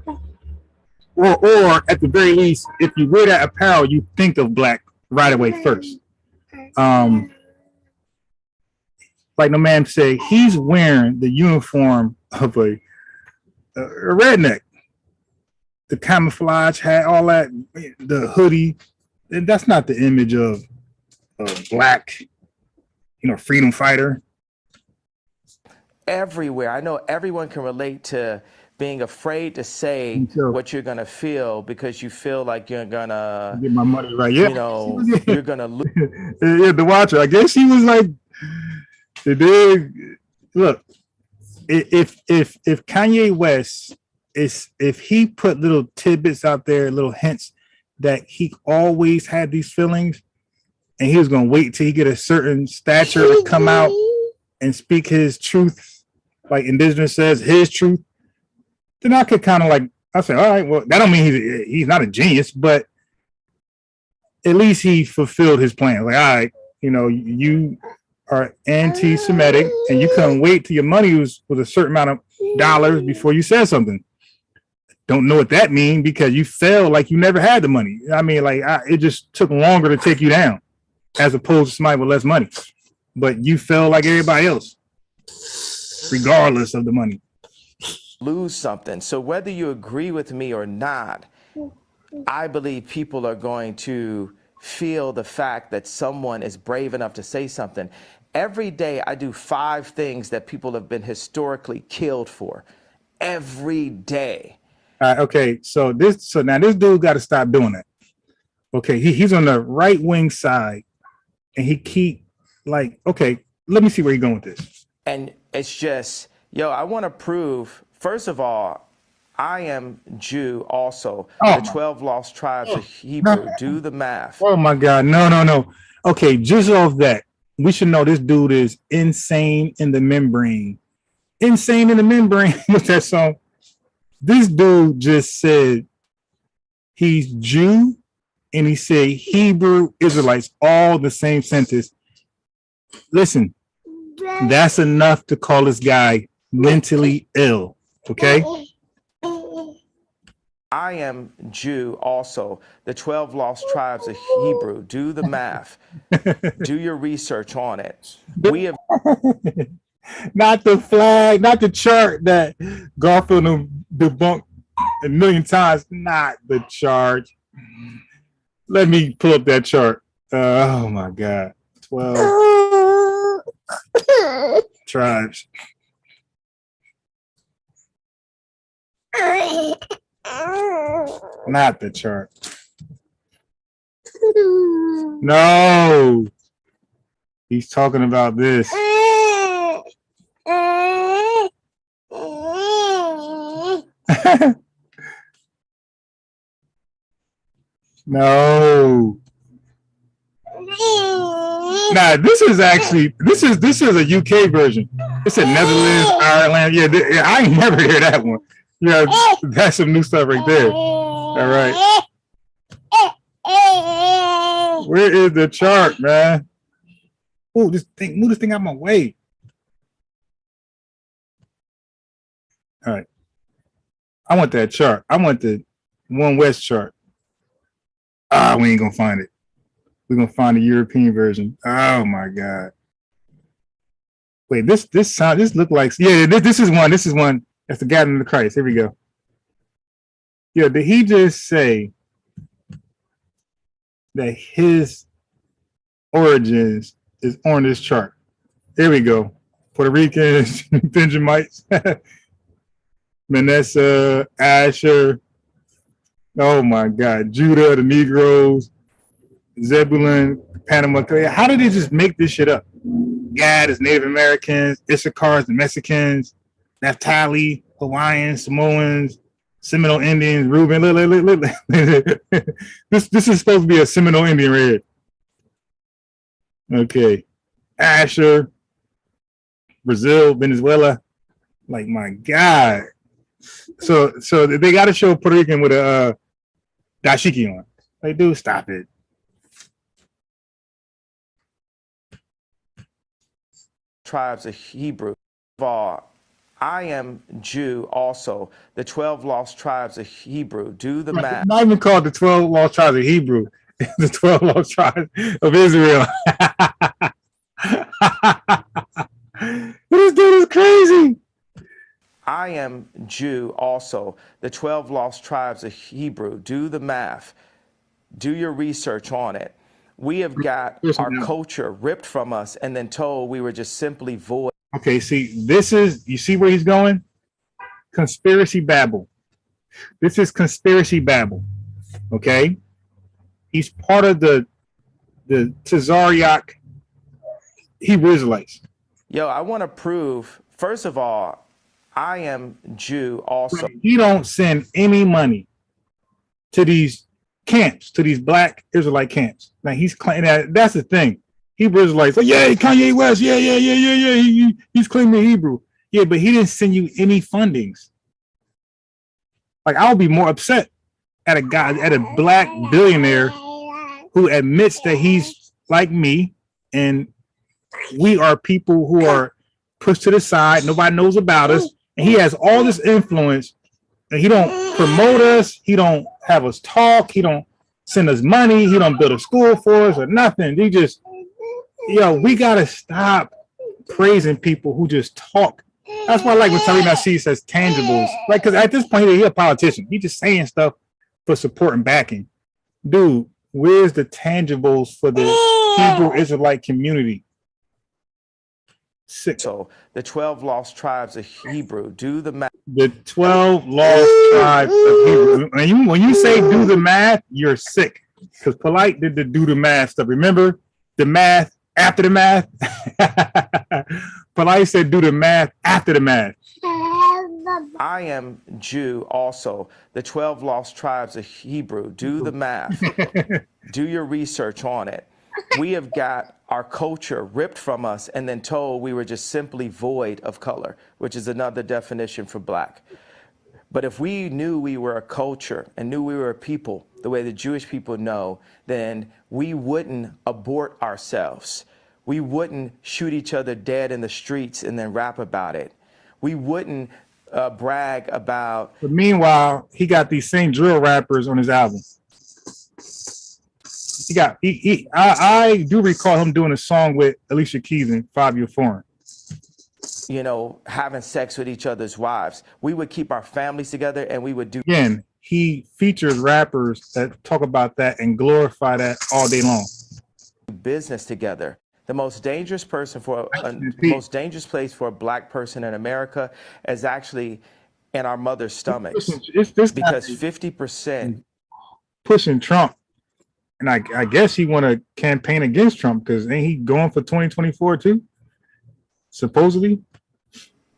or at the very least, if you wear that apparel, you think of black right away first. Like the man said, he's wearing the uniform of a redneck, the camouflage hat, all that, the hoodie. That's not the image of black, freedom fighter. Everywhere. I know everyone can relate to being afraid to say what you're going to feel because you feel like you're going to get my money right. Yeah. You're going to lose. Yeah, the watcher. I guess he was like, look, if Kanye West if he put little tidbits out there, little hints that he always had these feelings and he was going to wait till he get a certain stature to come out and speak his truth, like Indigenous says, his truth, then I could kind of like, I say, all right, well, that don't mean he's not a genius, but at least he fulfilled his plan. Like, all right, you are anti-Semitic and you couldn't wait till your money was a certain amount of dollars before you said something. Don't know what that means because you felt like you never had the money. I mean, it just took longer to take you down as opposed to somebody with less money. But you felt like everybody else. regardless of the money. Lose something. So whether you agree with me or not, I believe people are going to feel the fact that someone is brave enough to say something. Every day I do 5 things that people have been historically killed for. Every day. Okay, so now this dude got to stop doing that. Okay, he's on the right wing side, and he keep like, okay, let me see where he's going with this. And it's just, yo, I want to prove, first of all, I am Jew also. The 12 lost tribes of Hebrew. Do the math. Oh my God, no. Okay, just off that, we should know this dude is insane in the membrane. Insane in the membrane. What's that song? This dude just said he's Jew and he said Hebrew Israelites, all the same sentence. Listen, that's enough to call this guy mentally ill. Okay. I am Jew also. The 12 lost tribes of Hebrew. Do the math. Do your research on it. We have not the flag, not the chart that Garfield debunked a million times. Not the chart. Let me pull up that chart. Oh my God. 12 tribes. Not the chart. No. He's talking about this. No. Nah, this is a UK version. It's a Netherlands, Ireland. Yeah, I ain't never heard that one. Yeah, that's some new stuff right there. All right. Where is the chart, man? Oh, move this thing out my way. All right. I want that chart. I want the One West chart. Ah, we ain't gonna find it. We're gonna find the European version. Oh my God. Wait, this look like, yeah, this is one. This is one. That's the Gathering of Christ. Here we go. Yeah, did he just say that his origins is on this chart? Here we go. Puerto Ricans, Benjamites, Manasseh, Asher. Oh my God. Judah, the Negroes, Zebulun, Panama. How did they just make this shit up? Gad is Native Americans, Issachar is the Mexicans, Naphtali, Hawaiians, Samoans, Seminole Indians, Reuben. Look. This is supposed to be a Seminole Indian right here. Okay. Asher, Brazil, Venezuela. Like, my God. So they got to show Puerto Rican with a dashiki on. Like, dude, stop it. Tribes of Hebrew. I am Jew also. The 12 lost tribes of Hebrew. Do the math. Not even called the 12 lost tribes of Hebrew. The 12 lost tribes of Israel. This dude is crazy. I am Jew also. The 12 lost tribes of Hebrew. Do the math. Do your research on it. We have got our culture ripped from us and then told we were just simply void. Okay, see, you see where he's going? Conspiracy babble. This is conspiracy babble. Okay? He's part of the Tazariak Hebrew Israelites. Yo, I want to prove, first of all, I am Jew also. He don't send any money to these camps, to these black Israelite camps. Now he's claiming that's the thing. Hebrew Israelites, like, yeah, Kanye West, yeah. He's claiming Hebrew. Yeah, but he didn't send you any fundings. Like, I would be more upset at a black billionaire who admits that he's like me, and we are people who are pushed to the side. Nobody knows about us, and he has all this influence, and he don't promote us. He don't have us talk. He don't send us money. He don't build a school for us or nothing. He just, we gotta stop praising people who just talk That's why I like when Tariq Nasheed says tangibles. Like, because at this point, he's a politician. He's just saying stuff for support and backing. Dude, where's the tangibles for the Hebrew Israelite community? Sick. So the 12 lost tribes of Hebrew, do the math. The 12 lost tribes of Hebrew. When you say do the math, you're sick. Because Polite did the do the math stuff. Remember the math after the math? Polite said do the math after the math. I am Jew also. The 12 lost tribes of Hebrew, do the math. Do your research on it. We have got our culture ripped from us and then told we were just simply void of color, which is another definition for black. But if we knew we were a culture and knew we were a people, the way the Jewish people know, then we wouldn't abort ourselves. We wouldn't shoot each other dead in the streets and then rap about it. We wouldn't brag about. But meanwhile, he got these same drill rappers on his album. I do recall him doing a song with Alicia Keys and Fabio Foreign. You know, having sex with each other's wives. We would keep our families together and we would do. Again, he features rappers that talk about that and glorify that all day long. Business together. The most dangerous person for most dangerous place for a black person in America is actually in our mother's stomachs. Because 50% pushing Trump. And I guess he want to campaign against Trump because ain't he going for 2024 too? Supposedly.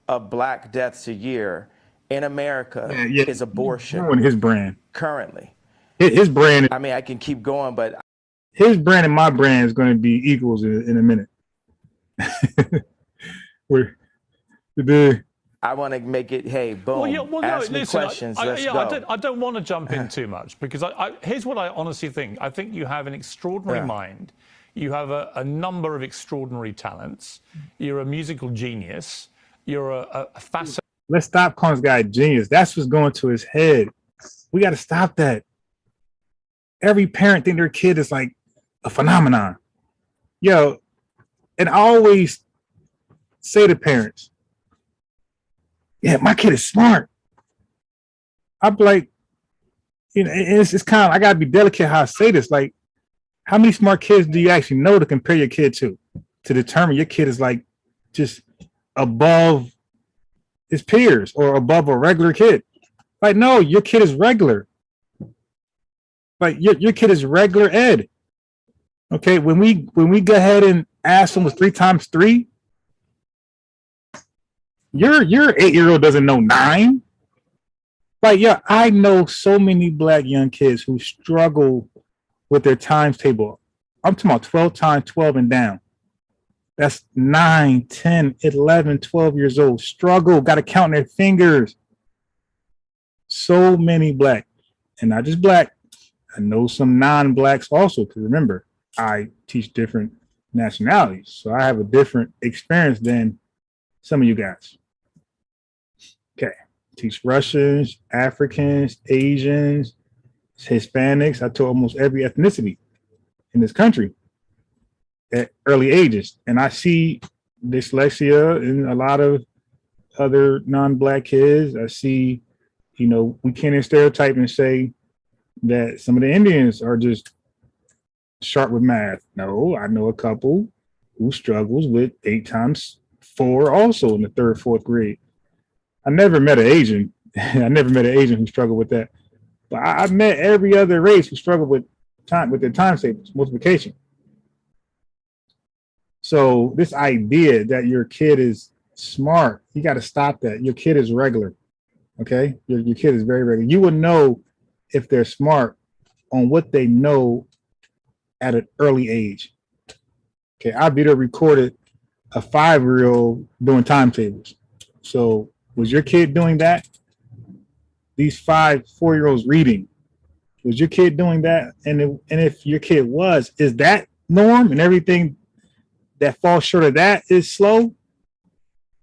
Of black deaths a year in America is abortion. He's his brand. Currently. His brand. I mean, I can keep going, but his brand and my brand is going to be equals in a minute. I want to make it, hey, boom, ask me questions, let's go. I don't want to jump in too much because here's what I honestly think. I think you have an extraordinary mind. You have a number of extraordinary talents. You're a musical genius. You're a fascinating. Let's stop calling this guy a genius. That's what's going to his head. We got to stop that. Every parent think their kid is like a phenomenon. Yo, and I always say to parents, yeah, my kid is smart. I'm like, you know, it's kind of, I gotta be delicate how I say this. Like, how many smart kids do you actually know to compare your kid to determine your kid is like just above his peers or above a regular kid? Like, no, your kid is regular. Like your kid is regular ed. Okay, when we go ahead and ask them was 3 times 3, your 8-year-old doesn't know 9. Like, yeah, I know so many black young kids who struggle with their times table. I'm talking about 12 times 12 and down. That's 9, 10, 11, 12 years old. Struggle, got to count their fingers. So many black, and not just black. I know some non-blacks also, because remember, I teach different nationalities. So I have a different experience than some of you guys. Okay. Teach Russians, Africans, Asians, Hispanics. I taught almost every ethnicity in this country at early ages. And I see dyslexia in a lot of other non-black kids. I see, you know, we can't stereotype and say that some of the Indians are just sharp with math. No, I know a couple who struggles with 8 times 4 also in the 3rd, 4th grade. I never met an Asian. I never met an Asian who struggled with that. But I've met every other race who struggled with their time tables, multiplication. So this idea that your kid is smart, you got to stop that. Your kid is regular. Okay? Your kid is very regular. You will know if they're smart on what they know at an early age. Okay, I video recorded a 5-year-old doing timetables. So was your kid doing that? These 4-year-olds reading. Was your kid doing that? And if your kid was, is that norm and everything that falls short of that is slow?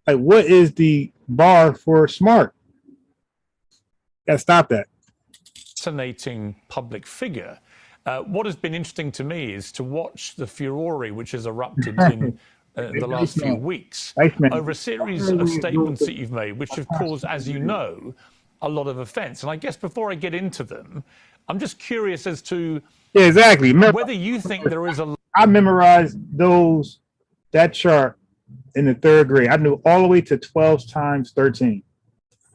Like, what is the bar for smart? Gotta stop that. Fascinating public figure. What has been interesting to me is to watch the furore which has erupted in in the last few weeks over a series of statements that you've made, which have caused, as you know, a lot of offense. And I guess before I get into them, I'm just curious as to whether you think there is a... I memorized that chart in the 3rd grade. I knew all the way to 12 times 13.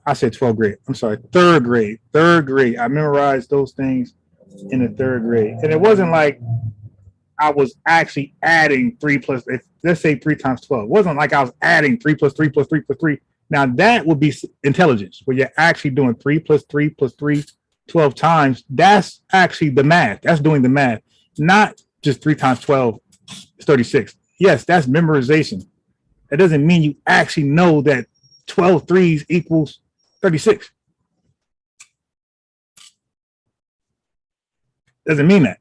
I said 12th grade. I'm sorry, 3rd grade. 3rd grade. I memorized those things in the 3rd grade. And it wasn't like I was actually adding 3 plus, let's say 3 times 12. It wasn't like I was adding 3 plus 3 plus 3 plus 3. Now that would be intelligence, where you're actually doing 3 plus 3 plus 3 12 times. That's actually the math. That's doing the math, not just 3 times 12 is 36. Yes, that's memorization. That doesn't mean you actually know that 12 threes equals 36. Doesn't mean that.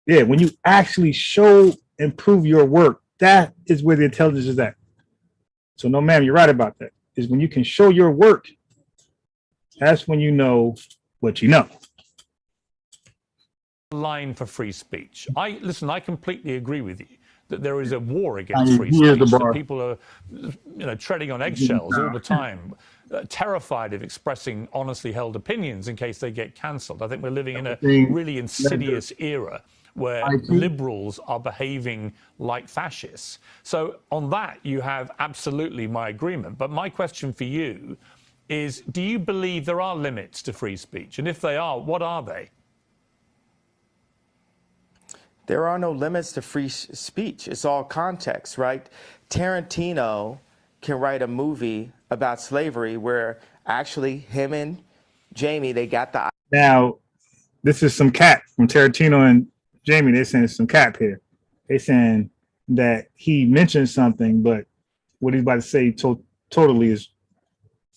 Yeah, when you actually show and prove your work, that is where the intelligence is at. So no, ma'am, you're right about that. Is when you can show your work, that's when you know what you know. Line for free speech. I completely agree with you that there is a war against free speech, that people are treading on eggshells all the time, terrified of expressing honestly held opinions in case they get cancelled. I think we're living in a really insidious era where liberals are behaving like fascists. So on that, you have absolutely my agreement. But my question for you is, do you believe there are limits to free speech? And if they are, what are they? There are no limits to free speech. It's all context, right? Tarantino can write a movie about slavery where actually him and Jamie, they got the... Now, this is some cap from Tarantino and Jamie. They're saying some cap here. They're saying that he mentioned something, but what he's about to say totally is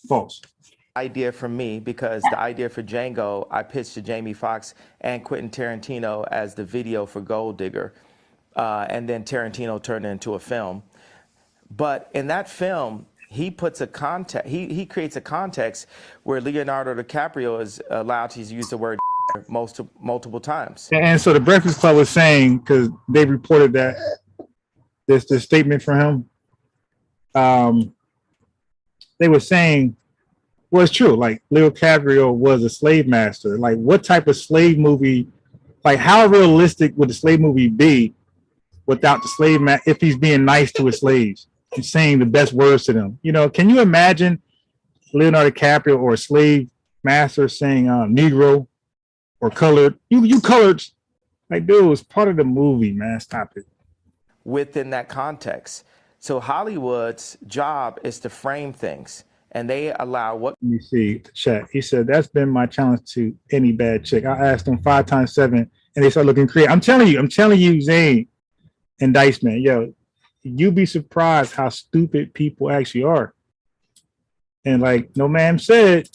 false. Idea from me, because the idea for Django I pitched to Jamie Foxx and Quentin Tarantino as the video for Gold Digger, and then Tarantino turned it into a film. But in that film, he puts a context. He creates a context where Leonardo DiCaprio is allowed to use the word multiple times. And so the Breakfast Club was saying, because they reported that there's the statement from him. They were saying, well, it's true. Like Leo DiCaprio was a slave master. Like, what type of slave movie? Like, how realistic would the slave movie be without the slave man? If he's being nice to his slaves and saying the best words to them, you know, can you imagine Leonardo DiCaprio or a slave master saying Negro or colored? You colored, like, dude, it's part of the movie, man. Stop it. Within that context, so Hollywood's job is to frame things. And they allow what... Let me see the chat. He said, that's been my challenge to any bad chick. I asked them 5 times 7 and they start looking creative. I'm telling you, Zane and Dice Man, yo, you'd be surprised how stupid people actually are. And like No Ma'am said,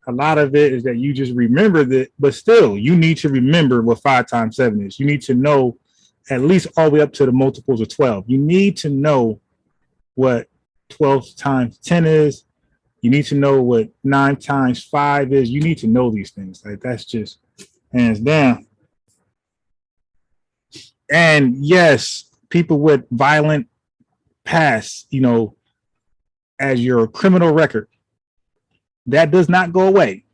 a lot of it is that you just remembered it, but still, you need to remember what 5 times 7 is. You need to know at least all the way up to the multiples of 12. You need to know what 12 times 10 is. You need to know what 9 times 5 is. You need to know these things. Like, that's just hands down. And yes, people with violent past, you know, as your criminal record, that does not go away.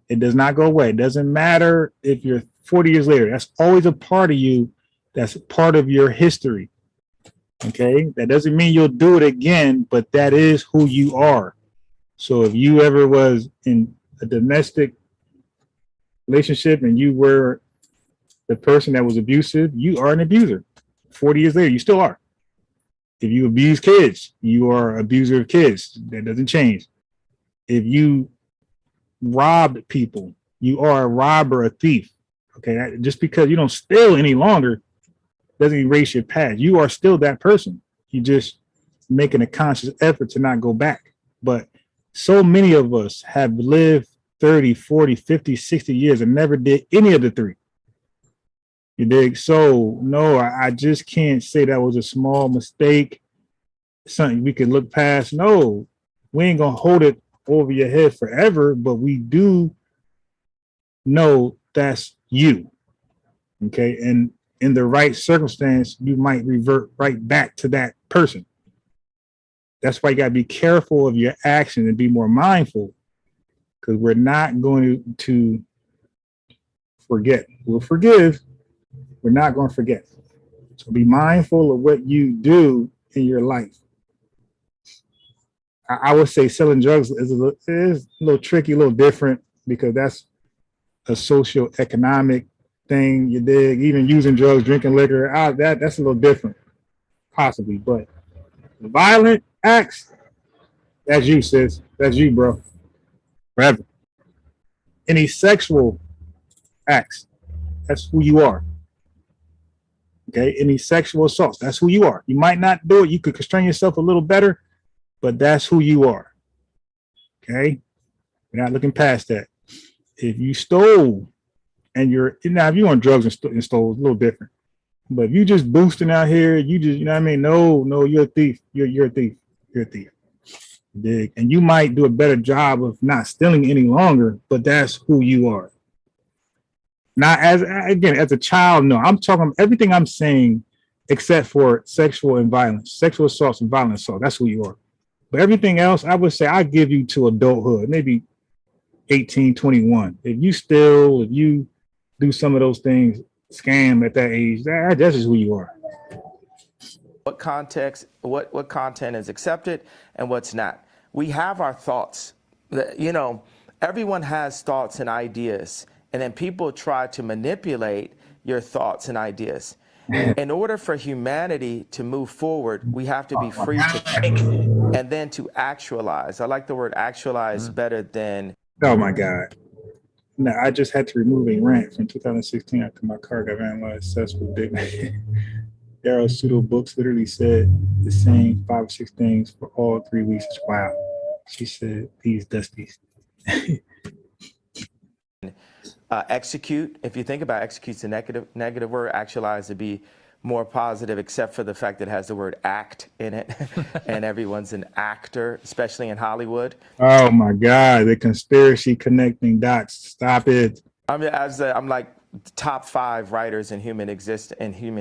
It does not go away. It doesn't matter if you're 40 years later. That's always a part of you. That's part of your history. Okay, that doesn't mean you'll do it again, but that is who you are. So if you ever was in a domestic relationship and you were the person that was abusive, you are an abuser. 40 years later, you still are. If you abuse kids, you are an abuser of kids. That doesn't change. If you robbed people, you are a robber, a thief. Okay, just because you don't steal any longer doesn't erase your past. You are still that person. You just making a conscious effort to not go back. But so many of us have lived 30, 40, 50, 60 years and never did any of the 3. You dig? So no, I just can't say that was a small mistake, something we could look past. No, we ain't gonna hold it over your head forever, but we do know that's you. Okay, and in the right circumstance, you might revert right back to that person. That's why you got to be careful of your action and be more mindful, because we're not going to forget. We'll forgive. We're not going to forget. So be mindful of what you do in your life. I would say selling drugs is a little tricky, a little different, because that's a socio-economic thing. You dig? Even using drugs, drinking liquor, that's a little different, possibly. But violent acts, that's you, sis. That's you, bro. Forever. Any sexual acts, that's who you are. Okay? Any sexual assaults, that's who you are. You might not do it. You could constrain yourself a little better, but that's who you are. Okay? We're not looking past that. If you stole and if you're on drugs and stole, it's a little different. But if you just boosting out here, you just, you know what I mean? No, you're a thief. You're a thief. You're a thief. Dig? And you might do a better job of not stealing any longer, but that's who you are. Not as a child, no. I'm talking everything I'm saying except for sexual and violence, sexual assaults and violent assault. That's who you are. But everything else, I would say I give you to adulthood, maybe 18, 21. If you steal, if you do some of those things, scam at that age, that's just who you are. What context, what content is accepted and what's not. We have our thoughts. You know, everyone has thoughts and ideas, and then people try to manipulate your thoughts and ideas. In order for humanity to move forward, we have to be free to think and then to actualize. I like the word actualize better than. Oh my God. No, I just had to remove a rant from 2016 after my car got vandalized. Successful big Daryl Pseudo Books literally said the same 5 or 6 things for all 3 weeks. Wow. She said, these dusties. Execute. If you think about execute's a negative word, actualize to be more positive, except for the fact that it has the word act in it. And everyone's an actor, especially in Hollywood. Oh my God, the conspiracy connecting dots. Stop it. I'm like top 5 writers in human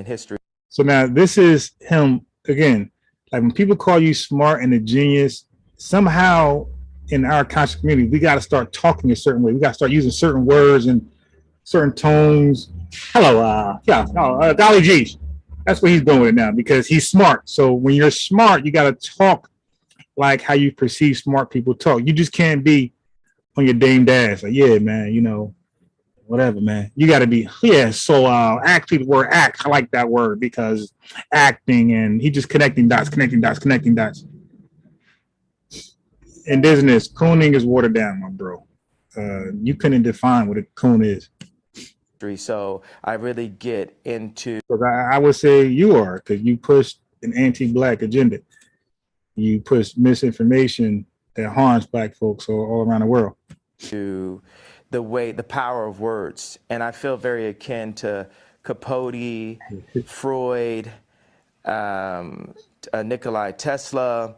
history. So now this is him again. Like when people call you smart and a genius, somehow in our conscious community, we got to start talking a certain way. We got to start using certain words and certain tones. Hello, Dolly G. That's what he's doing with it now because he's smart. So when you're smart, you got to talk like how you perceive smart people talk. You just can't be on your dame dash. Like, yeah, man, you know, whatever, man. You got to be, yeah. So actually the word act, I like that word because acting and he just connecting dots. In business, cooning is watered down, my bro. You couldn't define what a coon is. So I really get into. I would say you are, because you push an anti-Black agenda. You push misinformation that harms Black folks all around the world. To the power of words, and I feel very akin to Capote, Freud, Nikola Tesla,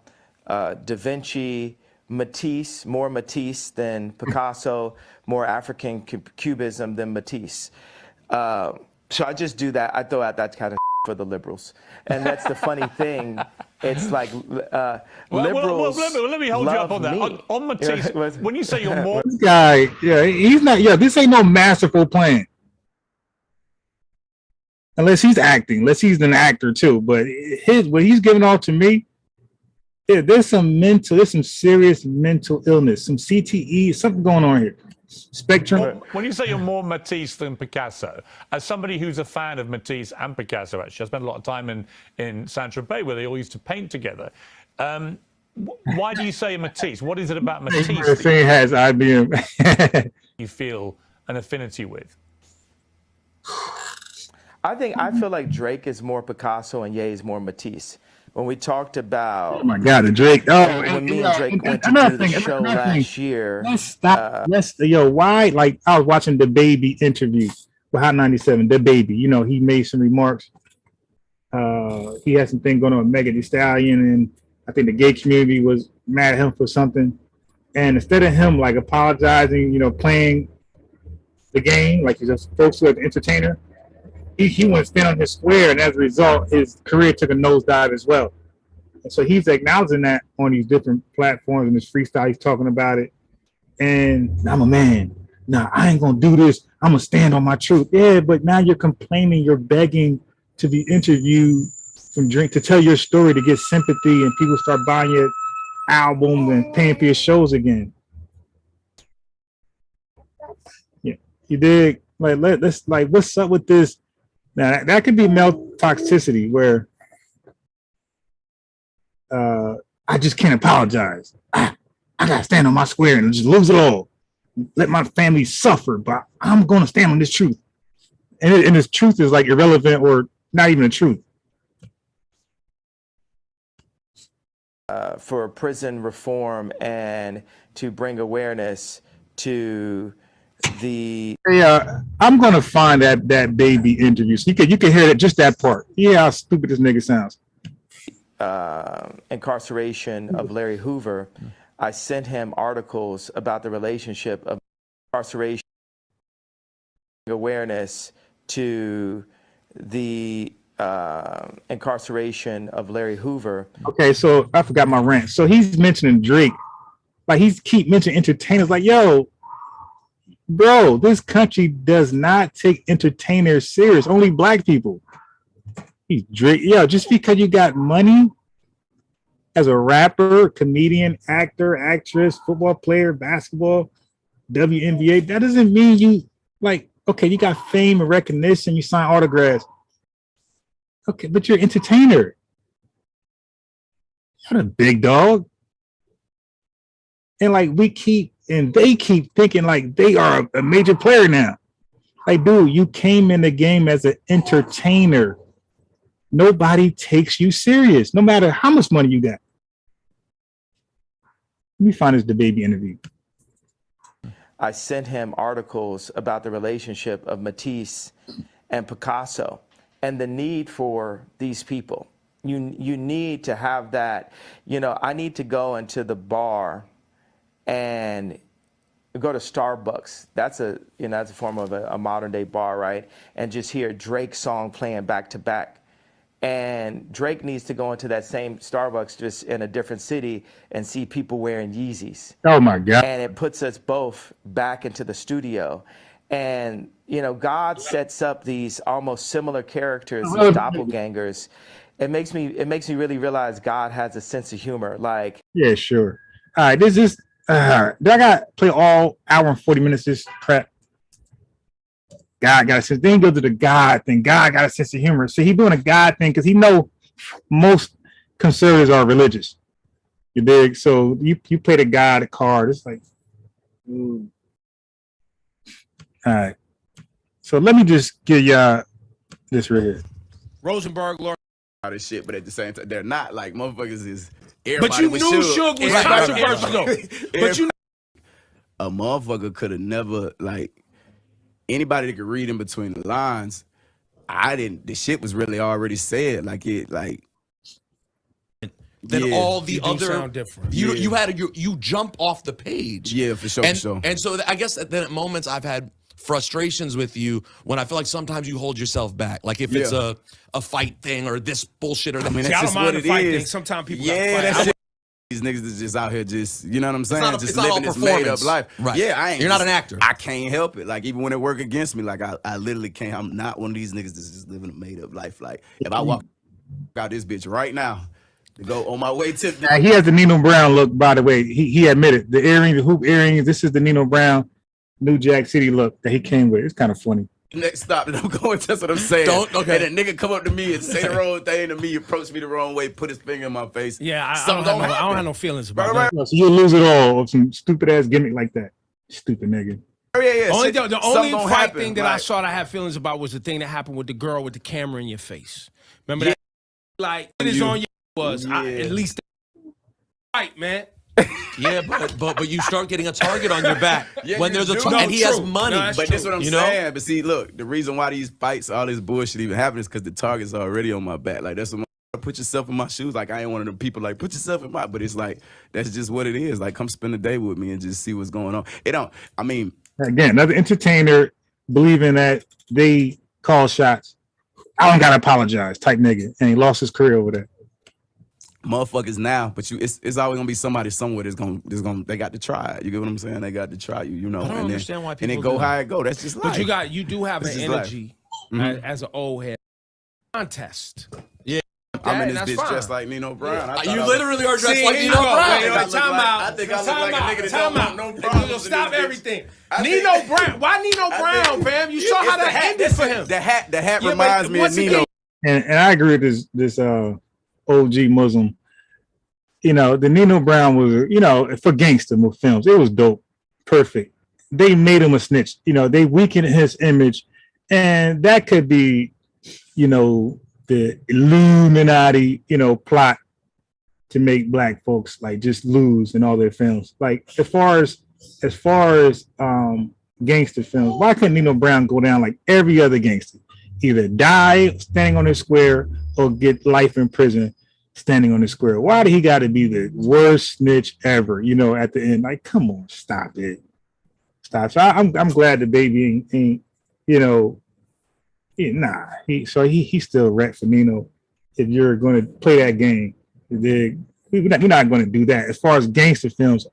Da Vinci. Matisse, more Matisse than Picasso, more African cubism than Matisse. So I just do that. I throw out that kind of for the liberals. And that's the funny thing. It's like liberals let me hold you up on that. On Matisse, when you say you're more... This guy, he's not, this ain't no masterful plan. Unless he's acting, unless he's an actor too. But what he's giving off to me, there's some serious mental illness, some CTE, something going on here. Spectrum. When you say you're more Matisse than Picasso, as somebody who's a fan of Matisse and Picasso, actually, I spent a lot of time in Saint-Tropez where they all used to paint together. Why do you say Matisse? What is it about Matisse that has IBM? You feel an affinity with? I feel like Drake is more Picasso and Ye is more Matisse. When we talked about, oh my God, the Drake. When me and Drake went to do the show last year. Let's stop. Why? Like I was watching the Baby interview with Hot 97. The Baby, you know, he made some remarks. He had some thing going on with Megan Thee Stallion, and I think the gay community was mad at him for something. And instead of him like apologizing, you know, playing the game like he's just supposed to as an entertainer, he went to stand on his square, and as a result, his career took a nosedive as well. And so he's acknowledging that on these different platforms in his freestyle. He's talking about it. And I'm a man. Nah, I ain't gonna do this. I'm gonna stand on my truth. Yeah, but now you're complaining, you're begging to be interviewed from to tell your story to get sympathy, and people start buying your album and paying for your shows again. Yeah, you dig? Like, let's like, what's up with this? Now that could be male toxicity, where I just can't apologize. I gotta stand on my square and just lose it all. Let my family suffer, but I'm gonna stand on this truth. And this truth is like irrelevant or not even the truth. For prison reform and to bring awareness to the. Yeah, I'm gonna find that baby interview. So you can hear that, just that part. Yeah, how stupid this nigga sounds. Incarceration of Larry Hoover. I sent him articles about the relationship of incarceration, awareness to the incarceration of Larry Hoover. Okay, so I forgot my rant. So he's mentioning Drake, like he's keep mentioning entertainers. Like, yo, bro, this country does not take entertainers serious. Only black people. He's Drake. Yo, just because you got money as a rapper, comedian, actor, actress, football player, basketball, WNBA, that doesn't mean you like. Okay, you got fame and recognition. You sign autographs. Okay, but you're an entertainer. You're not a big dog. And like they keep thinking like they are a major player now. Like, dude, you came in the game as an entertainer. Nobody takes you serious, no matter how much money you got. Let me find this DaBaby interview. I sent him articles about the relationship of Matisse and Picasso and the need for these people. You need to have that. You know, I need to go into the bar and go to Starbucks. That's a form of a modern day bar, right? And just hear Drake's song playing back to back. And Drake needs to go into that same Starbucks just in a different city and see people wearing Yeezys. Oh my God. And it puts us both back into the studio. And, you know, God sets up these almost similar characters, these doppelgangers. It makes me really realize God has a sense of humor. Like, yeah, sure. All right, this is do I gotta play all hour and 40 minutes this prep? God got a sense. Then go to the God thing. God got a sense of humor. So he doing a God thing because he know most conservatives are religious. You dig? So you play the God card. It's like, ooh. All right. So let me just give y'all this right here. Rosenberg, Laura, all this shit, but at the same time, they're not like motherfuckers is. But you knew Suge was controversial though. But you, a motherfucker could have never like. Anybody that could read in between the lines, the shit was really already said. Like then all the other sound different. You jump off the page. Yeah, for sure, and, for sure. And so I guess then at moments I've had frustrations with you when I feel like sometimes you hold yourself back. Like if it's a fight thing or this bullshit or that. I mean, See, that's I just don't what mind it the fight is. thing. Sometimes people that's it. These niggas is just out here just, you know what I'm saying? It's Just not living all this made up performance. life. Right. Yeah, You're not an actor. I can't help it. Like even when it work against me, like I literally can't. I'm not one of these niggas that's just living a made up life. Like if I walk out this bitch right now to go on my way to He has the Nino Brown look, by the way. He admitted the earrings, the hoop earrings. This is the Nino Brown New Jack City look that he came with. It's kind of funny. next stop that I'm going. That's what I'm saying. Okay. And a nigga come up to me and say the wrong thing to me, approach me the wrong way, put his finger in my face. Yeah, I Something don't happen. have no feelings about Right, that. So you'll lose it all of some stupid ass gimmick like that. Stupid nigga. Yeah. The only Something fight happen, thing that like- I saw that I had feelings about was the thing that happened with the girl with the camera in your face. Remember that? Like, it is on your was. At least right, man. Yeah, but you start getting a target on your back when there's a target, and he has money. But that's what I'm saying. But see, look, the reason why these fights, all this bullshit even happen is because the target's already on my back. Like that's what put yourself in my shoes. Like I ain't one of them people like put yourself in my. But it's like that's just what it is. Like come spend a day with me and just see what's going on. It don't. I mean, again, another entertainer believing that they call shots. I don't gotta apologize type nigga, and he lost his career over that. Motherfuckers now, but it's always gonna be somebody somewhere that's gonna they got to try it. You get what I'm saying? They got to try you, you know. I don't understand why people and it go do how that. it go. That's just life. But you do have This an is life. energy Mhm. as an old head. Contest. Yeah, I'm in this that's bitch fine. dressed like Nino Brown. I You thought I was- literally are dressed See, like here Nino you go. Brown. Wait, Wait, time out. I think I look like a nigga that Time don't want out. no problems. Stop in this bitch. everything. I Nino think- Brown. Why Nino Brown, fam? You saw It's how the that hat. ended for him. The hat Yeah, but reminds me of once again, Nino. And I agree with this OG Muslim. You know, the Nino Brown was, you know, for gangster films, it was dope, perfect. They made him a snitch. You know, they weakened his image, and that could be, you know, the Illuminati, you know, plot to make black folks like just lose in all their films. Like as far as gangster films, why couldn't Nino Brown go down like every other gangster? Either die standing on the square or get life in prison standing on the square. Why did he got to be the worst snitch ever? You know, at the end, like, come on, stop it, stop. So I'm glad the baby ain't you know, nah. He still rat for Nino. If you're going to play that game, we're not going to do that. As far as gangster films,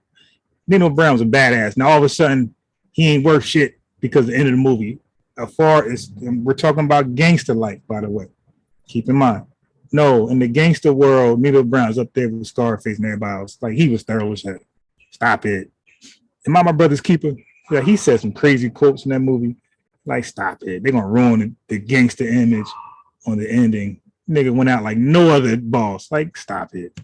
Nino Brown's a badass. Now all of a sudden, he ain't worth shit because of the end of the movie. As far as we're talking about gangster life, by the way, keep in mind. No, in the gangster world, Nino Brown's up there with Scarface and everybody else. Like, he was thorough as hell. Stop it. Am I my brother's keeper? Yeah, he said some crazy quotes in that movie. Like, stop it. They're gonna ruin the gangster image on the ending. Nigga went out like no other boss. Like, stop it.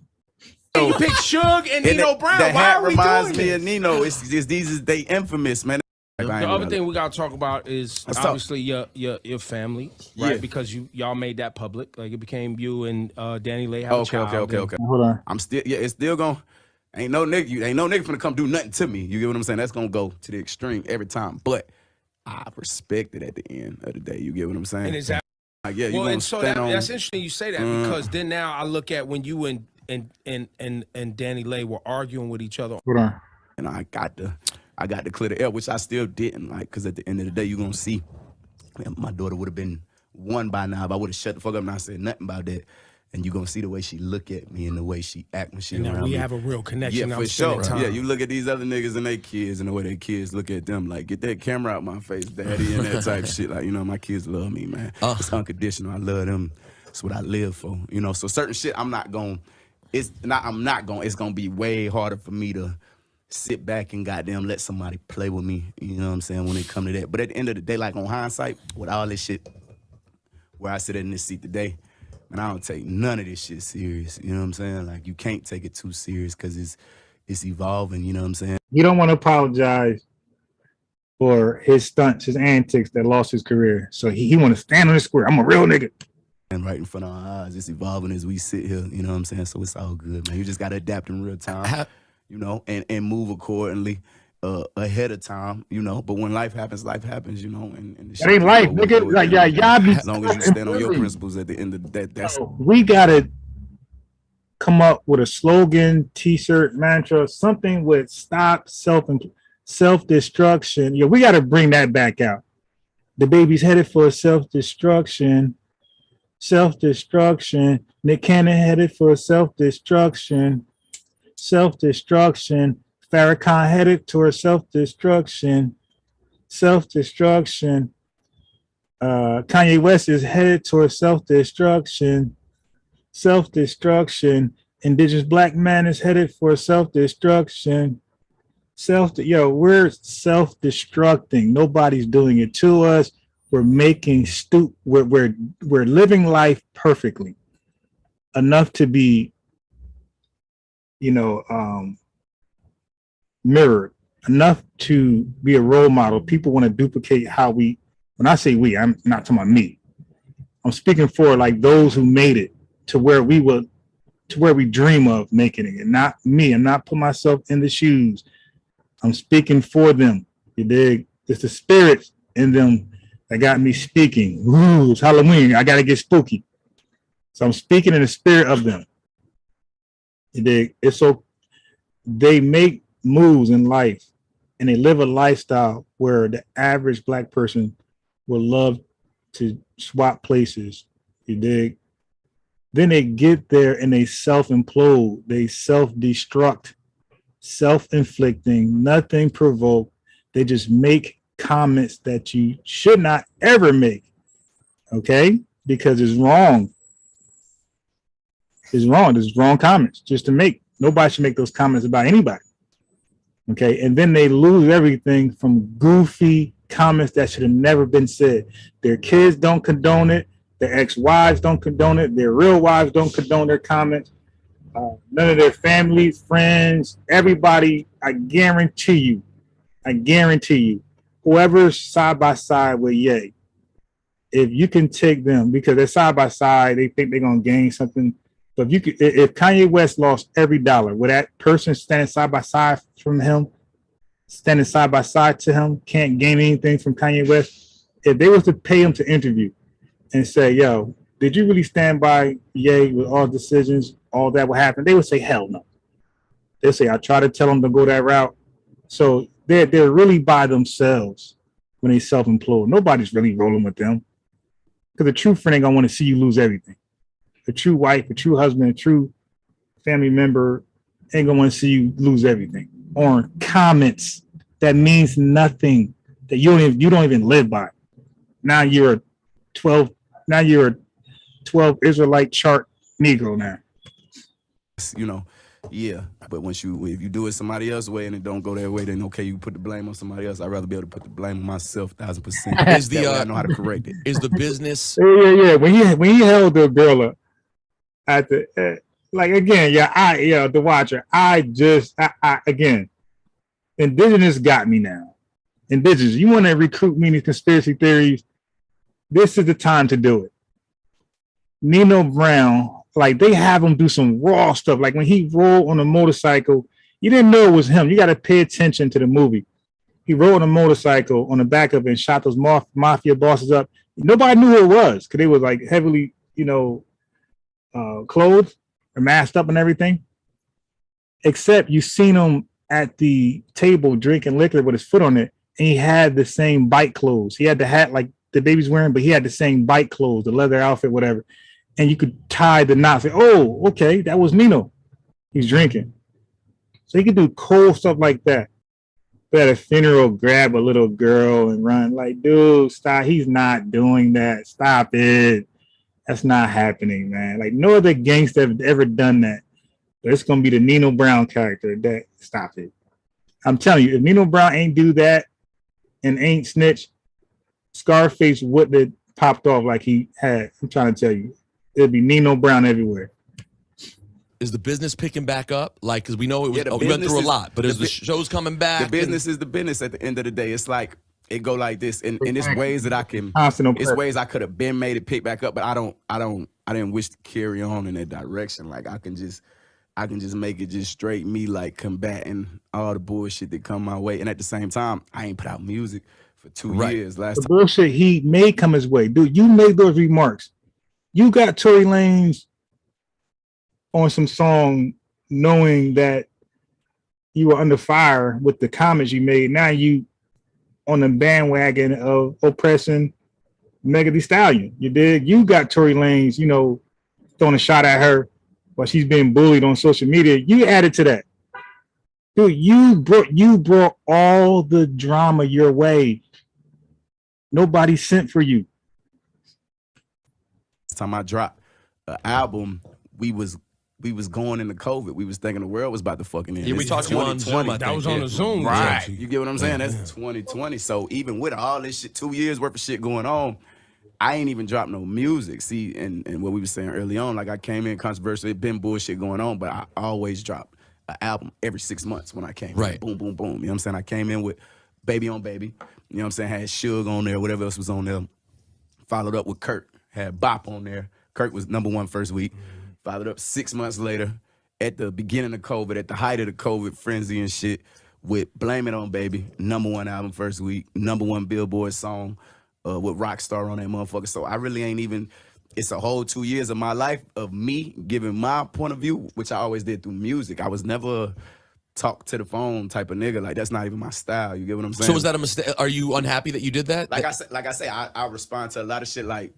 You pick Suge and Nino Brown. The Why hat are we reminds doing me this? of Nino. It's just they infamous, man. The other thing we gotta talk about is What's up? obviously your family, right? Yeah. Because y'all made that public. Like it became you and Danny Lay have a child. Okay. Hold on. I'm still it's still going. Ain't no nigga finna come do nothing to me. You get what I'm saying? That's gonna go to the extreme every time. But I respect it at the end of the day. You get what I'm saying? And is that like, yeah, you well? gonna And so stand on. that's interesting you say that because then now I look at when you and Danny Lay were arguing with each other. Hold on. And I got to clear the air, which I still didn't like, because at the end of the day, you're gonna see, man, my daughter would have been one by now if I would have shut the fuck up and not said nothing about that. And you're gonna see the way she look at me and the way she act when she And now around we me. have a real connection. Yeah, I'm for sure. spending time. Yeah, you look at these other niggas and they kids and the way their kids look at them, like, get that camera out my face, daddy, and that type shit. Like, you know, my kids love me, man. It's unconditional. I love them. It's what I live for. You know, so certain shit it's gonna be way harder for me to sit back and goddamn let somebody play with me. You know what I'm saying, when it come to that. But at the end of the day, like on hindsight, with all this shit, where I sit in this seat today, and I don't take none of this shit serious. You know what I'm saying? Like, you can't take it too serious because it's evolving. You know what I'm saying? You don't want to apologize for his stunts, his antics that lost his career. So he want to stand on the square. I'm a real nigga. And right in front of our eyes, it's evolving as we sit here. You know what I'm saying? So it's all good, man. You just got to adapt in real time, you know, and move accordingly ahead of time, you know. But when life happens, you know. And That ain't life, nigga. Like, y'all be as long as you stand on your principles at the end of the day, that's we gotta come up with a slogan, t-shirt, mantra, something with stop self-destruction. Yeah, we gotta bring that back out. The baby's headed for self-destruction. Nick Cannon headed for self-destruction. Farrakhan headed towards self-destruction. Kanye West is headed towards self-destruction. Indigenous black man is headed for self-destruction. We're self-destructing. Nobody's doing it to us. We're making we're living life perfectly enough to be, mirrored, enough to be a role model. People want to duplicate how we. When I say we, I'm not talking about me. I'm speaking for like those who made it to where we dream of making it, and not me. I'm not putting myself in the shoes. I'm speaking for them. You dig? It's the spirits in them that got me speaking. Ooh, it's Halloween. I gotta get spooky. So I'm speaking in the spirit of them. You dig? It's so they make moves in life and they live a lifestyle where the average black person would love to swap places. You dig? Then they get there and they self-implode. They self-destruct, self-inflicting, nothing provoked. They just make comments that you should not ever make. Okay? Because it's wrong. It's wrong. There's wrong comments just to make. Nobody should make those comments about anybody. Okay? And then they lose everything from goofy comments that should have never been said. Their kids don't condone it. Their ex-wives don't condone it. Their real wives don't condone their comments. None of their families, friends, everybody, I guarantee you, whoever's side by side with Ye, if you can take them, because they're side by side, they think they're gonna gain something. But if Kanye West lost every dollar, would that person standing side by side from him, standing side by side to him, can't gain anything from Kanye West? If they was to pay him to interview and say, yo, did you really stand by Ye with all decisions, all that would happen? They would say, hell no. They say, I try to tell them to go that route. So they're really by themselves when they self-implode. Nobody's really rolling with them. Because a true friend ain't gonna want to see you lose everything. A true wife, a true husband, a true family member ain't gonna want to see you lose everything. Or comments that means nothing, that you don't even live by. Now you're a 12 Israelite chart Negro now. You know, yeah. But if you do it somebody else's way and it don't go their way, then okay, you put the blame on somebody else. I'd rather be able to put the blame on myself 1,000%. Is the I know how to correct it. Is the business? Yeah. When he held the girl up at the like again, the watcher. I again, indigenous got me now. Indigenous, you want to recruit me in these conspiracy theories? This is the time to do it. Nino Brown, like they have him do some raw stuff. Like when he rolled on a motorcycle, you didn't know it was him. You got to pay attention to the movie. He rode on a motorcycle on the back of it and shot those mafia bosses up. Nobody knew who it was because they was like heavily, clothed or masked up and everything. Except you seen him at the table drinking liquor with his foot on it, and he had the same bike clothes. He had the hat like the baby's wearing, but he had the same bike clothes, the leather outfit, whatever. And you could tie the knot. Say, oh, okay, that was Nino. He's drinking. So he could do cool stuff like that. But at a funeral, grab a little girl and run. Like, dude, stop. He's not doing that. Stop it. That's not happening, man. Like, no other gangster have ever done that. But it's going to be the Nino Brown character. Stop it. I'm telling you, if Nino Brown ain't do that and ain't snitch, Scarface wouldn't have popped off like he had. I'm trying to tell you. It'd be Nino Brown everywhere. Is the business picking back up? Like, because we know it was, we went business through a is- lot, but is the show's coming back? The business is the business at the end of the day. It's like it go like this. And it's ways that I can Constant it's oppression. ways I could have been made it pick back up, but I didn't wish to carry on in that direction. Like I can just make it just straight me, like combating all the bullshit that come my way. And at the same time, I ain't put out music for 2 years. Last The time. bullshit he may come his way. Dude, you made those remarks. You got Tory Lanez on some song knowing that you were under fire with the comments you made. Now you on the bandwagon of oppressing Megan Thee Stallion. You did. You got Tory Lanez, throwing a shot at her while she's being bullied on social media. You added to that. Dude, you brought all the drama your way. Nobody sent for you. Time I dropped an album, we was going into COVID. We was thinking the world was about to fucking end. Yeah, we This talked is to you on Zoom, I That think. was on Yeah. the Zoom. Right. Right. You get what I'm saying? That's 2020. So even with all this shit, 2 years worth of shit going on, I ain't even dropped no music. See, and what we were saying early on, like I came in controversial, it been bullshit going on, but I always drop an album every 6 months when I came in. Right. Boom, boom, boom. You know what I'm saying? I came in with Baby on Baby. You know what I'm saying? Had Suge on there, whatever else was on there. Followed up with Kirk. Had Bop on there. Kirk was #1 first week. Followed up 6 months later at the beginning of COVID, at the height of the COVID frenzy and shit, with Blame It On Baby, #1 album first week, #1 Billboard song with Rockstar on that motherfucker. So I really ain't even, it's a whole 2 years of my life of me giving my point of view, which I always did through music. I was never talk to the phone type of nigga. Like that's not even my style. You get what I'm saying? So was that a mistake? Are you unhappy that you did that? Like I say, I respond to a lot of shit like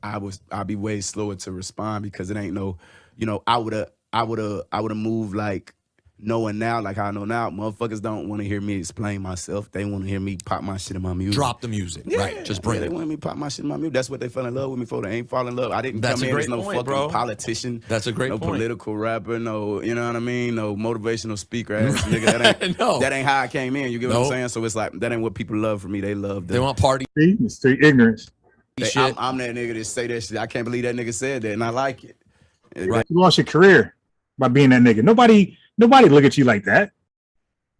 I'll be way slower to respond because it ain't no, you know, I would've moved like knowing now, like how I know now, motherfuckers don't want to hear me explain myself. They want to hear me pop my shit in my music. Drop the music, right? Just bring They it. want me to pop my shit in my music. That's what they fell in love with me for. They ain't fall in love. I didn't That's come a in great as no point, fucking bro. politician. That's a great no point. political rapper. No, you know what I mean? No motivational speaker ass nigga. That ain't that ain't how I came in. You get what I'm saying? So it's like that ain't what people love from me. They love They want party. See, it's straight ignorance. I'm that nigga that say that shit. I can't believe that nigga said that, and I like it. You lost your career by being that nigga. Nobody look at you like that.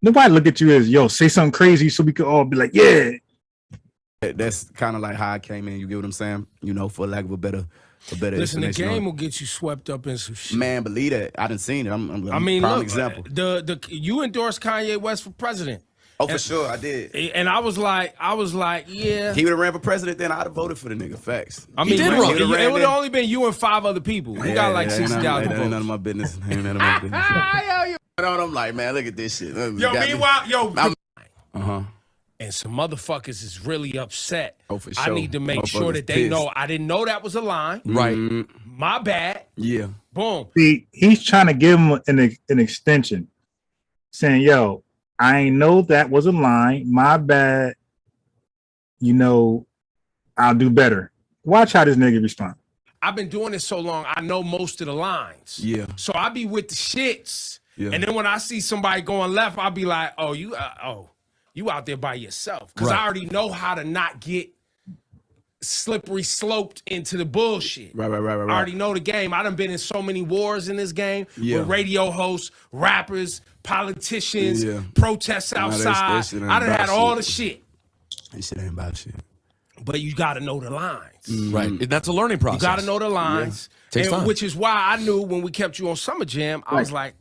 Nobody look at you as, yo, say something crazy so we could all be like, yeah. That's kind of like how I came in. You get what I'm saying? You know, for lack of a better Listen, the explanation game on it. will get you swept up in some shit. Man, believe that. I done seen it. I'm I mean, prime look, example. You endorsed Kanye West for president. Oh, for sure, I did. And I was like, yeah. He would have ran for president, then I'd have voted for the nigga. Facts. I mean, He would've ran it would then. have only been you and 5 other people. You got like 60,000 That ain't votes. none of my business. Ain't none of my business. I'm like, man, look at this shit. Yo, meanwhile, Uh-huh. and some motherfuckers is really upset. Oh, for I sure. need to make sure Motherfuckers that they pissed. know I didn't know that was a line. Right. My bad. Yeah. Boom. See, he's trying to give him an extension, saying, yo, I ain't know that was a line. My bad. You know, I'll do better. Watch how this nigga respond. I've been doing this so long, I know most of the lines. Yeah. So I be with the shits. Yeah. And then when I see somebody going left, I'll be like, oh, you out there by yourself. Because I already know how to not get slippery sloped into the bullshit. Right. I already know the game. I done been in so many wars in this game Yeah. with radio hosts, rappers, politicians, Yeah. protests Nah, that outside. shit ain't I done about had all shit. the shit. That shit ain't about shit. But you got to know the lines. Right. And that's a learning process. You got to know the lines. Takes And time. which is why I knew when we kept you on Summer Jam, I was like,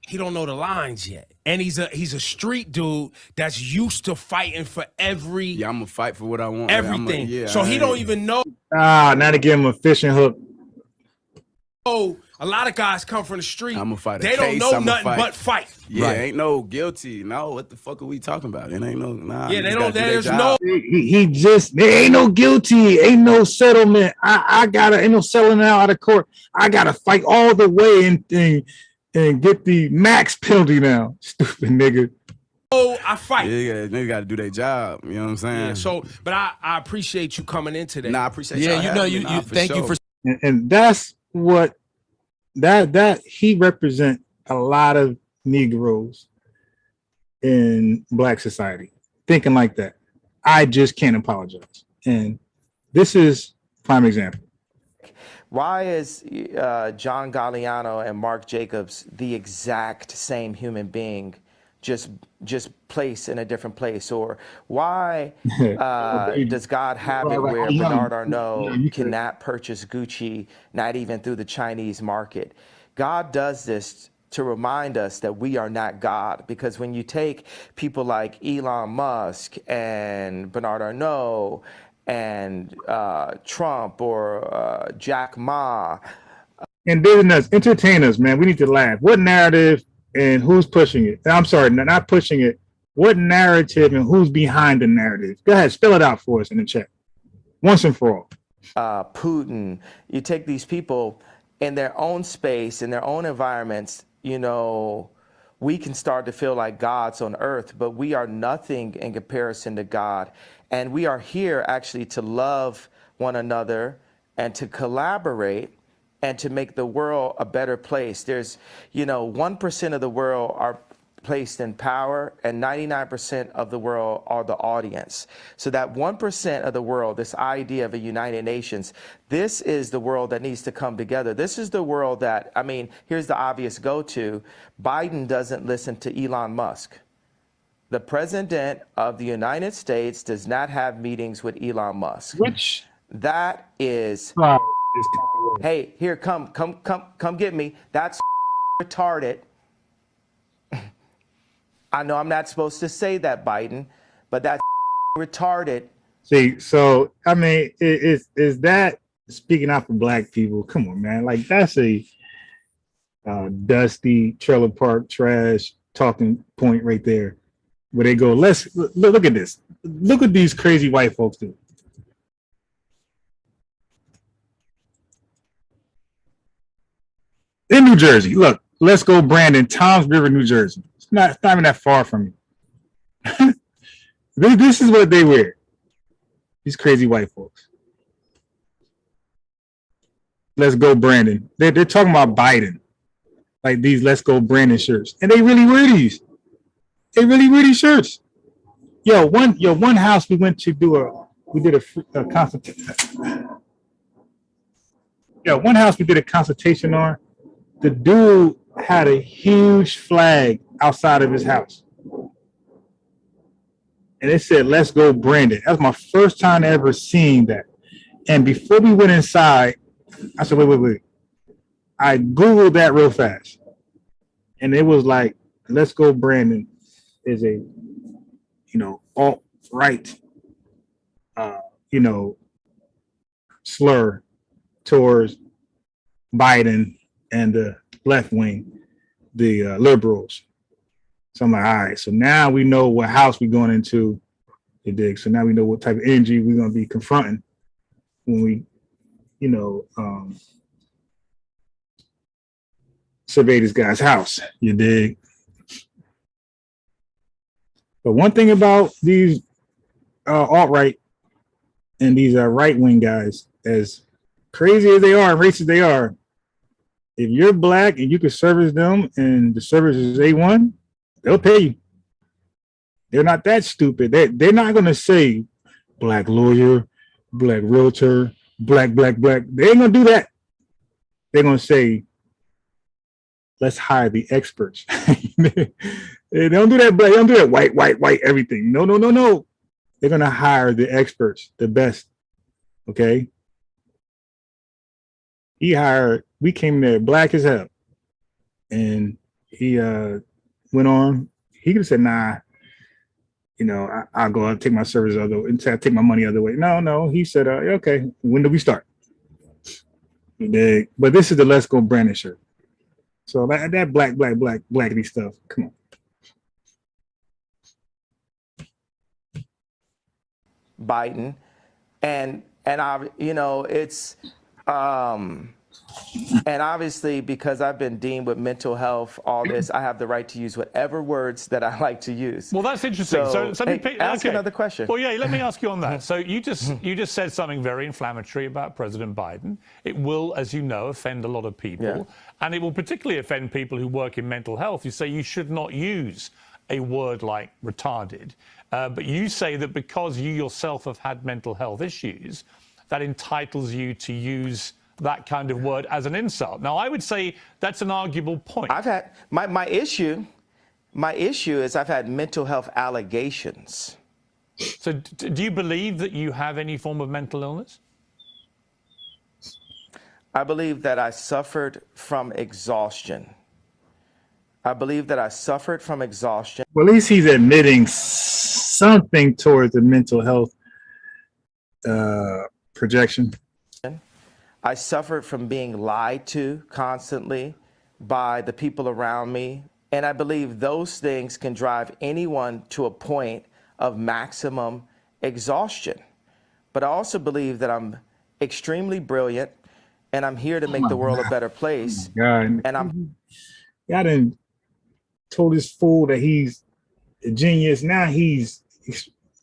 he don't know the lines yet. And he's a street dude that's used to fighting for every Yeah, I'm gonna fight for what I want. everything. So he don't even know. Now to give him a fishing hook. Oh, a lot of guys come from the street. I'm gonna fight. They don't know nothing but fight. Yeah, ain't no guilty. No, what the fuck are we talking about? It ain't no. Nah. Yeah, you they just don't. gotta do their There's job. no. He just, there ain't no guilty, ain't no settlement. I gotta, ain't no selling out of court. I gotta fight all the way and get the max penalty now. Stupid nigga. Oh, I fight. Yeah, nigga got to do their job. You know what I'm saying? Yeah, so, but I appreciate you coming in today. Nah, I appreciate. Yeah, y'all you know, having me. you Nah, thank you for. And that's what that he represent a lot of Negroes in Black society thinking like that. I just can't apologize. And this is prime example. Why is John Galliano and Mark Jacobs the exact same human being, just placed in a different place? Or why does God have it where Bernard Arnault cannot purchase Gucci, not even through the Chinese market? God does this to remind us that we are not God, because when you take people like Elon Musk and Bernard Arnault and Trump or Jack Ma. And business, entertain us, man. We need to laugh. What narrative and who's pushing it? I'm sorry, not pushing it. What narrative and who's behind the narrative? Go ahead, spell it out for us in the chat. Once and for all. Putin, you take these people in their own space, in their own environments, you know, we can start to feel like gods on earth, but we are nothing in comparison to God. And we are here actually to love one another and to collaborate and to make the world a better place. There's, 1% of the world are placed in power and 99% of the world are the audience. So that 1% of the world, this idea of a United Nations, this is the world that needs to come together. This is the world that, here's the obvious go-to. Biden doesn't listen to Elon Musk. The president of the United States does not have meetings with Elon Musk. Which that is, hey, here, come get me. That's retarded. I know I'm not supposed to say that, Biden, but that's retarded. See, so is that speaking out for Black people? Come on, man. Like that's a dusty trailer park trash talking point right there, where they go, look at this. Look what these crazy white folks do. In New Jersey, look, let's go Brandon, Toms River, New Jersey. It's not even that far from me. This is what they wear. These crazy white folks. Let's go Brandon. They're talking about Biden. Like these Let's Go Brandon shirts. And they really wear these. They really wear these shirts. One house we went to we did a consultation. One house we did a consultation on. The dude had a huge flag outside of his house. And it said, "Let's go Brandon." That was my first time ever seeing that. And before we went inside, I said, wait. I Googled that real fast. And it was like, "Let's go Brandon" is a, alt-right, slur towards Biden and the left wing, the liberals. So I'm like, all right, so now we know what house we're going into, you dig? So now we know what type of energy we're going to be confronting when we, survey this guy's house, you dig? But one thing about these alt-right and these right-wing guys, as crazy as they are and racist they are, if you're black and you can service them and the service is A1, they'll pay you. They're not that stupid. They're not going to say black lawyer, black realtor, black. They ain't going to do that. They're going to say, let's hire the experts. They don't do that, black. They don't do that white, everything. No. They're going to hire the experts, the best. Okay? We came there black as hell. And he went on. He could have said, nah, I'll go out and take my service other way, and take my money other way. No. He said, okay, when do we start? But this is the Let's Go Brandon shirt. So that blackity stuff, come on. Biden, and I, it's, and obviously because I've been deemed with mental health, all this, I have the right to use whatever words that I like to use. Well, that's interesting. So ask another question. Well, yeah, let me ask you on that. So you just said something very inflammatory about President Biden. It will, as you know, offend a lot of people, and it will particularly offend people who work in mental health. You say you should not use a word like retarded, but you say that because you yourself have had mental health issues, that entitles you to use that kind of word as an insult. Now, I would say that's an arguable point. I've had my issue is I've had mental health allegations. So do you believe that you have any form of mental illness? I believe that I suffered from exhaustion. Well, at least he's admitting something towards the mental health projection. I suffered from being lied to constantly by the people around me. And I believe those things can drive anyone to a point of maximum exhaustion. But I also believe that I'm extremely brilliant and I'm here to make the world a better place. And I done told this fool that he's a genius. Now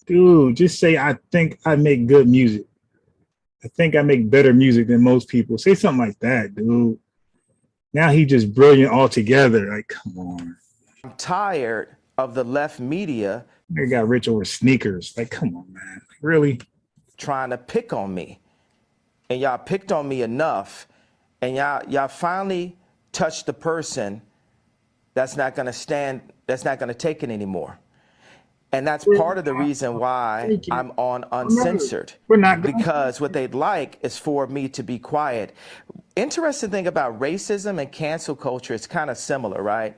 dude, just say, I think I make good music. I think I make better music than most people. Say something like that, dude. Now he's just brilliant altogether. Like, come on. I'm tired of the left media. They got rich over sneakers. Like, come on, man. Like, really? Trying to pick on me. And y'all picked on me enough. And y'all finally touched the person that's not going to take it anymore. And that's part of the reason why I'm on Uncensored. Because what they'd like is for me to be quiet. Interesting thing about racism and cancel culture, it's kind of similar, right?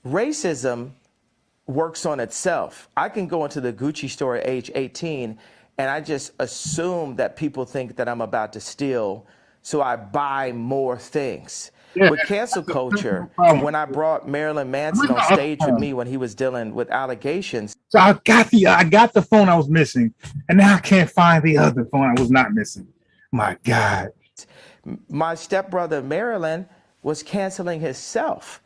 Racism works on itself. I can go into the Gucci store at age 18 and I just assume that people think that I'm about to steal, so I buy more things. with cancel culture when I brought Marilyn Manson on stage with me when he was dealing with allegations. So I got the phone I was missing, and now I can't find the other phone I was not missing. My God. My stepbrother Marilyn was canceling himself.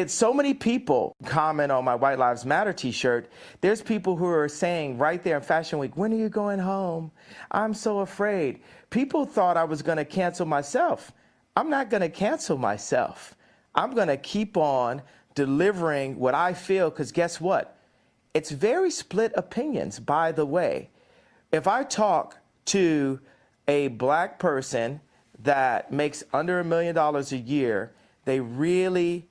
So many people comment on my White Lives Matter t-shirt. There's people who are saying right there in Fashion Week, when are you going home? I'm so afraid. People thought I was going to cancel myself. I'm not going to cancel myself. I'm going to keep on delivering what I feel, because guess what? It's very split opinions, by the way. If I talk to a black person that makes under $1 million a year, they really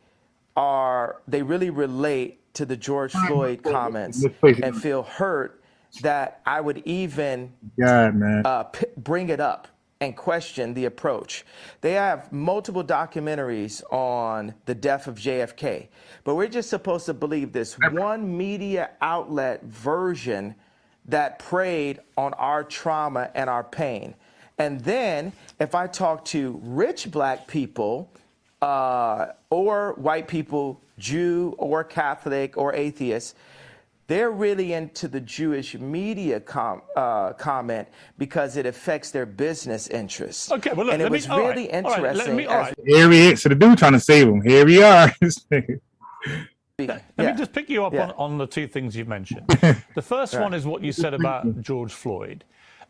relate to the George Floyd comments and feel hurt that I would even bring it up and question the approach. They have multiple documentaries on the death of JFK, but we're just supposed to believe this one media outlet version that preyed on our trauma and our pain. And then if I talk to rich black people, or white people, Jew or Catholic or atheist, they're really into the Jewish media comment because it affects their business interests. Okay, well, look, and it was really interesting. Here we are. So the dude trying to save him. Here we are. Let me just pick you up on the two things you mentioned. The first one is what you said about George Floyd.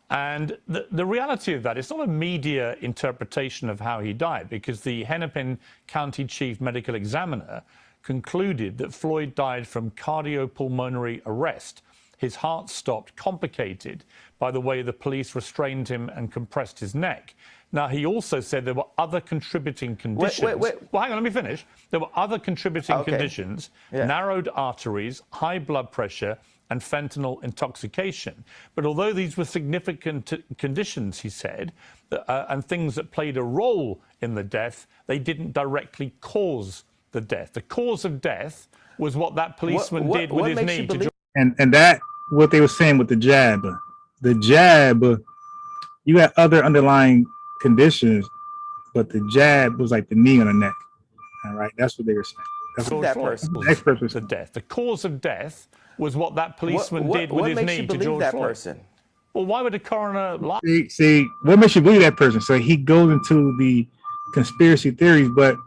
And the reality of that, it's not a media interpretation of how he died, because the Hennepin County Chief Medical Examiner concluded that Floyd died from cardiopulmonary arrest. His heart stopped, complicated by the way the police restrained him and compressed his neck. Now, he also said there were other contributing conditions. Wait. Well, hang on, let me finish. There were other contributing conditions, narrowed arteries, high blood pressure, and fentanyl intoxication. But although these were significant conditions, he said, and things that played a role in the death, they didn't directly cause the death. The cause of death was what that policeman did with his knee. And that, what they were saying with the jab, you had other underlying conditions, but the jab was like the knee on the neck. All right, that's what they were saying. That's what that person. The expert was the death. The cause of death was what that policeman did with his knee to George Floyd. Person? Well, why would the coroner lie? See, what makes you believe that person? So he goes into the conspiracy theories, but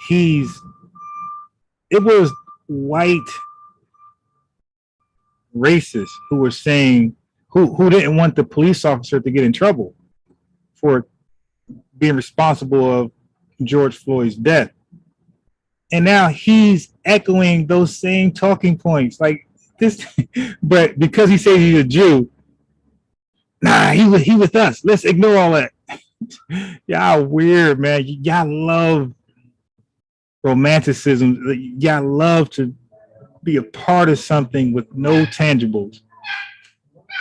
it was white racists who were saying, who didn't want the police officer to get in trouble for being responsible of George Floyd's death. And now he's echoing those same talking points like this, but because he says he's a Jew, nah, he with us. Let's ignore all that. Y'all weird, man. Y'all love romanticism. Y'all love to be a part of something with no tangibles.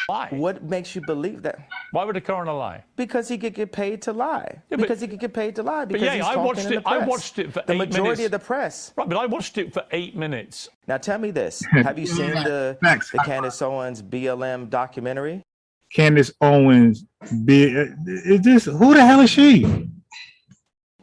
Why? What makes you believe that? Why would the coroner lie? Because he could get paid to lie. Because he could get paid to lie. Because he's I watched it. I watched it for 8 minutes. The majority of the press. Right, but I watched it for 8 minutes. Now tell me this: have you seen the Candace Owens BLM documentary? Candace Owens, is this, who the hell is she?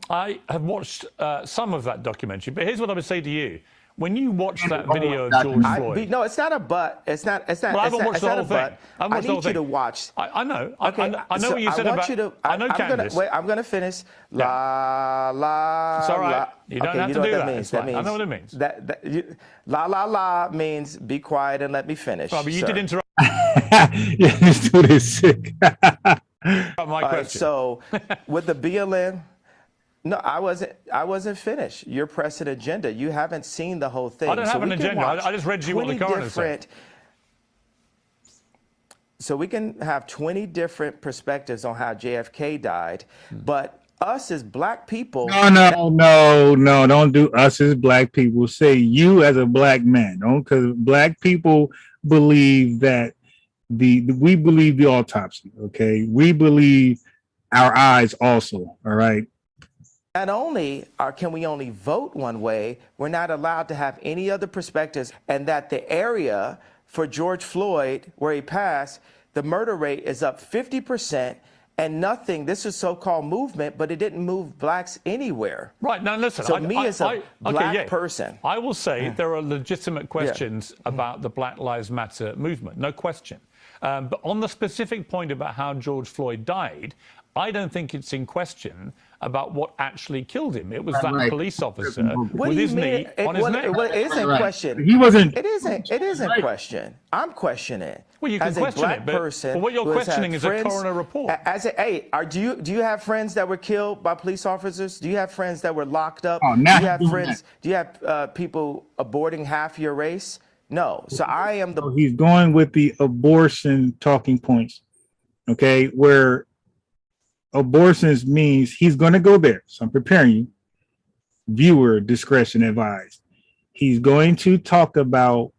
I have watched some of that documentary, but here's what I would say to you. When you watch that video of George Floyd... No, it's not a but. It's not. Well, I haven't watched the whole thing. I need you to watch. I know. Okay, I know what you said about... I know Candace. I'm going to finish. La, la, It's all right. La. You don't have to do that. Means. That means, I know what it means. La, la, la means be quiet and let me finish. Right, but you did interrupt. Yeah, this dude is sick. My question. So, with the BLM... No, I wasn't finished. You're pressing agenda. You haven't seen the whole thing. I don't have an agenda. I just read you what the coroner said. So we can have 20 different perspectives on how JFK died, but us as black people... No, don't do us as black people. Say you as a black man, because black people believe that we believe the autopsy, okay? We believe our eyes also, all right? Not only can we only vote one way, we're not allowed to have any other perspectives, and that the area for George Floyd, where he passed, the murder rate is up 50%, And nothing, this is so-called movement, but it didn't move blacks anywhere. Right, now listen. So me as a black person. I will say there are legitimate questions about the Black Lives Matter movement, no question. But on the specific point about how George Floyd died, I don't think it's in question about what actually killed him. It was that police officer with his knee on his neck. It isn't question. He wasn't. It isn't question. I'm questioning. Well, you can as question a black it, but person what you're who has questioning had is a friends- coroner report. Do you have friends that were killed by police officers? Do you have friends that were locked up? Oh, now do you have he's doing friends? that. Do you have people aborting half your race? No. So I am the. So he's going with the abortion talking points, okay, where abortions means he's going to go there. So I'm preparing you. Viewer discretion advised. He's going to talk about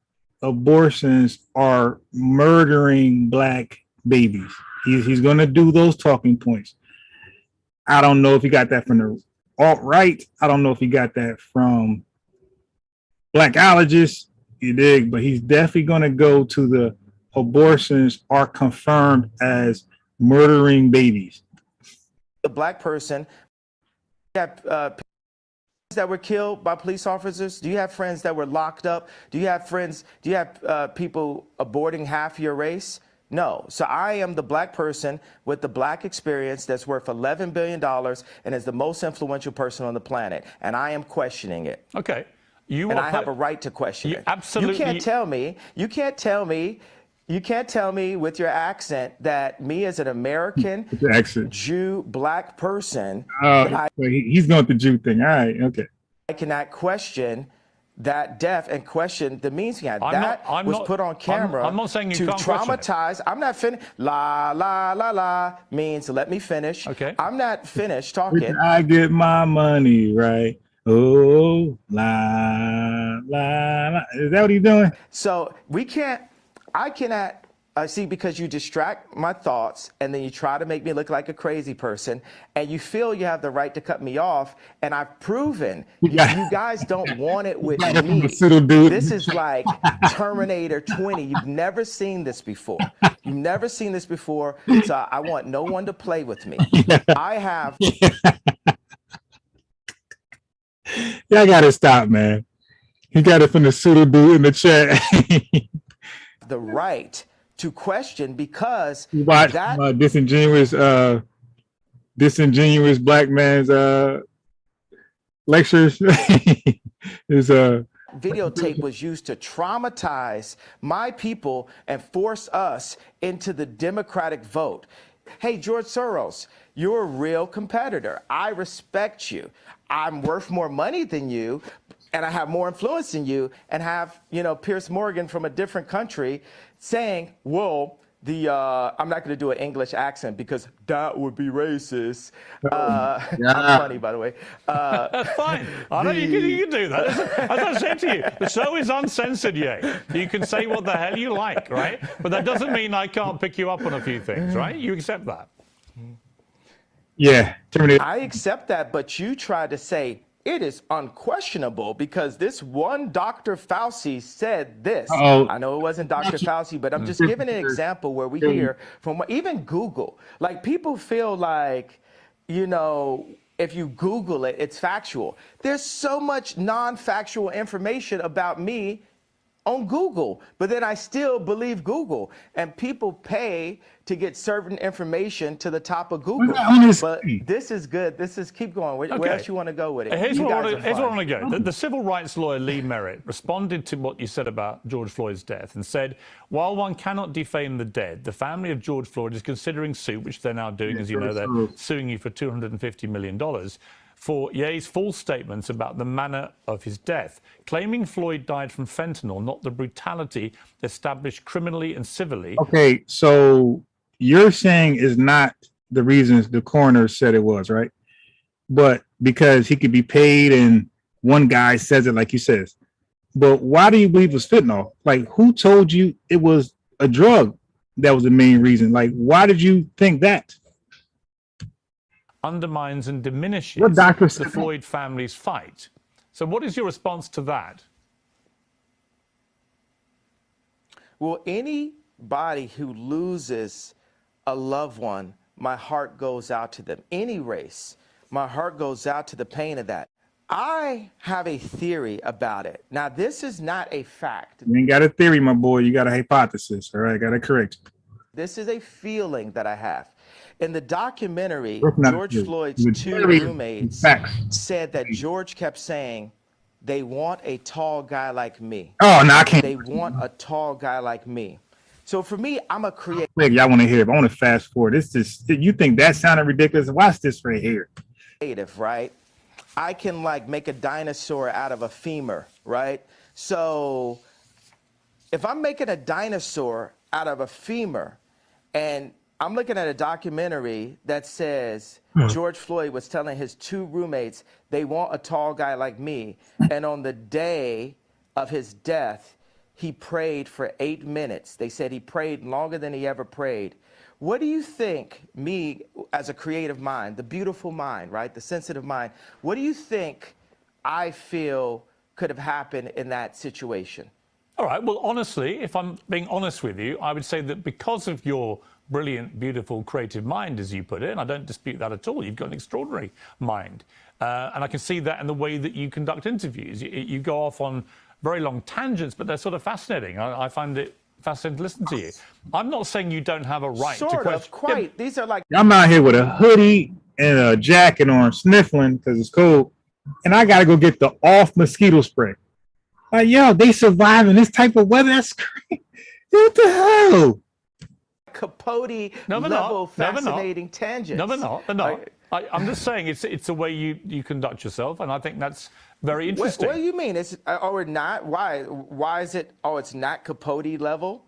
abortions are murdering black babies. He's going to do those talking points. I don't know if he got that from the alt-right. I don't know if he got that from blackologists, you dig, but he's definitely going to go to the abortions are confirmed as murdering babies. The black person. You have that were killed by police officers? Do you have friends that were locked up? Do you have friends? Do you have people aborting half your race? No. So I am the black person with the black experience that's worth $11 billion and is the most influential person on the planet. And I am questioning it. Okay. I have a right to question it. Absolutely. You can't tell me with your accent that me as an American Jew black person, he's going the Jew thing. All right, okay. I cannot question that death and question the means behind that was put on camera. I'm not saying you to can't traumatize. I'm not finished. La la la la means let me finish. Okay. I'm not finished talking. I get my money right. Oh, la la la. Is that what he's doing? So I cannot see, because you distract my thoughts and then you try to make me look like a crazy person and you feel you have the right to cut me off. And I've proven you guys don't want it with me. This is like Terminator 20. You've never seen this before. You've never seen this before. So I want no one to play with me. I have. Y'all gotta stop, man. He got it from the pseudo dude in the chat. The right to question because you watch disingenuous black man's lectures. Is videotape was used to traumatize my people and force us into the Democratic vote. Hey, George Soros, you're a real competitor. I respect you. I'm worth more money than you, and I have more influence than you, and have, Piers Morgan from a different country saying, well, I'm not going to do an English accent because that would be racist. I'm funny, by the way. That's fine. I know you can do that. As I said to you, the show is uncensored, Ye. You can say what the hell you like, right? But that doesn't mean I can't pick you up on a few things, right? You accept that. Yeah. I accept that, but you tried to say it is unquestionable because this one Dr. Fauci said this. I know it wasn't Dr. Fauci, but I'm just giving an example where we hear from even Google. Like, people feel like, if you Google it, it's factual. There's so much non-factual information about me on Google, but then I still believe Google, and people pay to get certain information to the top of Google. But this is good. Keep going. Where else you want to go with it? Here's where I want to go. The civil rights lawyer Lee Merritt responded to what you said about George Floyd's death and said, while one cannot defame the dead, the family of George Floyd is considering suit, which they're now doing, as you know, they're suing you for $250 million. For Ye's false statements about the manner of his death, claiming Floyd died from fentanyl, not the brutality established criminally and civilly. Okay, so you're saying is not the reasons the coroner said it was, right? But because he could be paid and one guy says it like he says. But why do you believe it was fentanyl? Like, who told you it was a drug that was the main reason? Like, why did you think that? Undermines and diminishes the Floyd family's fight. So what is your response to that? Well, anybody who loses a loved one my heart goes out to them. Any race, my heart goes out to the pain of that. I have a theory about it. Now, this is not a fact. You ain't got a theory, my boy. You got a hypothesis. All right, got to correct you. This is a feeling that I have. In the documentary, That's not George true. Floyd's The two theory is roommates facts. said that George kept saying, they want a tall guy like me. Oh, no, I can't. They want a tall guy like me. So for me, I'm a creative. Y'all want to hear it, but I want to fast forward. This just, you think that sounded ridiculous? Watch this right here. Right? I can like make a dinosaur out of a femur, right? So if I'm making a dinosaur out of a femur and I'm looking at a documentary that says George Floyd was telling his two roommates they want a tall guy like me, and on the day of his death, he prayed for 8 minutes. They said he prayed longer than he ever prayed. What do you think, me as a creative mind, the beautiful mind, right, the sensitive mind, what do you think I feel could have happened in that situation? All right, well, honestly, if I'm being honest with you, I would say that because of your brilliant, beautiful, creative mind, as you put it, and I don't dispute that at all, you've got an extraordinary mind. And I can see that in the way that you conduct interviews. You go off on very long tangents, but they're sort of fascinating. I find it fascinating to listen to you. I'm not saying you don't have a right to question. Sort of, quite. These are like... I'm out here with a hoodie and a jacket on, sniffling because it's cold, and I got to go get the off mosquito spray. Like, yo, they survive in this type of weather? That's crazy. What the hell? Capote level fascinating tangents. No, they're not. They're not. I'm just saying it's the way you conduct yourself, and I think that's very interesting. What do you mean? It's or not? Why is it? Oh, it's not Capote level.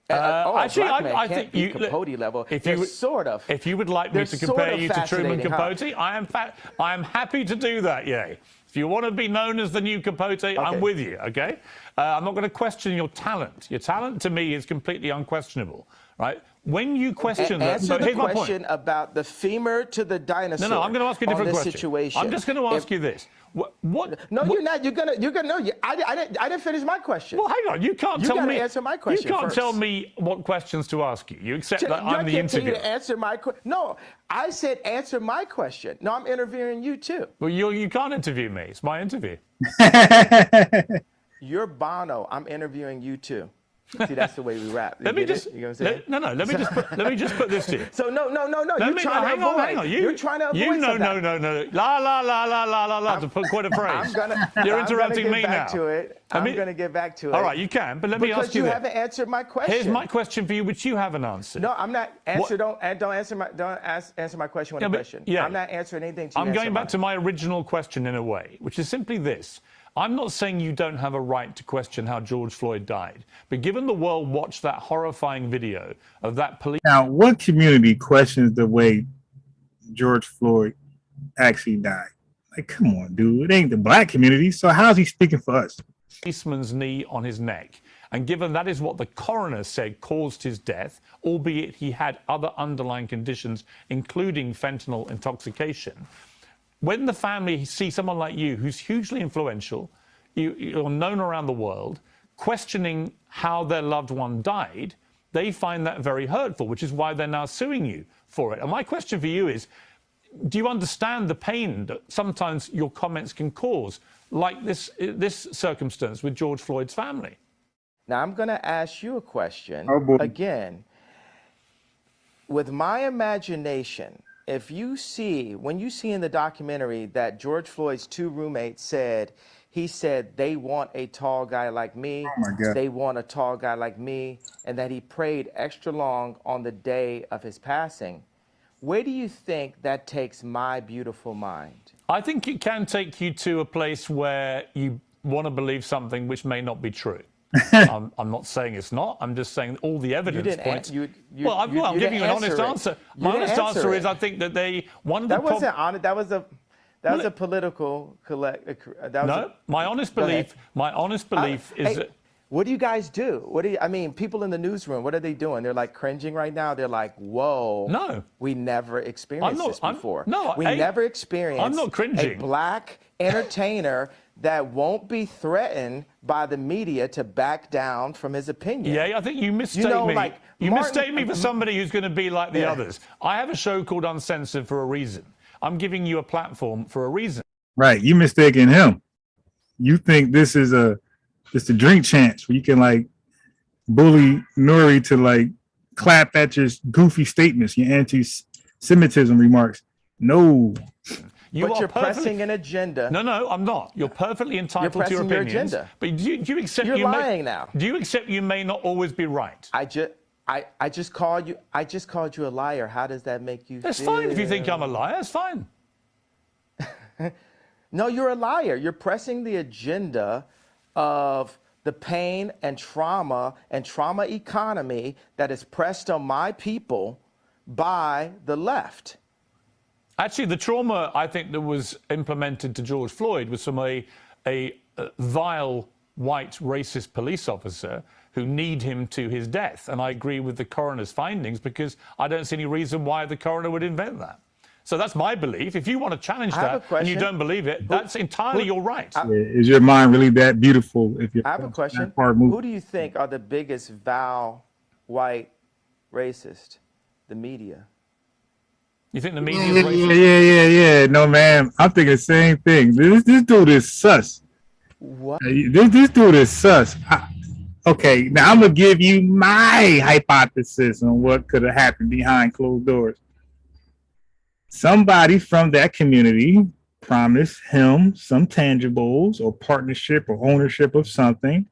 Actually, I think you Capote level. If you would like me to compare you to Truman Capote, I am happy to do that. Yay. If you want to be known as the new Capote, I'm with you. Okay. I'm not going to question your talent. Your talent to me is completely unquestionable. Right? When you question that, answer the question about the femur to the dinosaur. No, I'm going to ask you a different question. Situation. I'm just going to ask you this. What? No, you're not. You're gonna. No, I didn't finish my question. Well, hang on. You can't tell me. You answer my question. You can't first. tell me what questions to ask you. You accept that I'm the interviewer. To answer my question. No, I said answer my question. No, I'm interviewing you too. Well, you can't interview me. It's my interview. You're Bono. I'm interviewing you too. See, that's the way we rap. Let me just. You know what I'm saying? Let me just put this to you. So no. You're trying to avoid. You're trying to avoid. No. La to put quite a phrase. You're interrupting me now. I'm going to get back to it. All right, you can, but let me ask you. Because you haven't answered my question. Here's my question for you, which you haven't answered. No, I'm not. Don't answer my question with a question. Yeah. I'm not answering anything. I'm going back to my original question in a way, which is simply this. I'm not saying you don't have a right to question how George Floyd died, but given the world watched that horrifying video of that police... Now, what community questions the way George Floyd actually died? Like, come on, dude. It ain't the black community, so how's he speaking for us? Policeman's knee on his neck. And given that is what the coroner said caused his death, albeit he had other underlying conditions, including fentanyl intoxication... When the family see someone like you, who's hugely influential, you're known around the world, questioning how their loved one died, they find that very hurtful, which is why they're now suing you for it. And my question for you is, do you understand the pain that sometimes your comments can cause, like this circumstance with George Floyd's family? Now, I'm going to ask you a question again. With my imagination... when you see in the documentary that George Floyd's two roommates said they want a tall guy like me, they want a tall guy like me, and that he prayed extra long on the day of his passing, where do you think that takes my beautiful mind? I think it can take you to a place where you want to believe something which may not be true. I'm not saying it's not. I'm just saying all the evidence points. I'm giving you an honest answer. My honest answer is I think that wasn't honest. That was a political collect. My honest belief is that. What do you guys do? I mean, people in the newsroom, what are they doing? They're like cringing right now. They're like, whoa. No. We never experienced this before. We I'm never experienced not cringing. a black entertainer that won't be threatened by the media to back down from his opinion. Yeah, I think you mistake me. Like you Martin, mistake me for somebody who's going to be like the others. I have a show called Uncensored for a reason. I'm giving you a platform for a reason. Right. You mistaken him. You think this is just a drink chance where you can like bully Nori to like clap at your goofy statements, your anti-Semitism remarks. No. But you're pressing an agenda. No, I'm not. You're perfectly entitled to your pressing your opinions. agenda. But do you accept You're you lying now. Do you accept you may not always be right? I just called you a liar. How does that make you That's feel? fine if you think I'm a liar. That's fine. No, you're a liar. You're pressing the agenda of the pain and trauma economy that is pressed on my people by the left. Actually, the trauma I think that was implemented to George Floyd was from a vile white racist police officer who kneed him to his death. And I agree with the coroner's findings because I don't see any reason why the coroner would invent that. So that's my belief. If you want to challenge that and you don't believe it, that's entirely your right. Is your mind really that beautiful? If you're I have a question. far moved? Who do you think are the biggest vile white racist? The media. You think the media is racist? Yeah. No, man. I'm thinking the same thing. This dude is sus. What? This dude is sus. Okay, now I'm going to give you my hypothesis on what could have happened behind closed doors. Somebody from that community promised him some tangibles or partnership or ownership of something.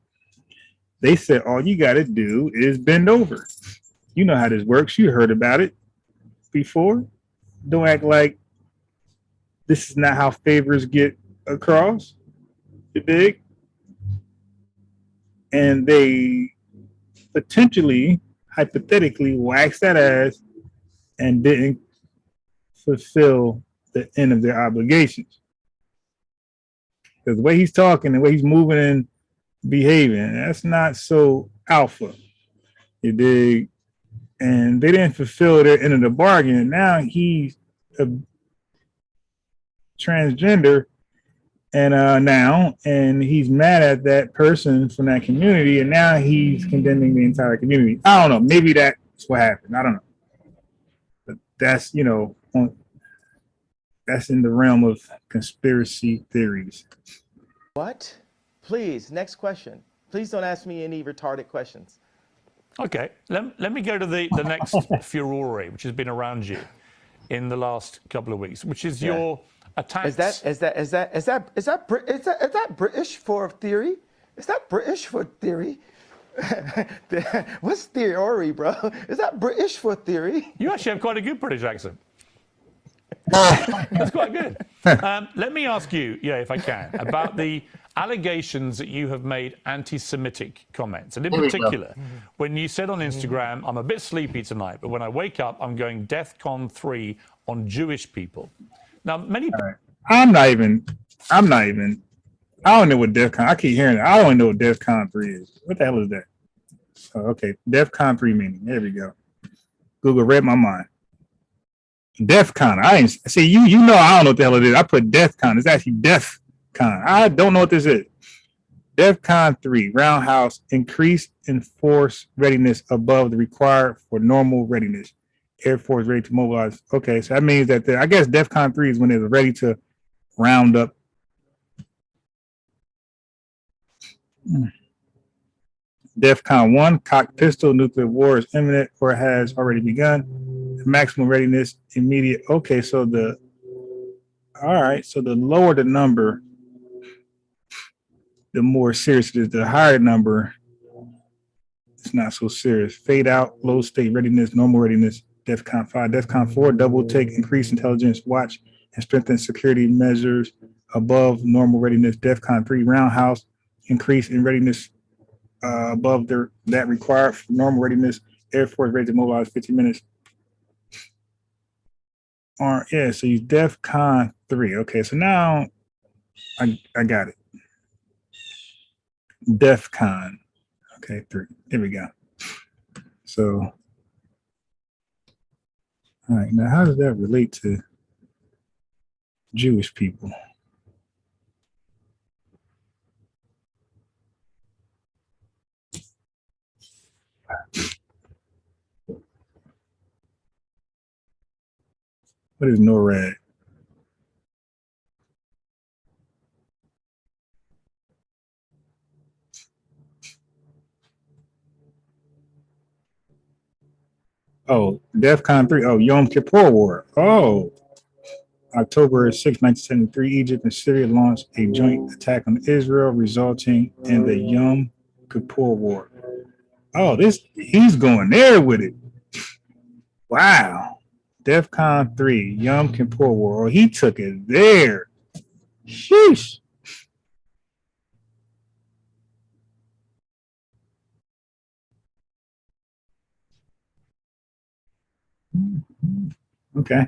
They said, all you got to do is bend over. You know how this works. You heard about it before. Don't act like this is not how favors get across. You dig? And they potentially, hypothetically, waxed that ass and didn't fulfill the end of their obligations. Because the way he's talking, the way he's moving and behaving, that's not so alpha. You dig? And they didn't fulfill their end of the bargain. Now he's a transgender and he's mad at that person from that community, and now he's condemning the entire community. I don't know. Maybe that's what happened. I don't know. But that's, that's in the realm of conspiracy theories. What? Please, next question. Please don't ask me any retarded questions. Okay, let me go to the next furore, which has been around you in the last couple of weeks, which is your attacks. Is that British for theory? Is that British for theory? What's theory, bro? Is that British for theory? You actually have quite a good British accent. That's quite good. Let me ask you, if I can, about the allegations that you have made anti-Semitic comments. And in particular, when you said on Instagram, I'm a bit sleepy tonight, but when I wake up, I'm going DEFCON 3 on Jewish people. Now, many people... I don't know what DEFCON, I keep hearing it. I don't know what DEFCON 3 is. What the hell is that? Oh, okay, DEFCON 3 meaning. There we go. Google read my mind. DEFCON. I ain't see you know I don't know what the hell it is. I put DEFCON. It's actually DEFCON. I don't know what this is. DEFCON 3, roundhouse, increase in force readiness above the required for normal readiness. Air Force ready to mobilize. Okay, so that means that I guess DEFCON 3 is when they're ready to round up. DEFCON 1, cocked pistol, nuclear war is imminent or has already begun. Maximum readiness, immediate. Okay, so the lower the number, the more serious it is. The higher number, it's not so serious. Fade out, low state readiness, normal readiness, DEFCON 5. DEFCON 4, double take, increase intelligence, watch, and strengthen security measures above normal readiness. DEFCON 3, roundhouse, increase in readiness above that required for normal readiness. Air Force ready to mobilize 50 minutes. So you DEFCON 3. Okay, so now I got it. DEFCON. Okay, 3. There we go. So, all right, now how does that relate to Jewish people? What is NORAD? Oh, DEFCON 3. Oh, Yom Kippur War. Oh, October 6, 1973, Egypt and Syria launched a joint attack on Israel, resulting in the Yom Kippur War. Oh, he's going there with it. Wow. DEFCON 3, Yom Kippur War. Oh, he took it there. Sheesh. Okay.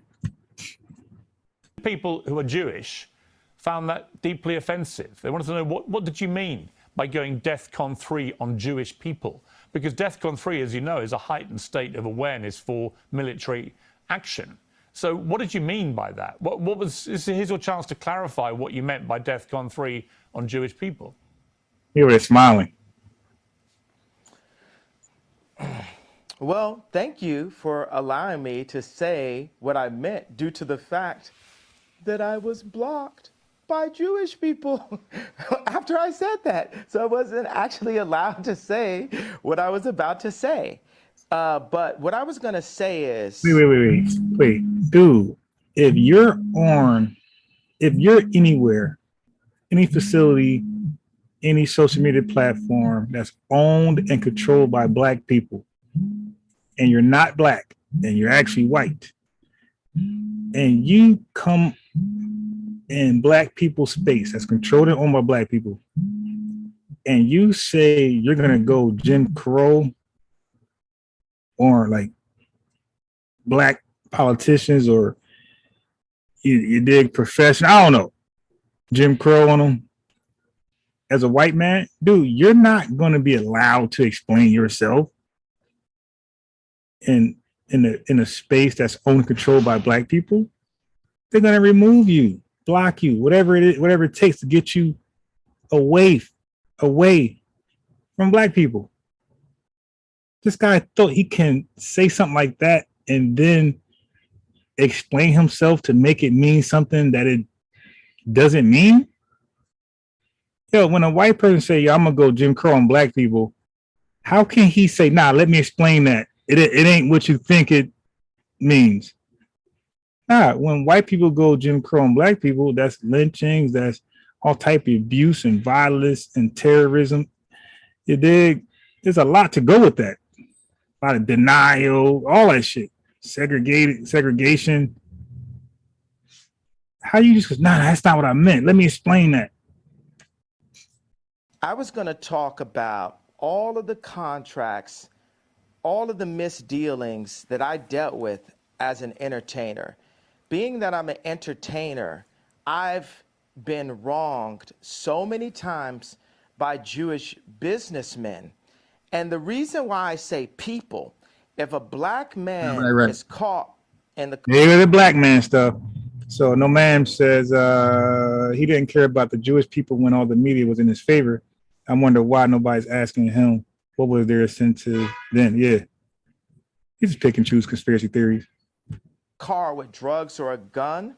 People who are Jewish found that deeply offensive. They wanted to know, what did you mean by going DEFCON 3 on Jewish people? Because DEFCON 3, as you know, is a heightened state of awareness for military action. So what did you mean by that? Here's your chance to clarify what you meant by DEFCON 3 on Jewish people. He was smiling. Well, thank you for allowing me to say what I meant due to the fact that I was blocked by Jewish people after I said that. So I wasn't actually allowed to say what I was about to say. But what I was going to say is... Wait. Dude, if you're anywhere, any facility, any social media platform that's owned and controlled by Black people, and you're not Black, and you're actually white, and you come in Black people's space that's controlled and owned by Black people, and you say you're gonna go Jim Crow or like Black politicians, or you dig profession, I don't know, Jim Crow on them, as a white man, dude, you're not gonna be allowed to explain yourself in a space that's owned and controlled by Black people. They're gonna remove you, block you, whatever it takes to get you away from Black people. This guy thought he can say something like that and then explain himself to make it mean something that it doesn't mean. Yo, when a white person say, "Yo, I'm gonna go Jim Crow on Black people," how can he say, "Nah, let me explain that. It ain't what you think it means"? Nah, when white people go Jim Crow on Black people, that's lynchings, that's all type of abuse and violence and terrorism. You dig? There's a lot to go with that. A lot of denial, all that shit. Segregation. How you just, nah, that's not what I meant. Let me explain that. I was going to talk about all of the contracts, all of the misdealings that I dealt with as an entertainer. Being that I'm an entertainer, I've been wronged so many times by Jewish businessmen. And the reason why I say people, if a Black man is caught in the... Maybe the Black man stuff. So No Man says he didn't care about the Jewish people when all the media was in his favor. I wonder why nobody's asking him what was their incentive then. Yeah, he's just pick and choose conspiracy theories. Car with drugs or a gun,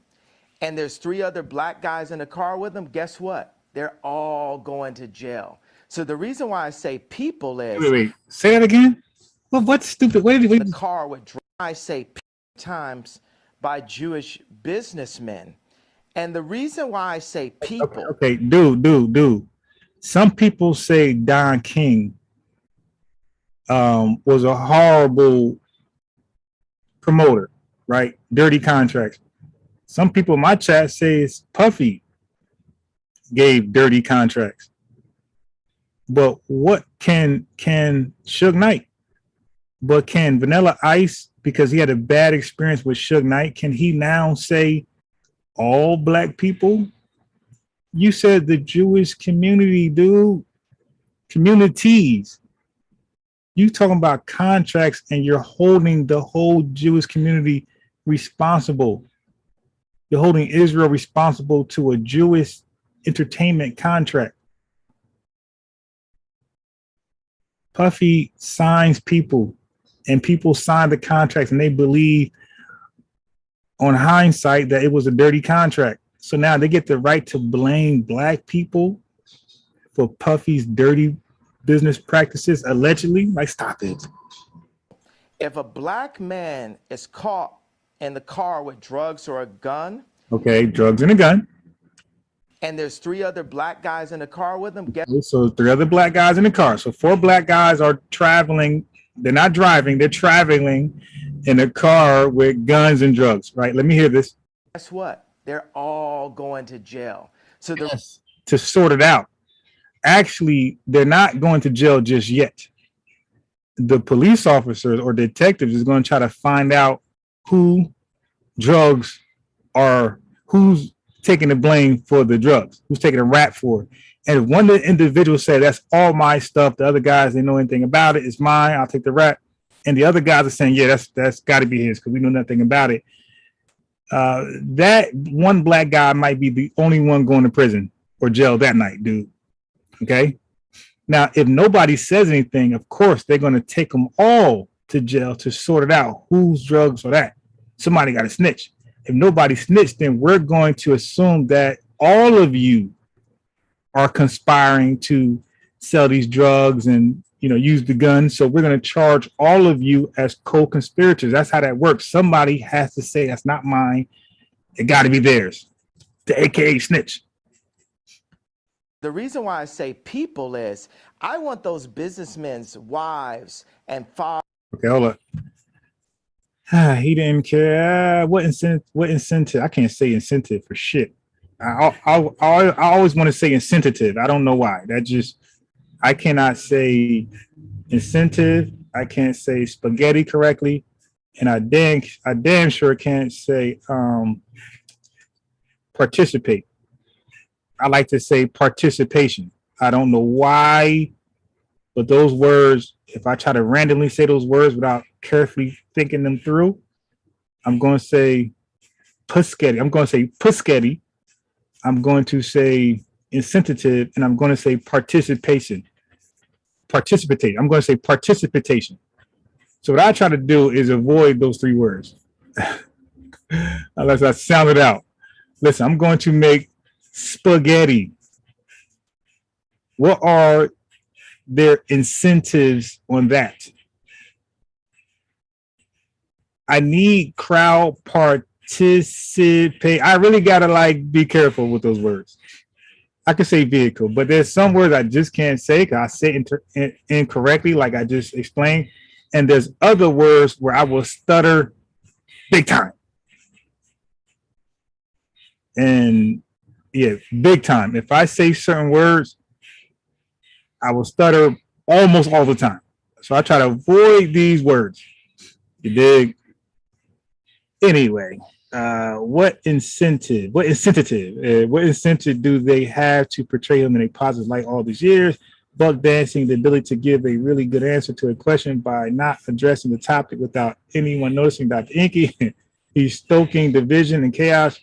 and there's 3 other Black guys in the car with them. Guess what? They're all going to jail. So the reason why I say people is... Wait. Say that again? Well, what's stupid? What did you... The car with drugs, I say times by Jewish businessmen. And the reason why I say people... Okay, dude. Some people say Don King was a horrible promoter, right? Dirty contracts. Some people in my chat say it's Puffy gave dirty contracts. But what can Suge Knight? But can Vanilla Ice, because he had a bad experience with Suge Knight, can he now say all Black people? You said the Jewish community, dude. Communities. You talking about contracts and you're holding the whole Jewish community responsible. You're holding Israel responsible to a Jewish entertainment contract. Puffy signs people and people sign the contracts and they believe on hindsight that it was a dirty contract. So now they get the right to blame black people for Puffy's dirty business practices, allegedly. Like, stop it. If a black man is caught in the car with drugs or a gun, Okay, drugs and a gun. and there's 3 other black guys in the car with him, So 3 other black guys in the car. So 4 black guys are traveling. They're not driving. They're traveling in a car with guns and drugs, right? Let me hear this. guess what? They're all going to jail. So To sort it out. Actually, they're not going to jail just yet. The police officers or detectives is going to try to find out who drugs are, who's taking the blame for the drugs, who's taking a rap for it. And if one of the individuals say that's all my stuff, the other guys they know anything about it, it's mine, I'll take the rap. And the other guys are saying, yeah, that's got to be his because we know nothing about it. That one black guy might be the only one going to prison or jail that night, dude. Okay. Now, if nobody says anything, of course, they're going to take them all to jail to sort it out. Whose drugs are that? Somebody got to snitch. If nobody snitched, then we're going to assume that all of you are conspiring to sell these drugs and, use the gun. So we're going to charge all of you as co-conspirators. That's how that works. Somebody has to say that's not mine. It got to be theirs. The AKA snitch. the reason why I say people is I want those businessmen's wives and fathers. Okay, hold up. He didn't care. What incentive? I can't say incentive for shit. I always want to say incentive. I don't know why. I cannot say incentive. I can't say spaghetti correctly, and I damn sure can't say participate. I like to say participation. I don't know why, but those words, if I try to randomly say those words without carefully thinking them through, I'm going to say pusketti. I'm going to say pusketti. I'm going to say incentive, and I'm going to say participation. Participate. I'm going to say participation. So what I try to do is avoid those 3 words. Unless I sound it out. Listen, I'm going to make spaghetti. What are their incentives on that? I need crowd participate. I really gotta be careful with those words. I can say vehicle, but there's some words I just can't say because I say incorrectly, like I just explained. And there's other words where I will stutter big time. And yeah, big time. If I say certain words, I will stutter almost all the time. So I try to avoid these words. You dig? Anyway, what incentive do they have to portray him in a positive light all these years? Buck dancing, the ability to give a really good answer to a question by not addressing the topic without anyone noticing. Dr. Inky, he's stoking division and chaos.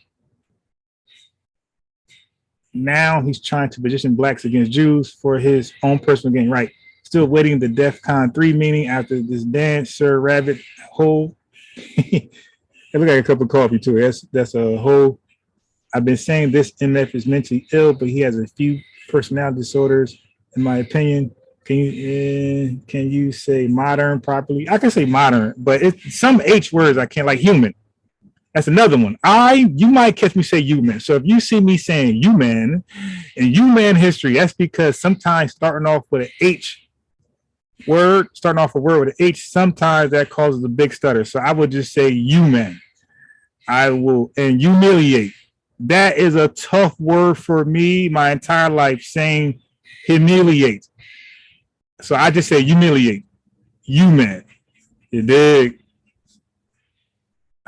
Now he's trying to position blacks against Jews for his own personal gain. Right. Still waiting the DEFCON 3 meeting after this dance, Sir Rabbit hole. It look like a cup of coffee too. That's a whole. I've been saying this MF is mentally ill, but he has a few personality disorders, in my opinion. Can you say modern properly? I can say modern, but it's some H words I can't, like human. That's another one. You might catch me say human. So if you see me saying human in human history, that's because sometimes starting off with an H word, starting off a word with an H, sometimes that causes a big stutter. So I would just say human. And humiliate. That is a tough word for me my entire life, saying humiliate. So I just say humiliate. Human. You dig?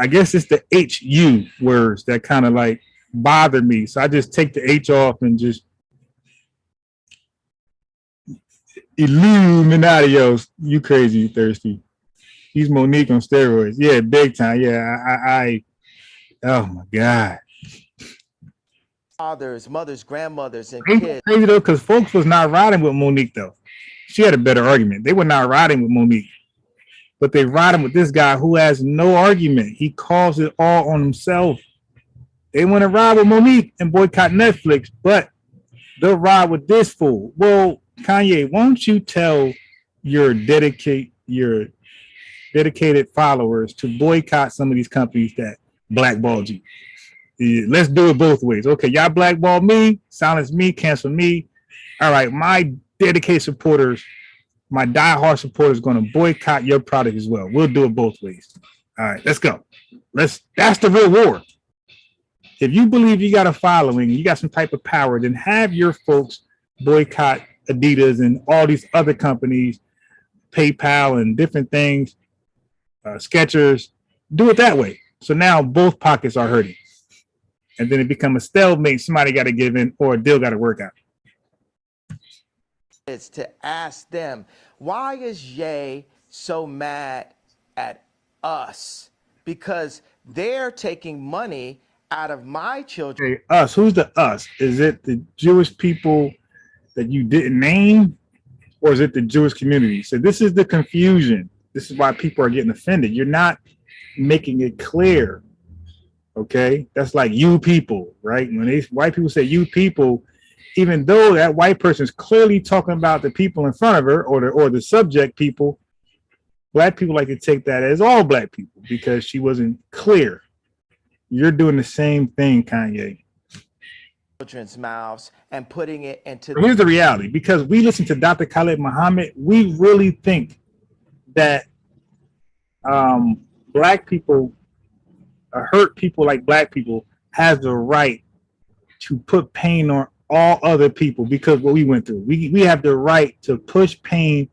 I guess it's the HU words that kind of bother me. So I just take the H off and just Illuminatios. You crazy, you thirsty. He's Monique on steroids. Yeah, big time. Yeah, I oh my God. Fathers, mothers, grandmothers, and It's kids. crazy though, because folks was not riding with Monique though. She had a better argument. They were not riding with Monique, but they riding with this guy who has no argument. He calls it all on himself. They want to ride with Monique and boycott Netflix, but they'll ride with this fool. Well, Kanye, why don't you tell your dedicated followers to boycott some of these companies that blackballed you? Yeah, let's do it both ways. Okay, y'all blackball me, silence me, cancel me. All right, my dedicated supporters, my diehard supporters, going to boycott your product as well. We'll do it both ways. All right, let's go. That's the real war. If you believe you got a following, you got some type of power, then have your folks boycott Adidas and all these other companies, PayPal and different things, Skechers. Do it that way. So now both pockets are hurting. And then it become a stalemate. Somebody got to give in or a deal got to work out. It's to ask them, why is Ye so mad at us? Because they're taking money out of my children. Okay, us. Who's the us? Is it the Jewish people that you didn't name, or is it the Jewish community? So this is the confusion. This is why people are getting offended. You're not making it clear. Okay, that's like you people, right? When white people say you people, even though that white person is clearly talking about the people in front of her or the subject people, black people like to take that as all black people because she wasn't clear. You're doing the same thing, Kanye. Children's mouths and putting it into. Here's the reality: because we listen to Dr. Khalid Muhammad, we really think that black people, hurt people like black people, has the right to put pain on all other people because what we went through. We have the right to push pain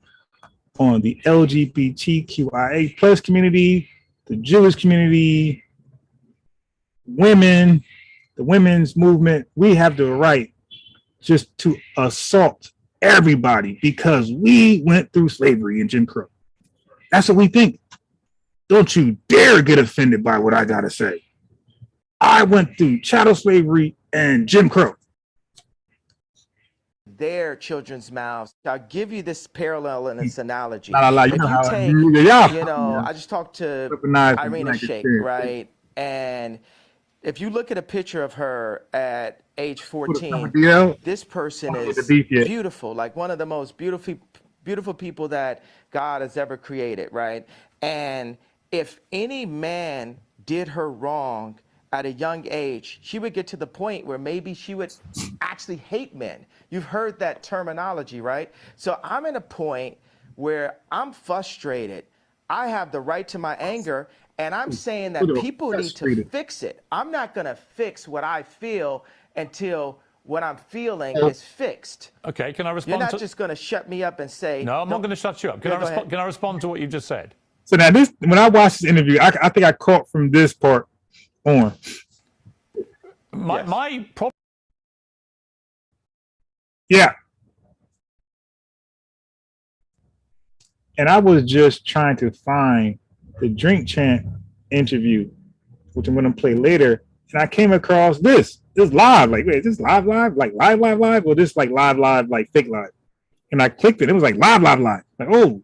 on the LGBTQIA plus community, the Jewish community, women, the women's movement. We have the right just to assault everybody because we went through slavery and Jim Crow. That's what we think. Don't you dare get offended by what I gotta say. I went through chattel slavery and Jim Crow. Their children's mouths. I'll give you this parallel and this analogy. I just talked to Irina Shayk, right? And if you look at a picture of her at age 14, this person is beautiful, like one of the most beautiful people that God has ever created, right? And if any man did her wrong at a young age, she would get to the point where maybe she would actually hate men. You've heard that terminology, right? So I'm at a point where I'm frustrated. I have the right to my anger, and I'm saying that people need to fix it. I'm not going to fix what I feel until what I'm feeling is fixed. Okay, can I respond? You're not just going to shut me up and say... No, I'm not going to shut you up. Can I respond to what you just said? So now when I watched this interview, I think I caught from this part on. My problem... Yeah. And I was just trying to find the Drink Champ interview, which I'm going to play later. And I came across this live. Like, wait, is this live? Like live? Or this like live, like fake live? And I clicked it. It was like live. Like, oh.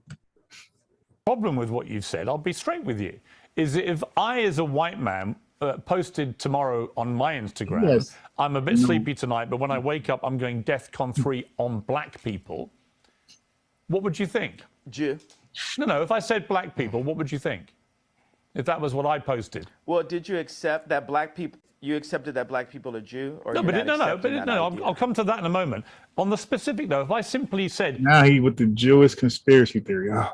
Problem with what you've said, I'll be straight with you, is that if I, as a white man, posted tomorrow on my Instagram, I'm a bit sleepy tonight, but when I wake up, I'm going DEFCON 3 on black people, what would you think? Jew. No, if I said black people, what would you think? If that was what I posted. Well, did you accept that black people, you accepted that black people are Jew? Or no, I'll come to that in a moment. On the specific, though, if I simply said... Now he with the Jewish conspiracy theory. Oh.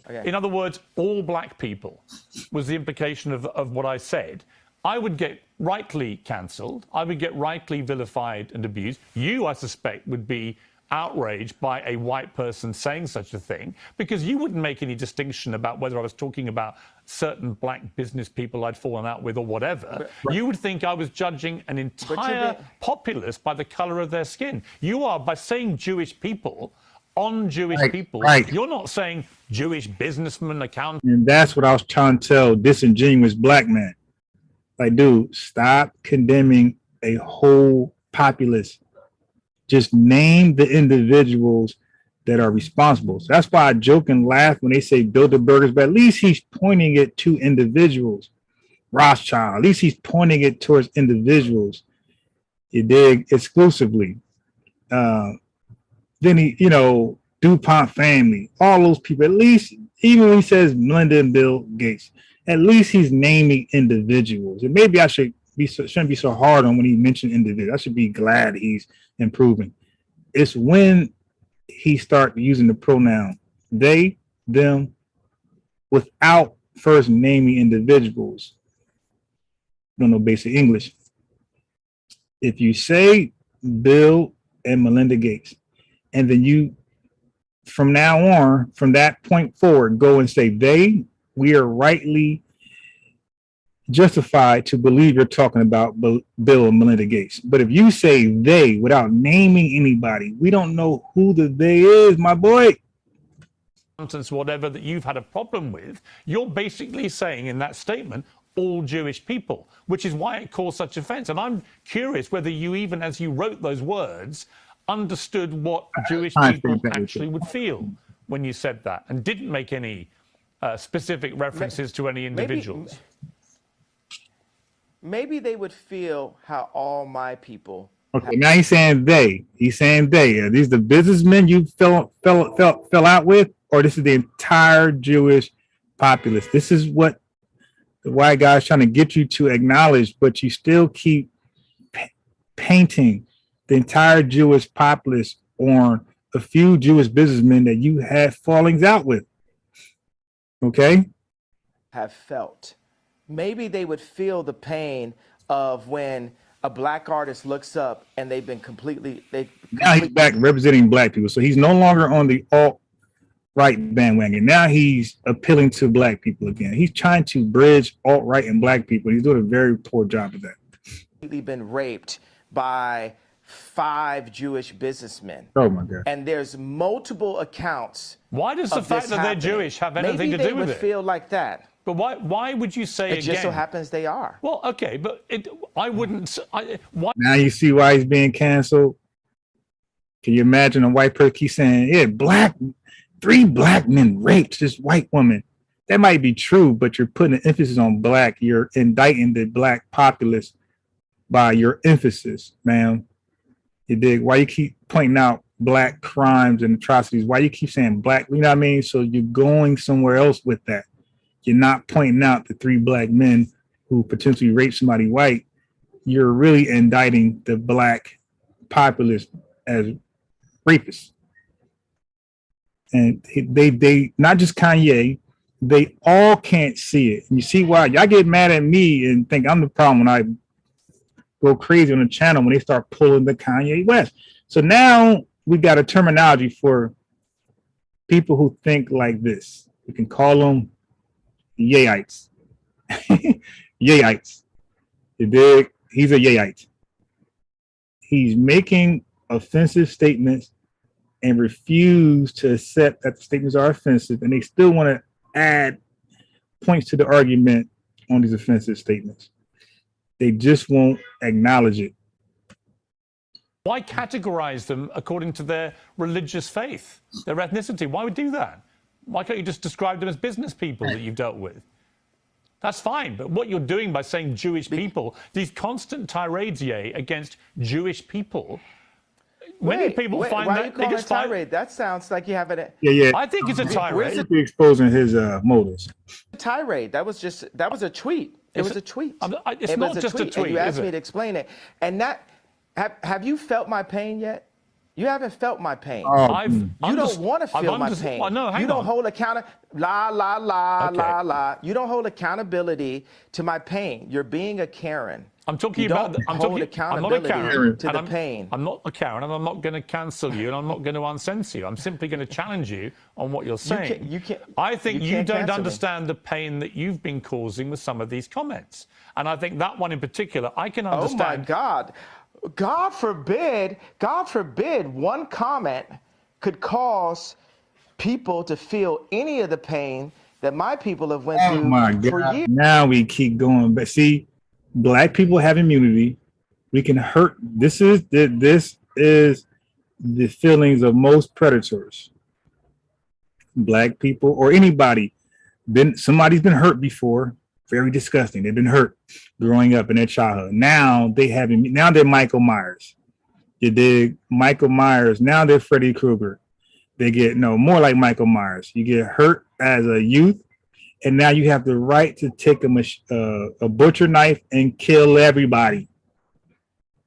Okay. In other words, all black people was the implication of what I said. I would get rightly cancelled. I would get rightly vilified and abused. You, I suspect, would be outraged by a white person saying such a thing because you wouldn't make any distinction about whether I was talking about certain black business people I'd fallen out with or whatever. You would think I was judging an entire populace by the color of their skin. You are, by saying Jewish people, on Jewish people. Right. You're not saying Jewish businessmen, accountants. And that's what I was trying to tell disingenuous black man. Like, dude, stop condemning a whole populace. Just name the individuals that are responsible. So that's why I joke and laugh when they say Bilderbergers, but at least he's pointing it to individuals. Rothschild, at least he's pointing it towards individuals. You dig? Exclusively. Then he, DuPont family, all those people, at least, even when he says Melinda and Bill Gates, at least he's naming individuals. And maybe I shouldn't be so hard on when he mentioned individuals. I should be glad he's improving. It's when he starts using the pronoun they, them, without first naming individuals. Don't know basic English. If you say Bill and Melinda Gates, and then you, from now on, from that point forward, go and say they, we are rightly justified to believe you're talking about Bill and Melinda Gates. But if you say they without naming anybody, we don't know who the they is, my boy. Whatever that you've had a problem with, you're basically saying in that statement, all Jewish people, which is why it caused such offense. And I'm curious whether you, even as you wrote those words, understood what Jewish people actually would feel when you said that and didn't make any specific references to any individuals. Maybe they would feel how all my people. Okay, now he's saying they. He's saying they. Are these the businessmen you fell out with, or this is the entire Jewish populace? This is what the white guy's trying to get you to acknowledge, but you still keep painting the entire Jewish populace on a few Jewish businessmen that you had fallings out with. Okay? Have felt. Maybe they would feel the pain of when a black artist looks up and they've been now he's back representing black people. So he's no longer on the alt-right bandwagon. Now he's appealing to black people again. He's trying to bridge alt-right and black people. He's doing a very poor job of that. Been raped by 5 Jewish businessmen. Oh my God. And there's multiple accounts. Why does the fact that they're Jewish have anything to do with it? Maybe they would feel like that. But why would you say it just so happens they are? Well, okay, but I wouldn't. Why? Now you see why he's being canceled. Can you imagine a white person keep saying, "Yeah, 3 black men raped this white woman"? That might be true, but you're putting an emphasis on black. You're indicting the black populace by your emphasis, ma'am. You dig? Why you keep pointing out black crimes and atrocities? Why you keep saying black? You know what I mean? So you're going somewhere else with that. You're not pointing out the 3 black men who potentially raped somebody white. You're really indicting the black populace as rapists. And they not just Kanye, they all can't see it. And you see why y'all get mad at me and think I'm the problem when I go crazy on the channel when they start pulling the Kanye West. So now we got a terminology for people who think like this. We can call them Yayites. Yayites. You dig? He's a Yayite. He's making offensive statements and refuse to accept that the statements are offensive, and they still want to add points to the argument on these offensive statements. They just won't acknowledge it. Why categorize them according to their religious faith, their ethnicity? Why would you do that? Why can't you just describe them as business people that you've dealt with? That's fine, but what you're doing by saying Jewish people, these constant tirades, against Jewish people, many people find why that are you calling they just it tirade? That sounds like you have it. Yeah. I think it's a tirade. He's exposing his motives. Tirade. That was a tweet. It was a tweet. It's not just a tweet. And you asked me to explain it. And that, have you felt my pain yet? You haven't felt my pain. You don't want to feel my pain. You don't hold You don't hold accountability to my pain. You're being a Karen. I'm talking about. I'm not a Karen to the pain. I'm not a Karen, and I'm not going to cancel you, and I'm not going to uncensor you. I'm simply going to challenge you on what you're saying. I think you don't understand the pain that you've been causing with some of these comments, and I think that one in particular, I can understand. Oh my God. God forbid one comment could cause people to feel any of the pain that my people have went Oh through my for God. years. Now we keep going. But see, black people have immunity. We can hurt. This is the feelings of most predators. Black people or anybody. Somebody's been hurt before. Very disgusting. They've been hurt growing up in their childhood. Now they're Michael Myers. You dig? Michael Myers. Now they're Freddy Krueger. They get more like Michael Myers. You get hurt as a youth, and now you have the right to take a butcher knife and kill everybody,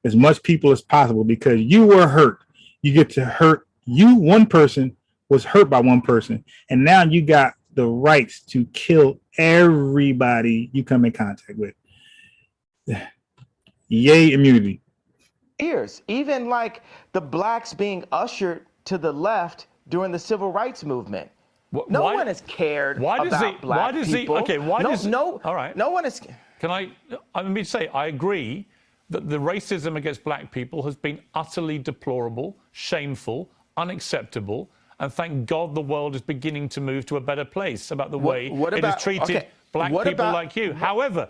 as much people as possible, because you were hurt. You get to hurt you. One person was hurt by one person, and now you got the rights to kill everybody you come in contact with. Yay, immunity. Even like the blacks being ushered to the left during the civil rights movement. No one has cared about black people. All right. No one is. Let me say, I agree that the racism against black people has been utterly deplorable, shameful, unacceptable, and thank God the world is beginning to move to a better place about the way it has treated black people like you. However,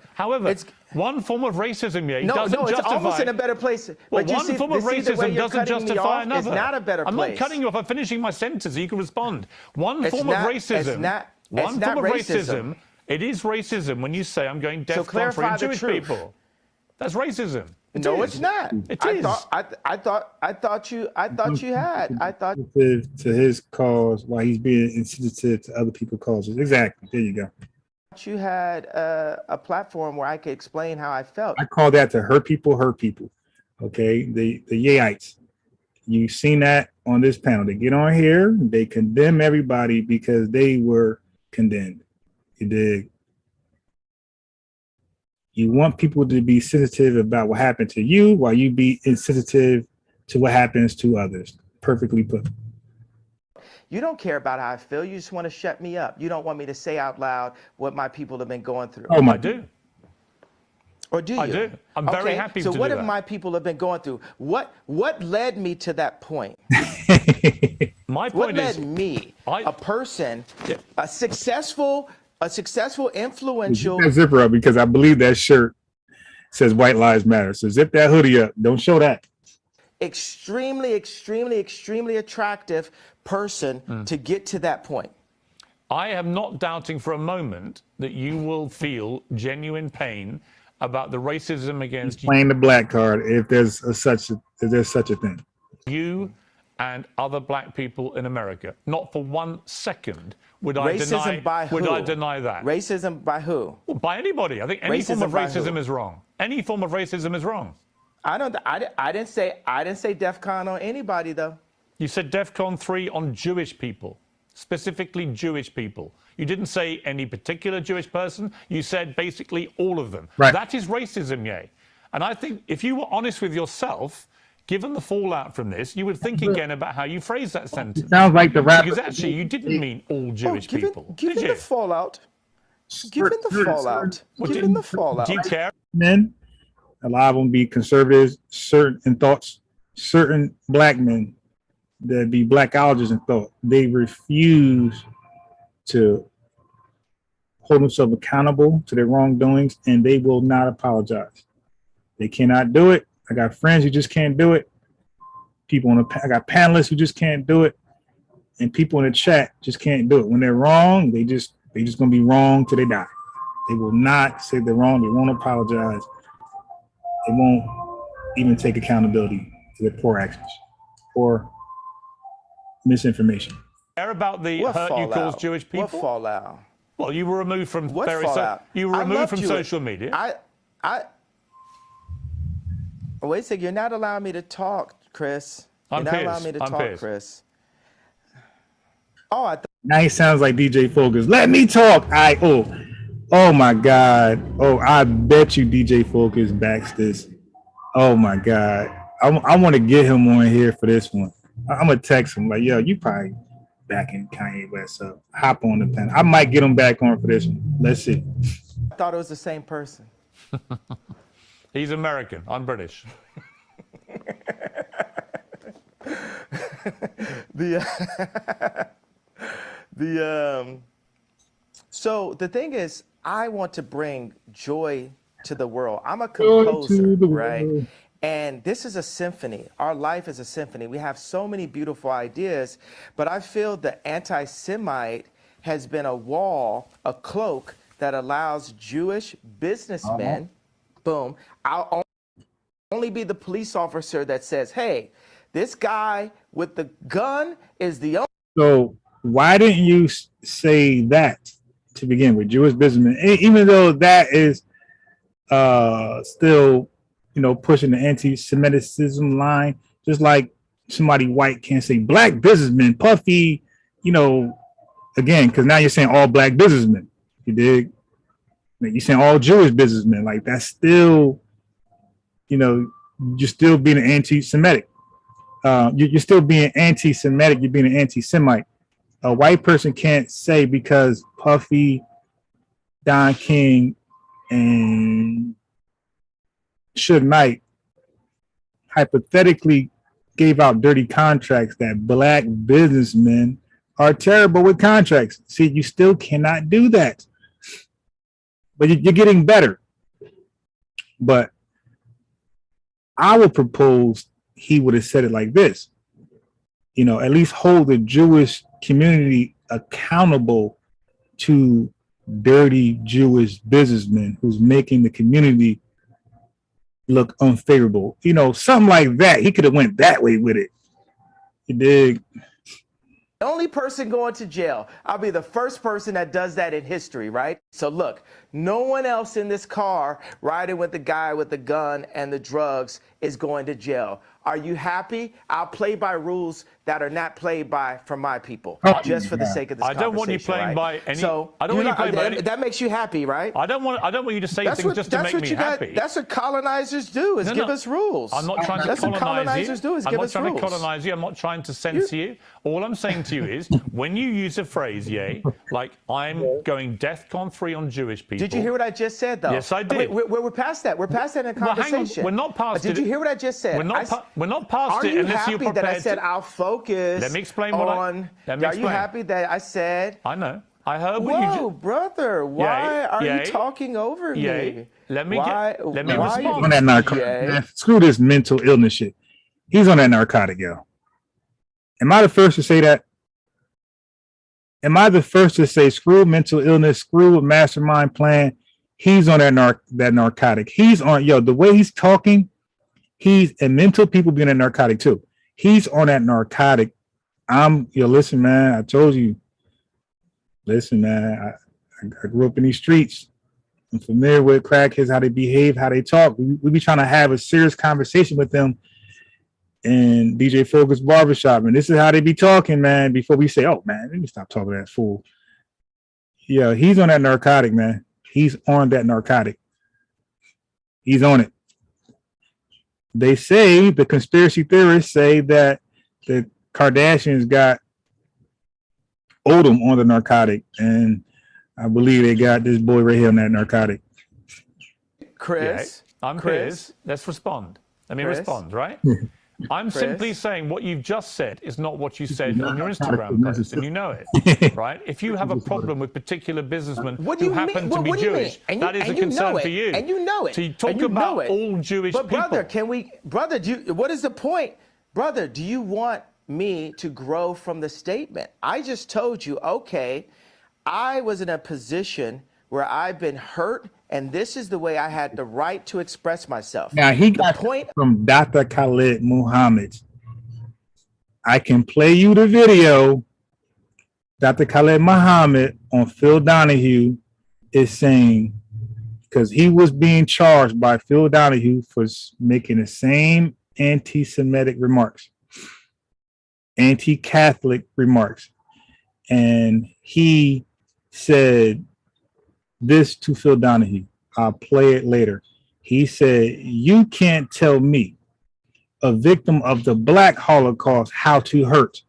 one form of racism doesn't justify. It's almost in a better place. Well, one form of racism doesn't justify another. It's not a better place. I'm not cutting you off. I'm finishing my sentence so you can respond. One form of racism. It is racism when you say I'm going DEFCON for Jewish people. That's racism. No, it's not. It is. I thought you had. To his cause, while he's being insensitive to other people's causes. Exactly. There you go. You had a platform where I could explain how I felt. I call that to hurt people. Okay, the Yayites. You've seen that on this panel. They get on here, they condemn everybody because they were condemned. You dig? You want people to be sensitive about what happened to you while you be insensitive to what happens to others. Perfectly put. You don't care about how I feel. You just want to shut me up. You don't want me to say out loud what my people have been going through. I do. Or do you? I do. I'm very happy to do that. So what have my people have been going through? What led me to that point? My point what led me, a person, a successful, influential. Zip that zipper up, because I believe that shirt says White Lives Matter. So zip that hoodie up. Don't show that. Extremely attractive person to get to that point. I am not doubting for a moment that you will feel genuine pain about the racism against you. Playing the black card, if there's such a thing. You and other black people in America. Not for 1 second would I deny. Would I deny that? Racism by who? Well, by anybody. I think any form of racism is wrong. Any form of racism is wrong. I didn't say DEFCON on anybody though. You said DEFCON 3 on Jewish people, specifically Jewish people. You didn't say any particular Jewish person. You said basically all of them. Right. That is racism, yay. And I think if you were honest with yourself, given the fallout from this, you would think again about how you phrase that sentence. It sounds like the rapper. Because actually, you didn't mean all Jewish people. Given the fallout. Given the fallout. Do you care? Men, a lot of them be conservatives, certain thoughts, certain black men that be blackologists in thought. They refuse to hold themselves accountable to their wrongdoings, and they will not apologize. They cannot do it. I got friends who just can't do it. I got panelists who just can't do it, and people in the chat just can't do it. When they're wrong, they just gonna be wrong till they die. They will not say they're wrong. They won't apologize. They won't even take accountability to their poor actions or misinformation. Care about the hurt you cause Jewish people? What fallout? Well, you were removed from social media. Wait a second, you're not allowing me to talk, Chris. You're not allowing me to talk, Chris. Oh, now he sounds like DJ Focus. Let me talk. Oh my God. Oh, I bet you DJ Focus backs this. Oh my God. I want to get him on here for this one. I'm gonna text him like, yo, you probably backing Kanye West, so hop on the pen. I might get him back on for this one. Let's see. I thought it was the same person. He's American. I'm British. So the thing is, I want to bring joy to the world. I'm a Joy composer, to the right? world. And this is a symphony. Our life is a symphony. We have so many beautiful ideas, but I feel the anti-Semite has been a wall, a cloak that allows Jewish businessmen, boom, I'll only be the police officer that says, hey, this guy with the gun is the only. So why didn't you say that to begin with, Jewish businessmen? Even though that is still, pushing the anti-Semitism line, just like somebody white can't say black businessmen, Puffy, again, because now you're saying all black businessmen. You dig? You're saying all Jewish businessmen. Like that's still, you're still being an anti-Semitic. You're still being anti-Semitic. You're being an anti-Semite. A white person can't say because Puffy, Don King, and Suge Knight hypothetically gave out dirty contracts that black businessmen are terrible with contracts. See, you still cannot do that. But you're getting better. But I would propose he would have said it like this. At least hold the Jewish community accountable to dirty Jewish businessmen who's making the community look unfavorable. Something like that. He could have went that way with it. You dig? The only person going to jail. I'll be the first person that does that in history, right? So look, no one else in this car riding with the guy with the gun and the drugs is going to jail. Are you happy? I'll play by rules that are not played by from my people, just for the sake of this I don't want you playing by any. So I don't want you playing by any. That makes you happy, right? I don't want you to say things just to make me happy. That's what colonizers do, is give us rules. I'm not trying to That's what colonizers do, is give us rules. I'm not trying to colonize you. I'm not trying to censor you. All I'm saying to you is, when you use a phrase, like I'm going DEFCON 3 on Jewish people. Did you hear what I just said, though? Yes, I did. We're past that. We're past that in a conversation. Well, hang on. We're not past it. Did you hear what I just said? We're not past it unless you're prepared that I said I'll focus. Let me explain what on. Are you happy that I said? I know. I heard what you Whoa, brother! Why are you talking over me? Let me respond. On that narcotic. Screw this mental illness shit. He's on that narcotic, yo. Am I the first to say that? Am I the first to say screw mental illness, screw a mastermind plan? He's on that narcotic. He's on, the way he's talking, and mental people being a narcotic too. He's on that narcotic. Listen, man, I told you. Listen, man, I grew up in these streets. I'm familiar with crackheads, how they behave, how they talk. We be trying to have a serious conversation with them in DJ Focus Barbershop. And this is how they be talking, man, before we say, oh, man, let me stop talking to that fool. Yeah, he's on that narcotic, man. He's on that narcotic. He's on it. They say, the conspiracy theorists say that the Kardashians got Odom on the narcotic, and I believe they got this boy right here on that narcotic. Chris, I'm Chris. Let's respond. Let me respond, right? I'm simply saying what you've just said is not what you said on your Instagram post, and you know it, right? If you have a problem with particular businessmen who happen to be Jewish, that is a concern for you. And you know it. So you talk about all Jewish people. Brother, what is the point? Brother, do you want me to grow from the statement? I just told you, okay, I was in a position where I've been hurt, and this is the way I had the right to express myself. Now, he got from Dr. Khalid Muhammad. I can play you the video. Dr. Khalid Muhammad on Phil Donahue is saying, because he was being charged by Phil Donahue for making the same anti-Semitic remarks, anti-Catholic remarks. And he said this to Phil Donahue. I'll play it later. He said, you can't tell me, a victim of the Black Holocaust, how to hurt.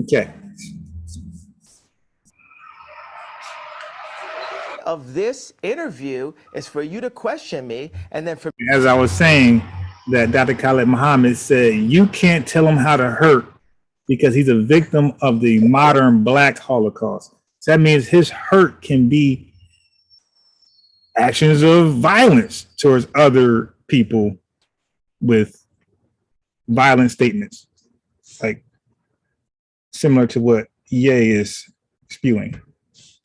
Okay. Of this interview is for you to question me, and then for As I was saying, that Dr. Khalid Muhammad said, you can't tell him how to hurt because he's a victim of the modern Black Holocaust. So that means his hurt can be actions of violence towards other people with violent statements, like similar to what Ye is spewing.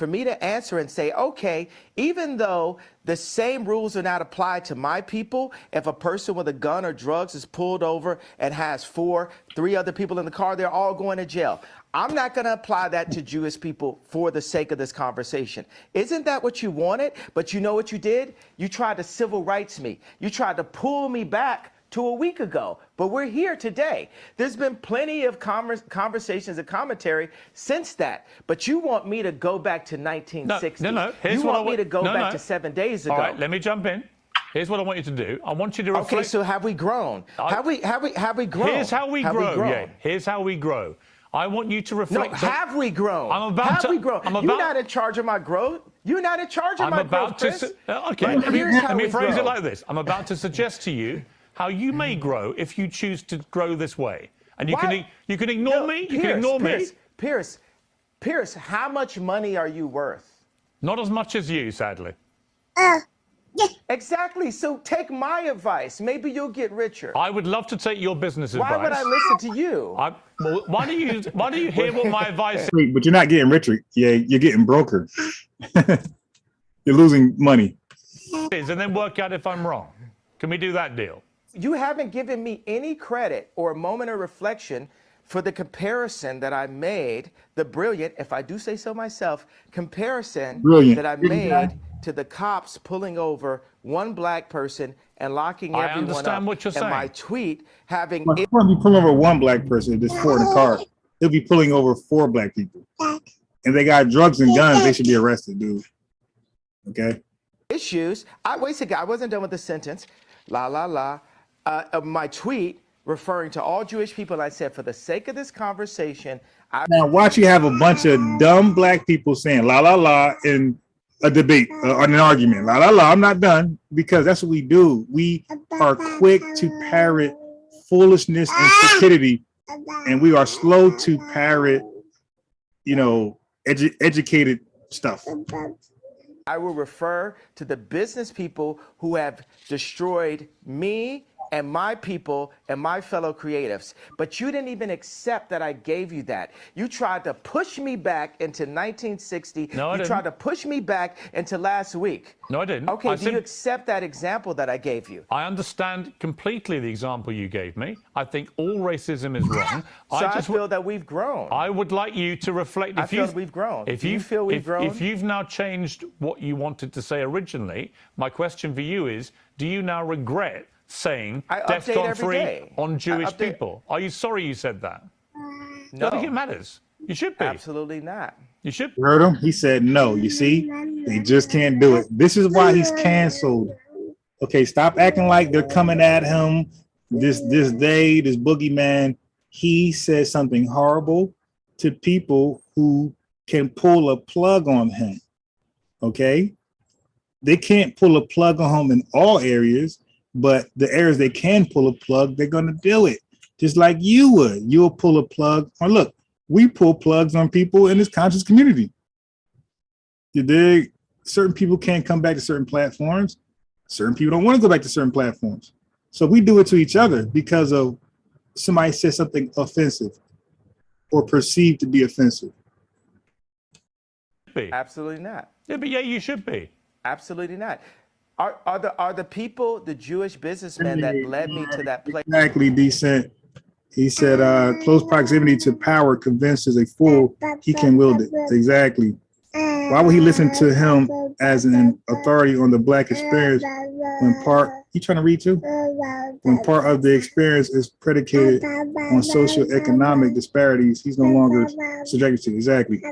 for me to answer and say, okay, even though the same rules are not applied to my people, if a person with a gun or drugs is pulled over and has three other people in the car, they're all going to jail. I'm not going to apply that to Jewish people for the sake of this conversation. Isn't that what you wanted? But you know what you did? You tried to civil rights me. You tried to pull me back to a week ago, but we're here today. There's been plenty of conversations and commentary since that, but you want me to go back to 1960. No. You want me to go back to 7 days ago. All right, let me jump in. Here's what I want you to do. I want you to reflect. Okay, so have we grown? Have we grown? Here's how we grow. Yeah, here's how we grow. I want you to reflect. No, have we grown? Have we grown? You're not in charge of my growth. You're not in charge of my growth, Chris. Okay, let me phrase it like this. I'm about to suggest to you how you may grow if you choose to grow this way. And you can ignore me. You can ignore me. Pierce, how much money are you worth? Not as much as you, sadly. Exactly. So take my advice. Maybe you'll get richer. I would love to take your business advice. Why would I listen to you? Well, why do you hear what my advice is? Wait, but you're not getting richer. Yeah, you're getting broker. You're losing money. And then work out if I'm wrong. Can we do that deal? You haven't given me any credit or a moment of reflection for the comparison that I made, the brilliant, if I do say so myself, comparison that I made to the cops pulling over one black person and locking everyone up. I understand what you're saying. And my tweet having... Well, if you pull over one black person, there's four in the car. He'll be pulling over 4 black people. And they got drugs and guns, they should be arrested, dude. Okay? Issues. Wait a second, I wasn't done with the sentence. My tweet referring to all Jewish people, I said, for the sake of this conversation, now watch you have a bunch of dumb black people saying la la la in a debate or an argument. La la la, I'm not done, because that's what we do. We are quick to parrot foolishness and stupidity, and we are slow to parrot, educated stuff. I will refer to the business people who have destroyed me and my people and my fellow creatives. But you didn't even accept that I gave you that. You tried to push me back into 1960. No, I didn't. You tried to push me back into last week. No, I didn't. Okay, do you accept that example that I gave you? I understand completely the example you gave me. I think all racism is wrong. So I feel that we've grown. I would like you to reflect. I feel we've grown. Do you feel we've grown? If you've now changed what you wanted to say originally, my question for you is, do you now regret saying DEFCON 3 on Jewish people? Are you sorry you said that? No. I think it matters. You should be. Absolutely not. You should. You heard him? He said no. You see? They just can't do it. This is why he's canceled. Okay, stop acting like they're coming at him. This boogeyman. He said something horrible to people who can pull a plug on him. Okay? They can't pull a plug on him in all areas, but the areas they can pull a plug, they're going to do it. Just like you would. You'll pull a plug. Or look, we pull plugs on people in this conscious community. You dig? Certain people can't come back to certain platforms. Certain people don't want to go back to certain platforms. So we do it to each other because of somebody said something offensive or perceived to be offensive. Absolutely not. Yeah, but yeah, you should be. Absolutely not. Are the people, the Jewish businessmen that led me to that place? Exactly, decent. He said, close proximity to power convinces a fool he can wield it. Exactly. Why would he listen to him as an authority on the black experience when you trying to read too? When part of the experience is predicated on socioeconomic disparities, he's no longer subjected to. Exactly.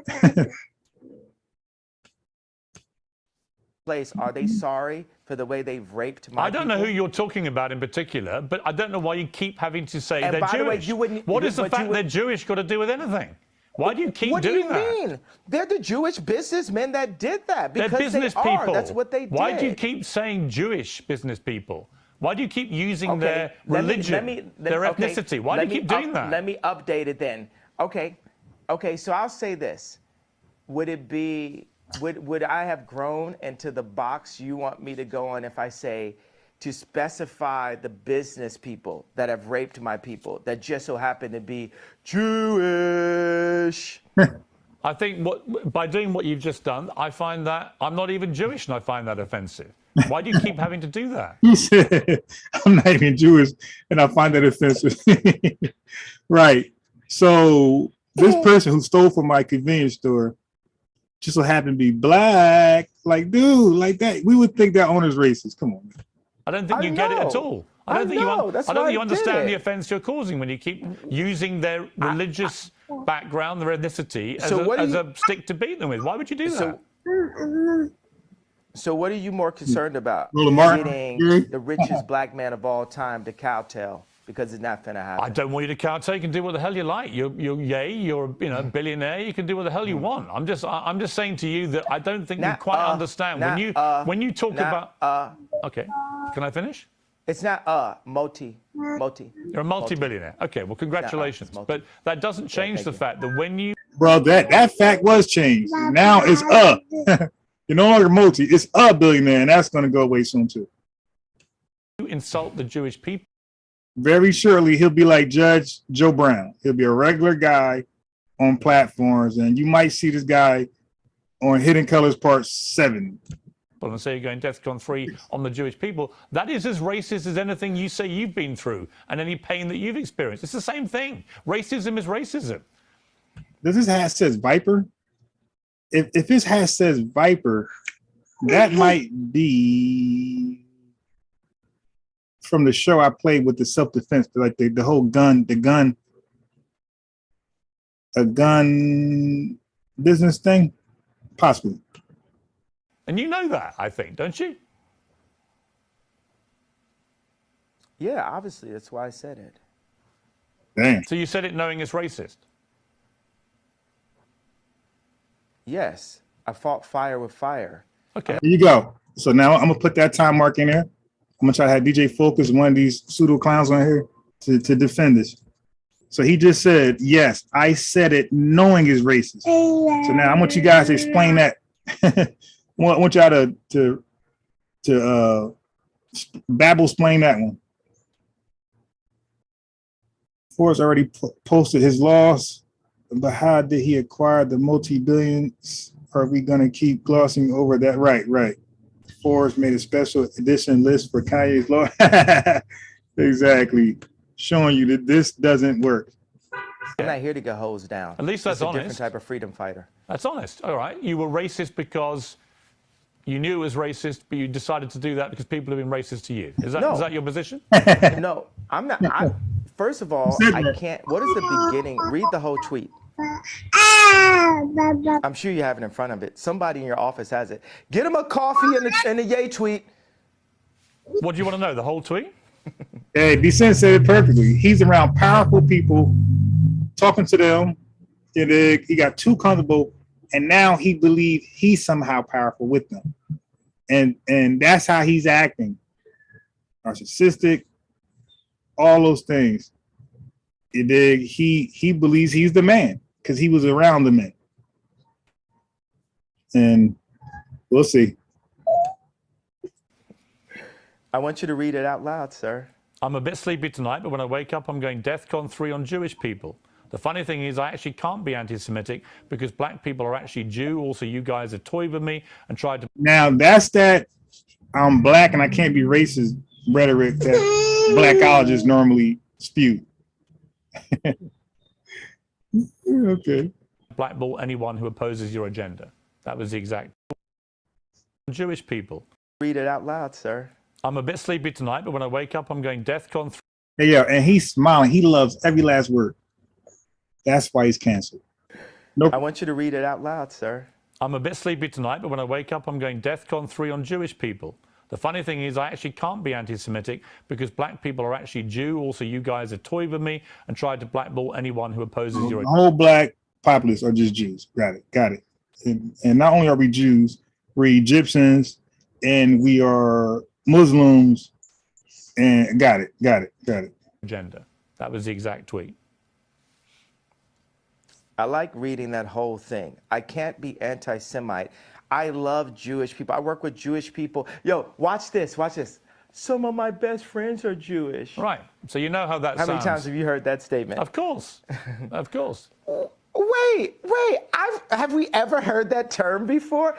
place, are they sorry for the way they've raped my I don't know people? who you're talking about in particular, but I don't know why you keep having to say And they're by the way, Jewish. you wouldn't- What does the but you fact would- they're Jewish got to do with anything? Why do you keep What do doing you that? mean? They're the Jewish businessmen that did that because They're business they are. people. That's what they did. Why do you keep saying Jewish business people? Why do you keep using their let me- religion, their okay, ethnicity? Why do let you keep me doing that? Let me update it then. Okay, so I'll say this. Would it be, would I have grown into the box you want me to go on if I say to specify the business people that have raped my people that just so happen to be Jewish? I think by doing what you've just done, I find that I'm not even Jewish and I find that offensive. Why do you keep having to do that? He said, I'm not even Jewish, and I find that offensive. Right. So this person who stole from my convenience store just so happened to be black. Like, dude, like that. We would think that owner's racist. Come on, man. I don't think you get it at all. I don't think you understand the offense you're causing when you keep using their religious background, their ethnicity, as, a stick to beat them with. Why would you do that? So what are you more concerned about? Well, Lamar- Getting the richest black man of all time to kowtow because it's not finna happen. I don't want you to kowtow. You can do what the hell you like. You're a billionaire. You can do what the hell you want. I'm just saying to you that I don't think you quite understand when you talk about. Okay, can I finish? It's not multi. You're a multi-billionaire. Okay, well, congratulations. But that doesn't change the fact that when you. Bro, that fact was changed. Now it's You're no longer multi. It's a billionaire, and that's going to go away soon too. You insult the Jewish people. Very surely he'll be like Judge Joe Brown. He'll be a regular guy on platforms, and you might see this guy on Hidden Colors Part 7. And say you're going DEFCON 3 on the Jewish people. That is as racist as anything you say you've been through and any pain that you've experienced. It's the same thing. Racism is racism. Does his hat says Viper? If his hat says Viper, that might be from the show I played with the self-defense, like the whole gun business thing, possibly. And you know that, I think, don't you? Yeah, obviously, that's why I said it. Damn. So you said it knowing it's racist? Yes, I fought fire with fire. Okay. Here you go. So now I'm gonna put that time mark in there. I'm gonna try to have DJ Focus, one of these pseudo clowns on here, to defend this. So he just said, yes, I said it knowing it's racist. So now I want you guys to explain that. I want y'all to babble explain that one. Forrest already posted his loss, but how did he acquire the multi-billions? Are we gonna keep glossing over that? Right. Forrest made a special edition list for Kanye's law. Exactly. Showing you that this doesn't work. I'm not here to get hosed down. At least that's It's a honest. different type of freedom fighter. That's honest. All right. You were racist because you knew it was racist, but you decided to do that because people have been racist to you. Is that your position? No, I'm not. First of all, I can't. What is the beginning? Read the whole tweet. I'm sure you have it in front of it. Somebody in your office has it. Get him a coffee in the Ye tweet. What do you want to know? The whole tweet? Hey, Decent said it perfectly. He's around powerful people, talking to them. He got too comfortable, and now he believes he's somehow powerful with them, and that's how he's acting. Narcissistic, all those things. He believes he's the man because he was around the men, and we'll see. I want you to read it out loud, sir. I'm a bit sleepy tonight, but when I wake up, I'm going DEFCON 3 on Jewish people. The funny thing is I actually can't be anti-Semitic because black people are actually Jew. Also, you guys have toyed with me and tried to... Now, that's that I'm black and I can't be racist rhetoric that blackologists normally spew. Okay. Blackball anyone who opposes your agenda. That was the exact... Jewish people. Read it out loud, sir. I'm a bit sleepy tonight, but when I wake up, I'm going DEFCON 3. Hey, yeah, and he's smiling. He loves every last word. That's why he's canceled. I want you to read it out loud, sir. I'm a bit sleepy tonight, but when I wake up, I'm going DEFCON 3 on Jewish people. The funny thing is, I actually can't be anti-Semitic because black people are actually Jew. Also, you guys have toyed with me and tried to blackball anyone who opposes your... The whole black populace are just Jews. Got it. And not only are we Jews, we're Egyptians, and we are Muslims, and got it. Agenda. That was the exact tweet. I like reading that whole thing. I can't be anti-Semite. I love Jewish people. I work with Jewish people. Yo, watch this. Some of my best friends are Jewish. Right. So you know how that sounds. How many times have you heard that statement? Of course. Of course. Wait. Have we ever heard that term before?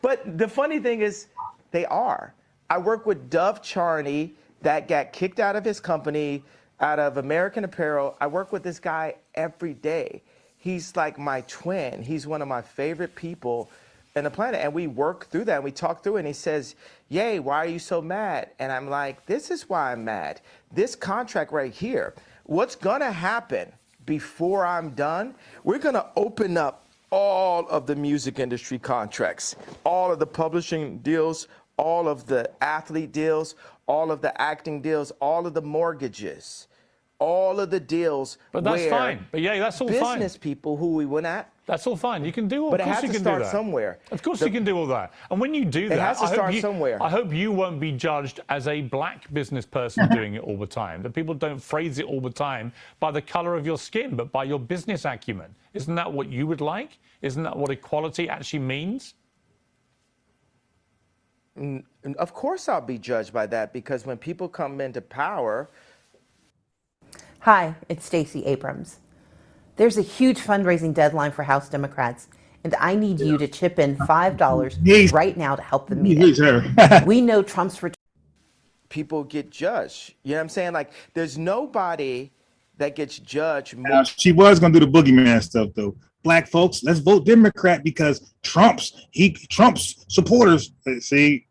But the funny thing is, they are. I work with Dove Charney that got kicked out of his company, out of American Apparel. I work with this guy every day. He's like my twin. He's one of my favorite people in the planet. And we work through that. And we talk through it. And he says, "Yay, why are you so mad?" And I'm like, this is why I'm mad. This contract right here, what's going to happen before I'm done, we're going to open up all of the music industry contracts, all of the publishing deals, all of the athlete deals, all of the acting deals, all of the mortgages, all of the deals. But that's fine. But yeah, that's all fine. Business people who we went at. That's all fine. You can do all. But it has to start somewhere. Of course, you can do all that. And when you do that, it has to start somewhere. I hope you won't be judged as a black business person doing it all the time. That people don't phrase it all the time by the color of your skin, but by your business acumen. Isn't that what you would like? Isn't that what equality actually means? Of course, I'll be judged by that because when people come into power. Hi, it's Stacey Abrams. There's a huge fundraising deadline for House Democrats, and I need you to chip in $5 right now to help them meet it. We know Trump's return. People get judged. You know what I'm saying? Like, there's nobody that gets judged. She was going to do the boogeyman stuff, though. Black folks, let's vote Democrat because Trump's supporters. See,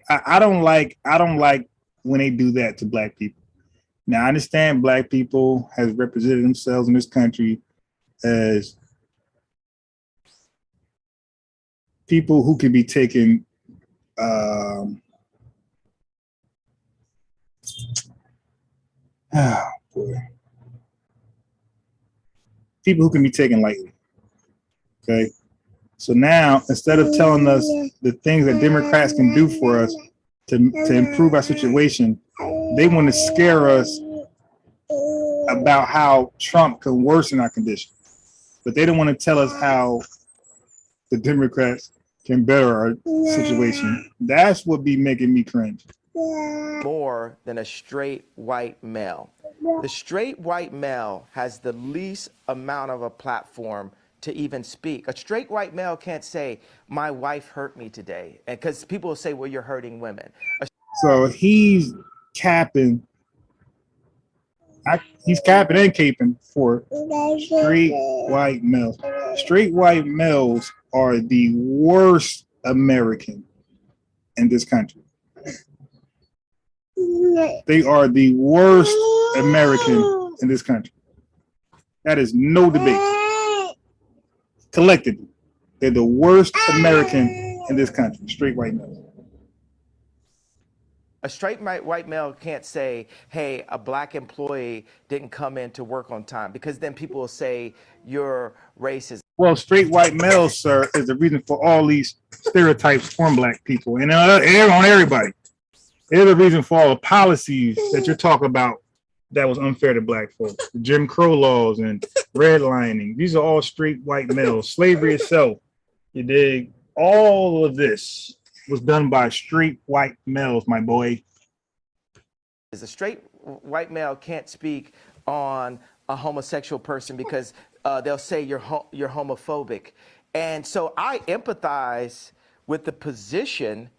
I don't like when they do that to black people. Now, I understand black people has represented themselves in this country as people who can be taken people who can be taken lightly. Okay. So now, instead of telling us the things that Democrats can do for us to improve our situation, they want to scare us about how Trump can worsen our condition. But they don't want to tell us how the Democrats can better our situation. That's what be making me cringe. More than a straight white male. The straight white male has the least amount of a platform to even speak. A straight white male can't say, "My wife hurt me today," and because people will say, "Well, you're hurting women." So he's capping. He's capping and caping for straight white males. Straight white males are the worst American in this country. They are the worst American in this country. That is no debate. Collectively, they're the worst American in this country. Straight white males. A straight white male can't say, "Hey, a black employee didn't come in to work on time," because then people will say you're racist. Well, straight white males, sir, is the reason for all these stereotypes on black people and on everybody. They're the reason for all the policies that you're talking about that was unfair to black folks. The Jim Crow laws and redlining. These are all straight white males. Slavery itself, you dig? All of this was done by straight white males, my boy. A straight white male can't speak on a homosexual person because they'll say you're homophobic. And so I empathize with the position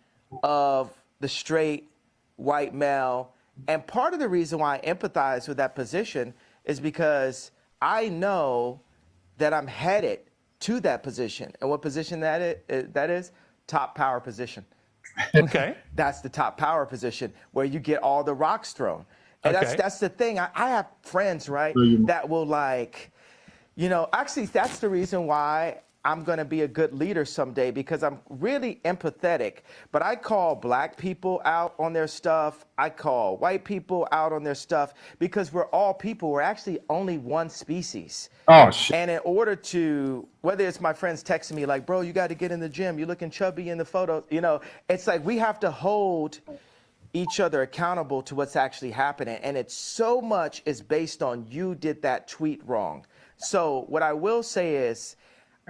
of the straight white male. And part of the reason why I empathize with that position is because I know that I'm headed to that position. And what position that is? Top power position. Okay. That's the top power position where you get all the rocks thrown. And that's the thing. I have friends, right, that will like, actually that's the reason why I'm going to be a good leader someday because I'm really empathetic. But I call black people out on their stuff. I call white people out on their stuff because we're all people. We're actually only one species. Oh, shit. And in order to, whether it's my friends texting me like, bro, you got to get in the gym. You're looking chubby in the photo. You know, it's like we have to hold each other accountable to what's actually happening. And it's so much is based on you did that tweet wrong. So what I will say is,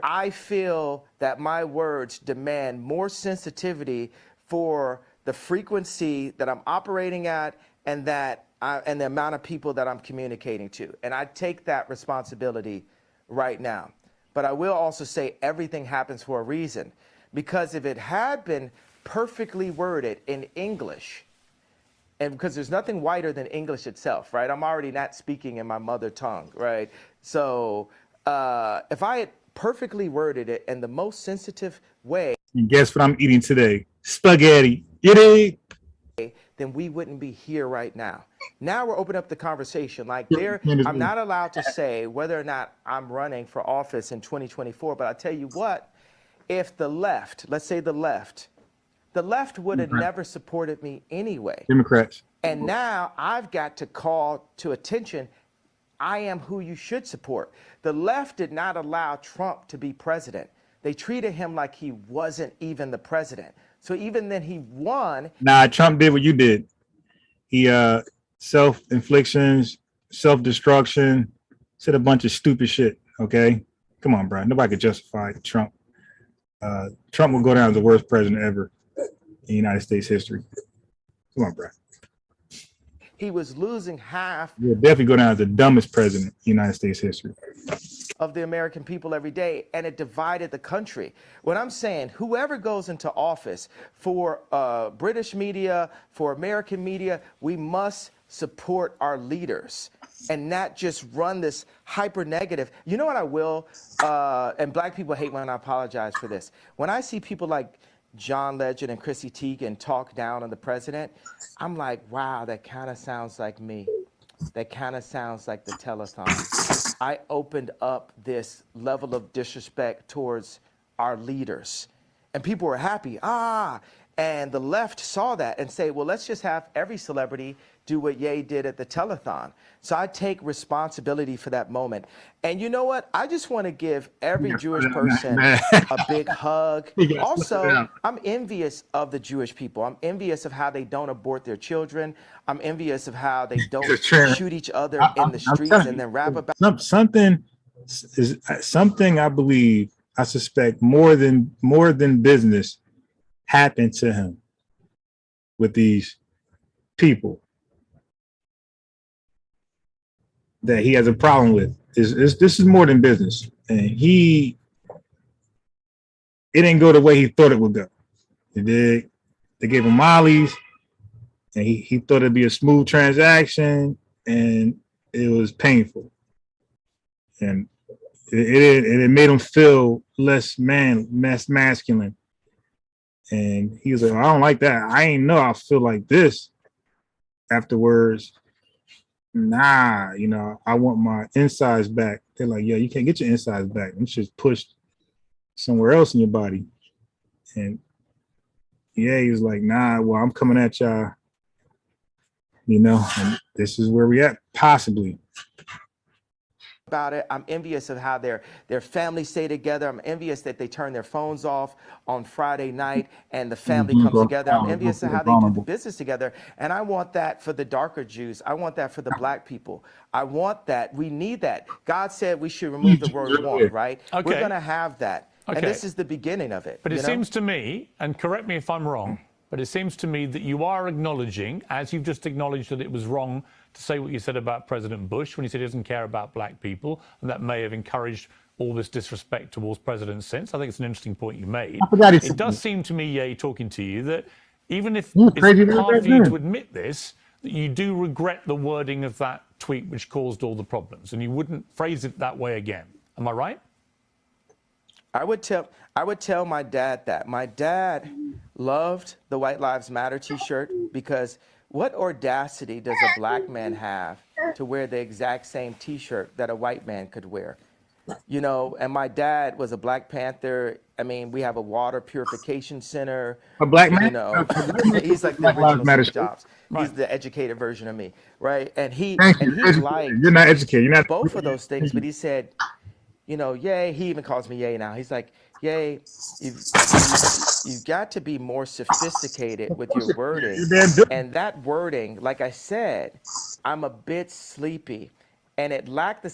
I feel that my words demand more sensitivity for the frequency that I'm operating at and the amount of people that I'm communicating to. And I take that responsibility right now. But I will also say everything happens for a reason. Because if it had been perfectly worded in English, and because there's nothing whiter than English itself, right? I'm already not speaking in my mother tongue, right? So if I had perfectly worded it in the most sensitive way, And guess what I'm eating today? Spaghetti. Get it? then we wouldn't be here right now. Now we're opening up the conversation. Like I'm not allowed to say whether or not I'm running for office in 2024, but I tell you what, if the left, let's say the left would have never supported me anyway. Democrats. And now I've got to call to attention, I am who you should support. The left did not allow Trump to be president. They treated him like he wasn't even the president. So even then he won. Nah, Trump did what you did. He self-inflictions, self-destruction, said a bunch of stupid shit. Okay, come on, bro. Nobody could justify Trump. Trump will go down as the worst president ever in United States history. Come on, bro. He was losing half. He'll definitely go down as the dumbest president in United States history. Of the American people every day, and it divided the country. What I'm saying, whoever goes into office, for British media, for American media, we must support our leaders and not just run this hyper negative. You know what I will, and black people hate when I apologize for this. When I see people like John Legend and Chrissy Teigen talk down on the president, I'm like, wow, that kind of sounds like me. That kind of sounds like the telethon. I opened up this level of disrespect towards our leaders. And people were happy. And the left saw that and say, well, let's just have every celebrity do what Ye did at the telethon. So I take responsibility for that moment. And you know what? I just want to give every Jewish person a big hug. Also, I'm envious of the Jewish people. I'm envious of how they don't abort their children. I'm envious of how they don't shoot each other in the streets and then rap about something I believe, I suspect more than business happened to him with these people that he has a problem with. This is more than business, and it didn't go the way he thought it would go. It did. They gave him mollies, and he thought it'd be a smooth transaction, and it was painful, and it made him feel less masculine. And he was like, I don't like that. I ain't know I feel like this afterwards. Nah, I want my insides back. They're like, yeah, you can't get your insides back. It's just pushed somewhere else in your body. And yeah, he was like, nah, well, I'm coming at y'all, and this is where we at, possibly. about it. I'm envious of how their families stay together. I'm envious that they turn their phones off on Friday night and the family comes together. I'm envious of how they do the business together. And I want that for the darker Jews. I want that for the black people. I want that. We need that. God said we should remove the word want, right? Okay. We're going to have that. Okay. And this is the beginning of it. But it seems to me, and correct me if I'm wrong, but it seems to me that you are acknowledging, as you've just acknowledged that it was wrong to say what you said about President Bush when he said he doesn't care about black people, and that may have encouraged all this disrespect towards presidents since. I think it's an interesting point you made. It does seem to me, Ye, talking to you, that even if it's hard for you to admit this, that you do regret the wording of that tweet which caused all the problems, and you wouldn't phrase it that way again. Am I right? I would tell my dad that. My dad loved the White Lives Matter t-shirt because what audacity does a black man have to wear the exact same t-shirt that a white man could wear? you know, and my dad was a Black Panther. I mean, we have a water purification center. A black man? You know, he's like the Black Lives original Matter Steve Jobs. He's the educated version of me, right? And he Thank you. liked You're not educated. You're not both of those things, but he said, you know, Ye, he even calls me Ye now. He's like, Ye, you've got to be more sophisticated with your wording. And that wording, like I said, I'm a bit sleepy. And it lacked the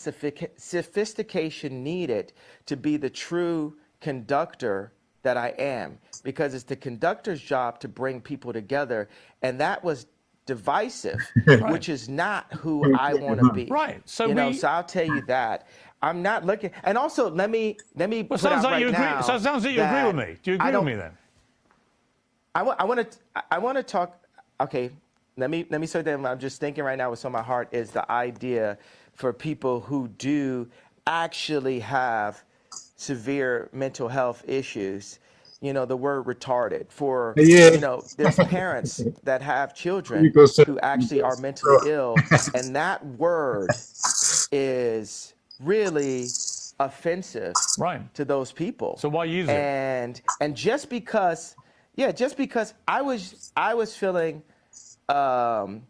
sophistication needed to be the true conductor that I am. Because it's the conductor's job to bring people together. And that was divisive, which is not who I want to be. Right. So you know, so I'll tell you that. I'm not looking. And also, let me Well, put sounds out like right you agree. now So it sounds like you agree with me. Do you agree with me then? I want to talk. Okay, let me say that I'm just thinking right now. What's on my heart is the idea for people who do actually have severe mental health issues. You know, the word retarded for, you know, there's parents that have children who actually are mentally ill, and that word is really offensive to those people. So why use it? And just because, I was feeling well,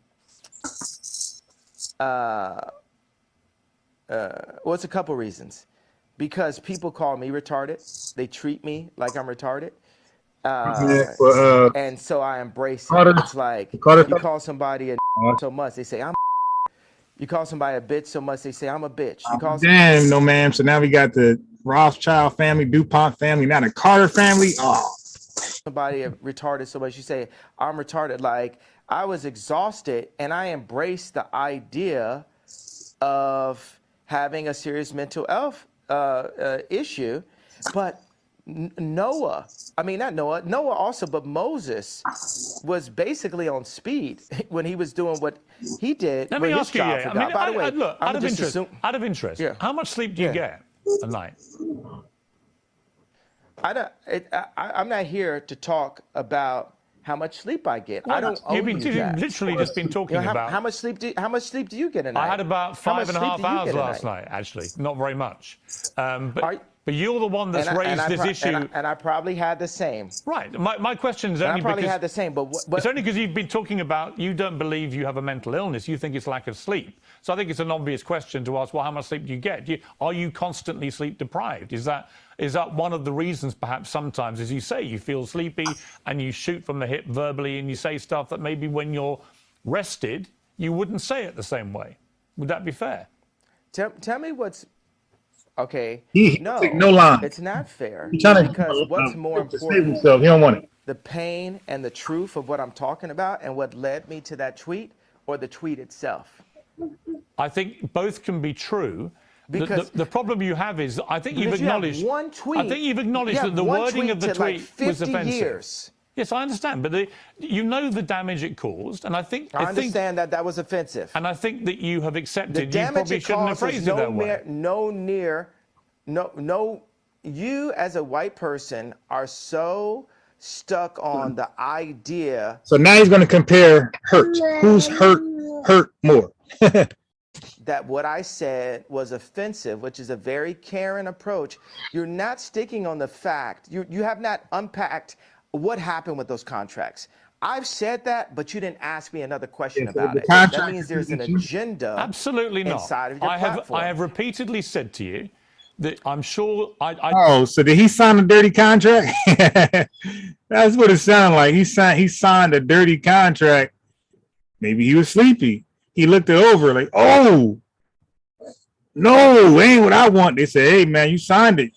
it's a couple reasons. Because people call me retarded. They treat me like I'm retarded. And so I embrace it. It's like, you call somebody a so much, they say, I'm you call somebody a bitch so much, they say, I'm a bitch. You call Damn, no, ma'am. So now we got the Rothschild family, DuPont family, now the Carter family. Oh. Somebody retarded so much, you say, I'm retarded. Like, I was exhausted, and I embraced the idea of having a serious mental health issue. But Noah also, but Moses was basically on speed when he was doing what he did. Let me ask you, By the way, look, out of interest, how much sleep do you get a night? I'm not here to talk about how much sleep I get. I don't owe you that. You've literally just been talking about how much sleep do you get a night? I had about 5.5 hours last night, actually. Not very much. But you're the one that's raised this issue. And I probably had the same. Right. My question is only because... I probably had the same, but it's only because you've been talking about you don't believe you have a mental illness. You think it's lack of sleep. So I think it's an obvious question to ask, well, how much sleep do you get? Are you constantly sleep deprived? Is that one of the reasons, perhaps sometimes, as you say, you feel sleepy and you shoot from the hip verbally and you say stuff that maybe when you're rested, you wouldn't say it the same way? Would that be fair? Tell me what's... Okay. No line. It's not fair. Because what's more important? Himself. He don't want it. The pain and the truth of what I'm talking about and what led me to that tweet, or the tweet itself? I think both can be true. Because the problem you have is, I think you've acknowledged. You have one tweet. I think you've acknowledged that the wording of the tweet was offensive. Years. Yes, I understand, but you know the damage it caused, and I understand that was offensive. And I think that you have accepted. The you probably shouldn't have phrased it that way. You as a white person are so stuck on the idea. So now he's going to compare hurt. Who's hurt more? That what I said was offensive, which is a very caring approach. You're not sticking on the fact. You have not unpacked what happened with those contracts. I've said that, but you didn't ask me another question about it. That means there's an agenda. Absolutely not. Inside of your platform. I have repeatedly said to you that I'm sure Oh, so did he sign a dirty contract? That's what it sounded like. He signed a dirty contract. Maybe he was sleepy. He looked it over like, oh, no, ain't what I want. They said, hey, man, you signed it.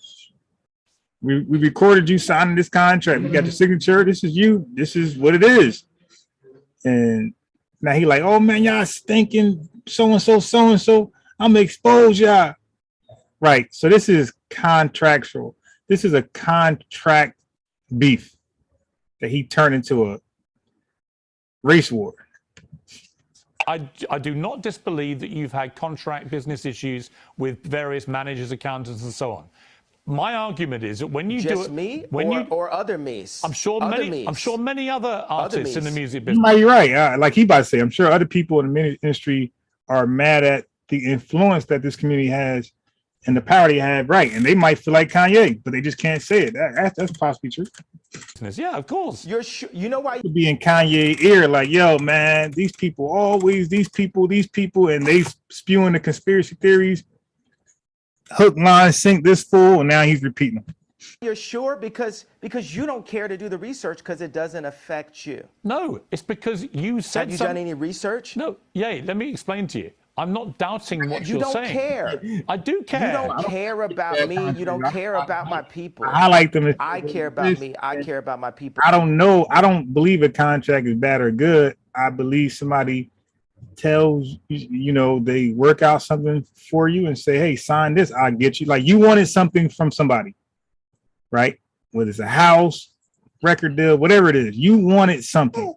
We recorded you signing this contract. We got the signature. This is you. This is what it is. And now he like, oh, man, y'all stinking so-and-so, so-and-so. I'm going to expose y'all. Right. So this is contractual. This is a contract beef that he turned into a race war. I do not disbelieve that you've had contract business issues with various managers, accountants, and so on. My argument is that when you do it, me or other me's. I'm sure many other artists in the music business. You might be right. Like he about to say, I'm sure other people in the industry are mad at the influence that this community has and the power they have, right? And they might feel like Kanye, but they just can't say it. That's possibly true. Yeah, of course. You know why? To be in Kanye's ear, like, yo, man, these people, these people, and they spewing the conspiracy theories. Hook, line, sink, this fool, and now he's repeating them. You're sure because you don't care to do the research because it doesn't affect you. No, it's because you said. Have you done any research? No. Yeah, let me explain to you. I'm not doubting what you're saying. You don't care. I do care. You don't care about me. You don't care about my people. I like them. I care about me. I care about my people. I don't know. I don't believe a contract is bad or good. I believe somebody tells you, they work out something for you and say, hey, sign this. I'll get you. Like, you wanted something from somebody, right? Whether it's a house, record deal, whatever it is, you wanted something.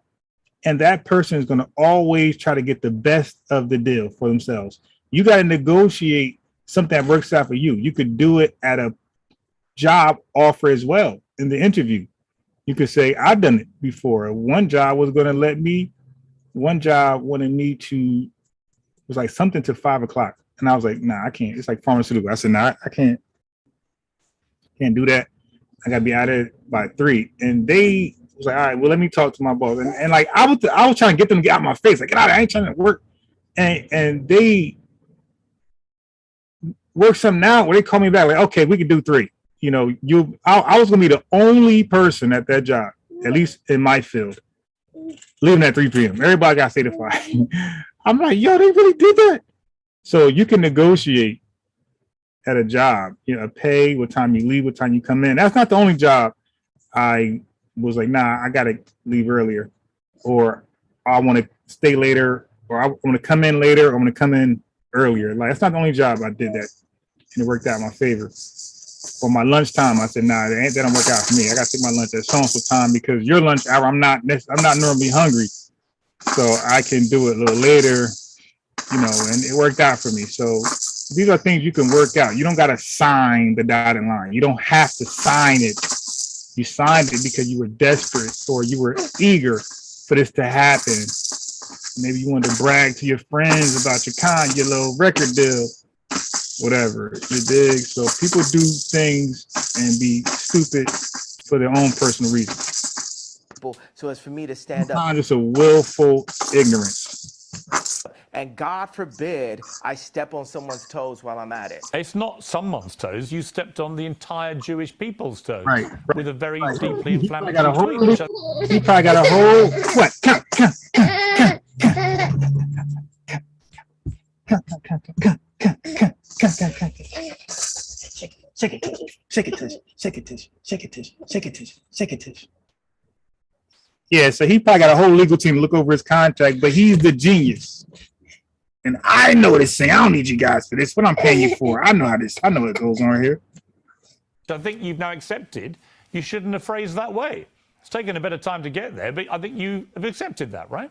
And that person is going to always try to get the best of the deal for themselves. You got to negotiate something that works out for you. You could do it at a job offer as well in the interview. You could say, I've done it before. One job wanted me to, it was like something to 5 o'clock. And I was like, nah, I can't. It's like pharmaceutical. I said, nah, I can't do that. I got to be out of it by 3. And they was like, all right, well, let me talk to my boss. And like, I was trying to get them to get out of my face. Like, get out of it. I ain't trying to work. And they work something out where they call me back. Like, okay, we can do 3. I was going to be the only person at that job, at least in my field, leaving at 3 p.m. Everybody got to stay to 5. I'm like, yo, they really did that. So you can negotiate at a job, pay, what time you leave, what time you come in. That's not the only job I was like, nah, I got to leave earlier, or I want to stay later, or I want to come in later, or I want to come in earlier. Like, that's not the only job I did that, and it worked out in my favor. For my lunchtime, I said, nah, that don't work out for me. I got to take my lunch at so-and-so time because your lunch hour, I'm not normally hungry, so I can do it a little later, and it worked out for me. So these are things you can work out. You don't got to sign the dotted line. You don't have to sign it. You signed it because you were desperate or you were eager for this to happen. Maybe you wanted to brag to your friends about your little record deal, whatever. You dig? So people do things and be stupid for their own personal reasons. So as for me to stand up. Sometimes it's a willful ignorance. And God forbid I step on someone's toes while I'm at it. It's not someone's toes. You stepped on the entire Jewish people's toes, right. With a very deeply inflammatory tweet. He probably got a whole what? Shake it. Yeah, so he probably got a whole legal team to look over his contract, but he's the genius. And I know this thing. I don't need you guys for this. What I'm paying you for. I know what goes on here. I think you've now accepted you shouldn't have phrased that way. It's taken a bit of time to get there, but I think you have accepted that, right?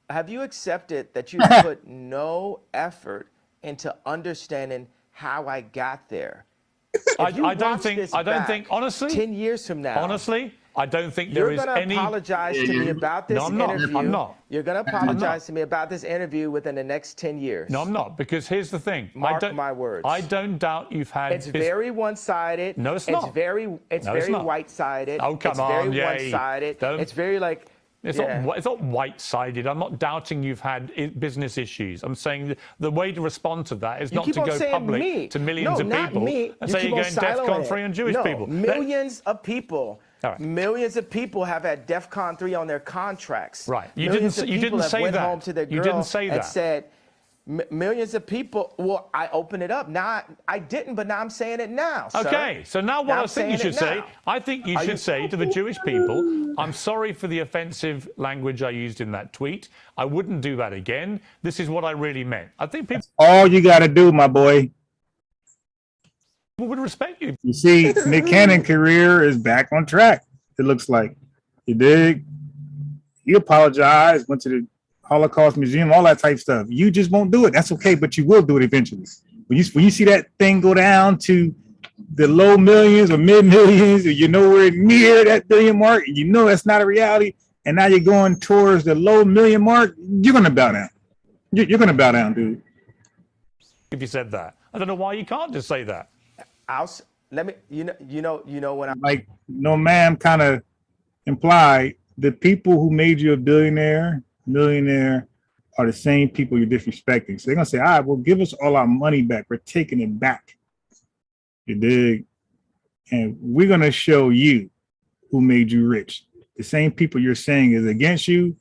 Have you accepted that you put no effort into understanding how I got there? I don't think, honestly, 10 years from now. Honestly, I don't think there is any... You're going to apologize to me about this interview. I'm not. You're going to apologize to me about this interview within the next 10 years. No, I'm not, because here's the thing. Mark my words. I don't doubt you've had... It's very one-sided. No, it's not. It's very white-sided. Oh, come on, It's very one-sided. It's very like... It's not white-sided. I'm not doubting you've had business issues. I'm saying the way to respond to that is not to go public to millions of people and say you're going DEFCON 3 on Jewish people. Millions of people. Right. Millions of people have had DEFCON 3 on their contracts. Right. You didn't say that. Home to their girl you didn't say that. And said, millions of people. Well, I opened it up. Now I didn't, but now I'm saying it now. Okay. So now what I think you should say, I think you should say to the Jewish people, I'm sorry for the offensive language I used in that tweet. I wouldn't do that again. This is what I really meant. I think people. All you got to do, my boy. People would respect you. You see, Nick Cannon's career is back on track. It looks like. You dig? He apologized, went to the Holocaust Museum, all that type stuff. You just won't do it. That's okay, but you will do it eventually. When you see that thing go down to the low millions or mid millions, or you're nowhere near that billion mark, and you know that's not a reality, and now you're going towards the low million mark, you're gonna bow down. You're gonna bow down, dude. if you said that. I don't know why you can't just say that. Let me, you know when I Like, no, ma'am, kind of implied the people who made you a millionaire are the same people you're disrespecting. So they're gonna say, all right, well, give us all our money back. We're taking it back. You dig? And we're gonna show you who made you rich. The same people you're saying is against you,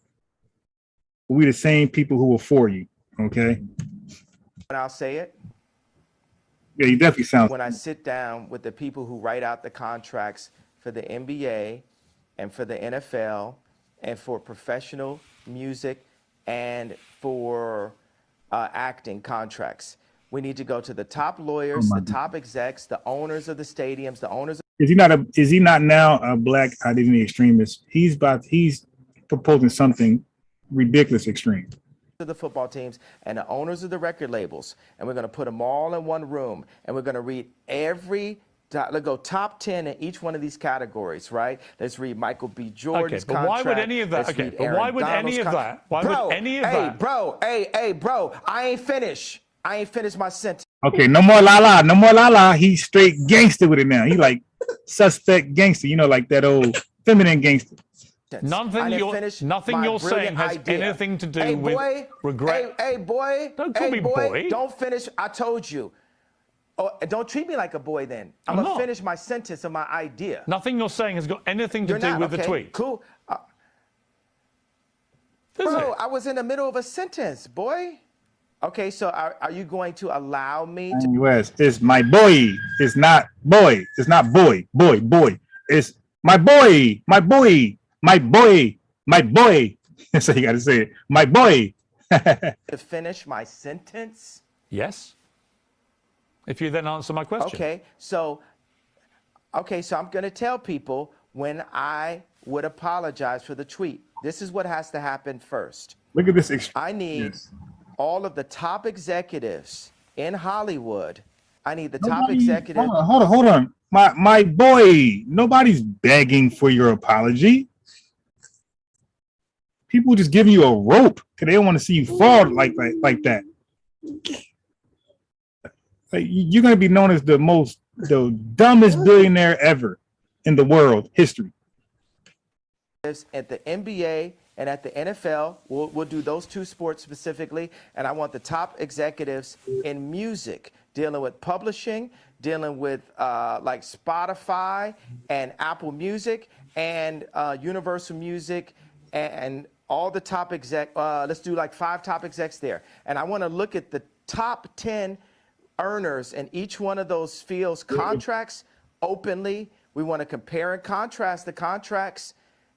we the same people who are for you. Okay. when I'll say it. Yeah, you definitely sound. When I sit down with the people who write out the contracts for the NBA and for the NFL and for professional music and for acting contracts, we need to go to the top lawyers, the top execs, the owners of the stadiums, the owners. Is he not now a black identity extremist? He's proposing something ridiculous extreme. Of the football teams and the owners of the record labels, and we're going to put them all in one room, and we're going to read let's go top 10 in each one of these categories, right? Let's read Michael B. Jordan's contract. Why would any of that? Hey, bro, I ain't finished my sentence. Okay, no more la. He's straight gangster with it now. He like suspect gangster, like that old feminine gangster. Nothing you're saying has anything to do with regret. Hey, boy. Don't call me boy. Don't finish. I told you. Oh, don't treat me like a boy then. I'm going to finish my sentence of my idea. Nothing you're saying has got anything to do with the tweet. Cool. Bro, I was in the middle of a sentence, boy. Okay, so are you going to allow me to... US, it's my boy. It's not boy. It's not boy. Boy. It's my boy. My boy. That's how you got to say it. My boy. to finish my sentence? Yes. If you then answer my question. Okay, so I'm going to tell people when I would apologize for the tweet. This is what has to happen first. Look at this. I need all of the top executives in Hollywood. I need the top executives. Hold on. My boy, nobody's begging for your apology. People just giving you a rope because they don't want to see you fall like that. Like, you're going to be known as the dumbest billionaire ever in the world history. At the NBA and at the NFL, we'll do those two sports specifically. And I want the top executives in music, dealing with publishing, dealing with like Spotify and Apple Music and Universal Music and all the top let's do like 5 top execs there. And I want to look at the top 10 earners in each one of those fields' contracts openly. We want to compare and contrast the contracts.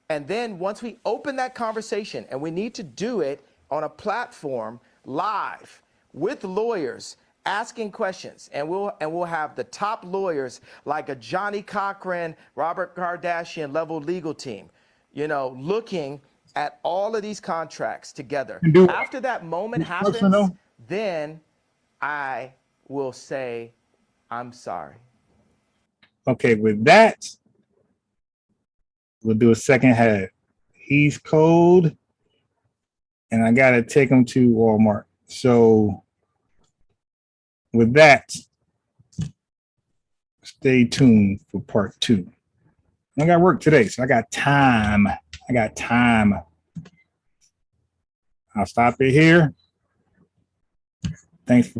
And then once we open that conversation, and we need to do it on a platform live with lawyers asking questions, and we'll have the top lawyers like a Johnny Cochran, Robert Kardashian level legal team, looking at all of these contracts together. After that moment happens, then I will say, I'm sorry. Okay, with that, we'll do a second half. He's cold, and I got to take him to Walmart. So with that, stay tuned for part 2. I got work today, so I got time. I'll stop it here. Thanks for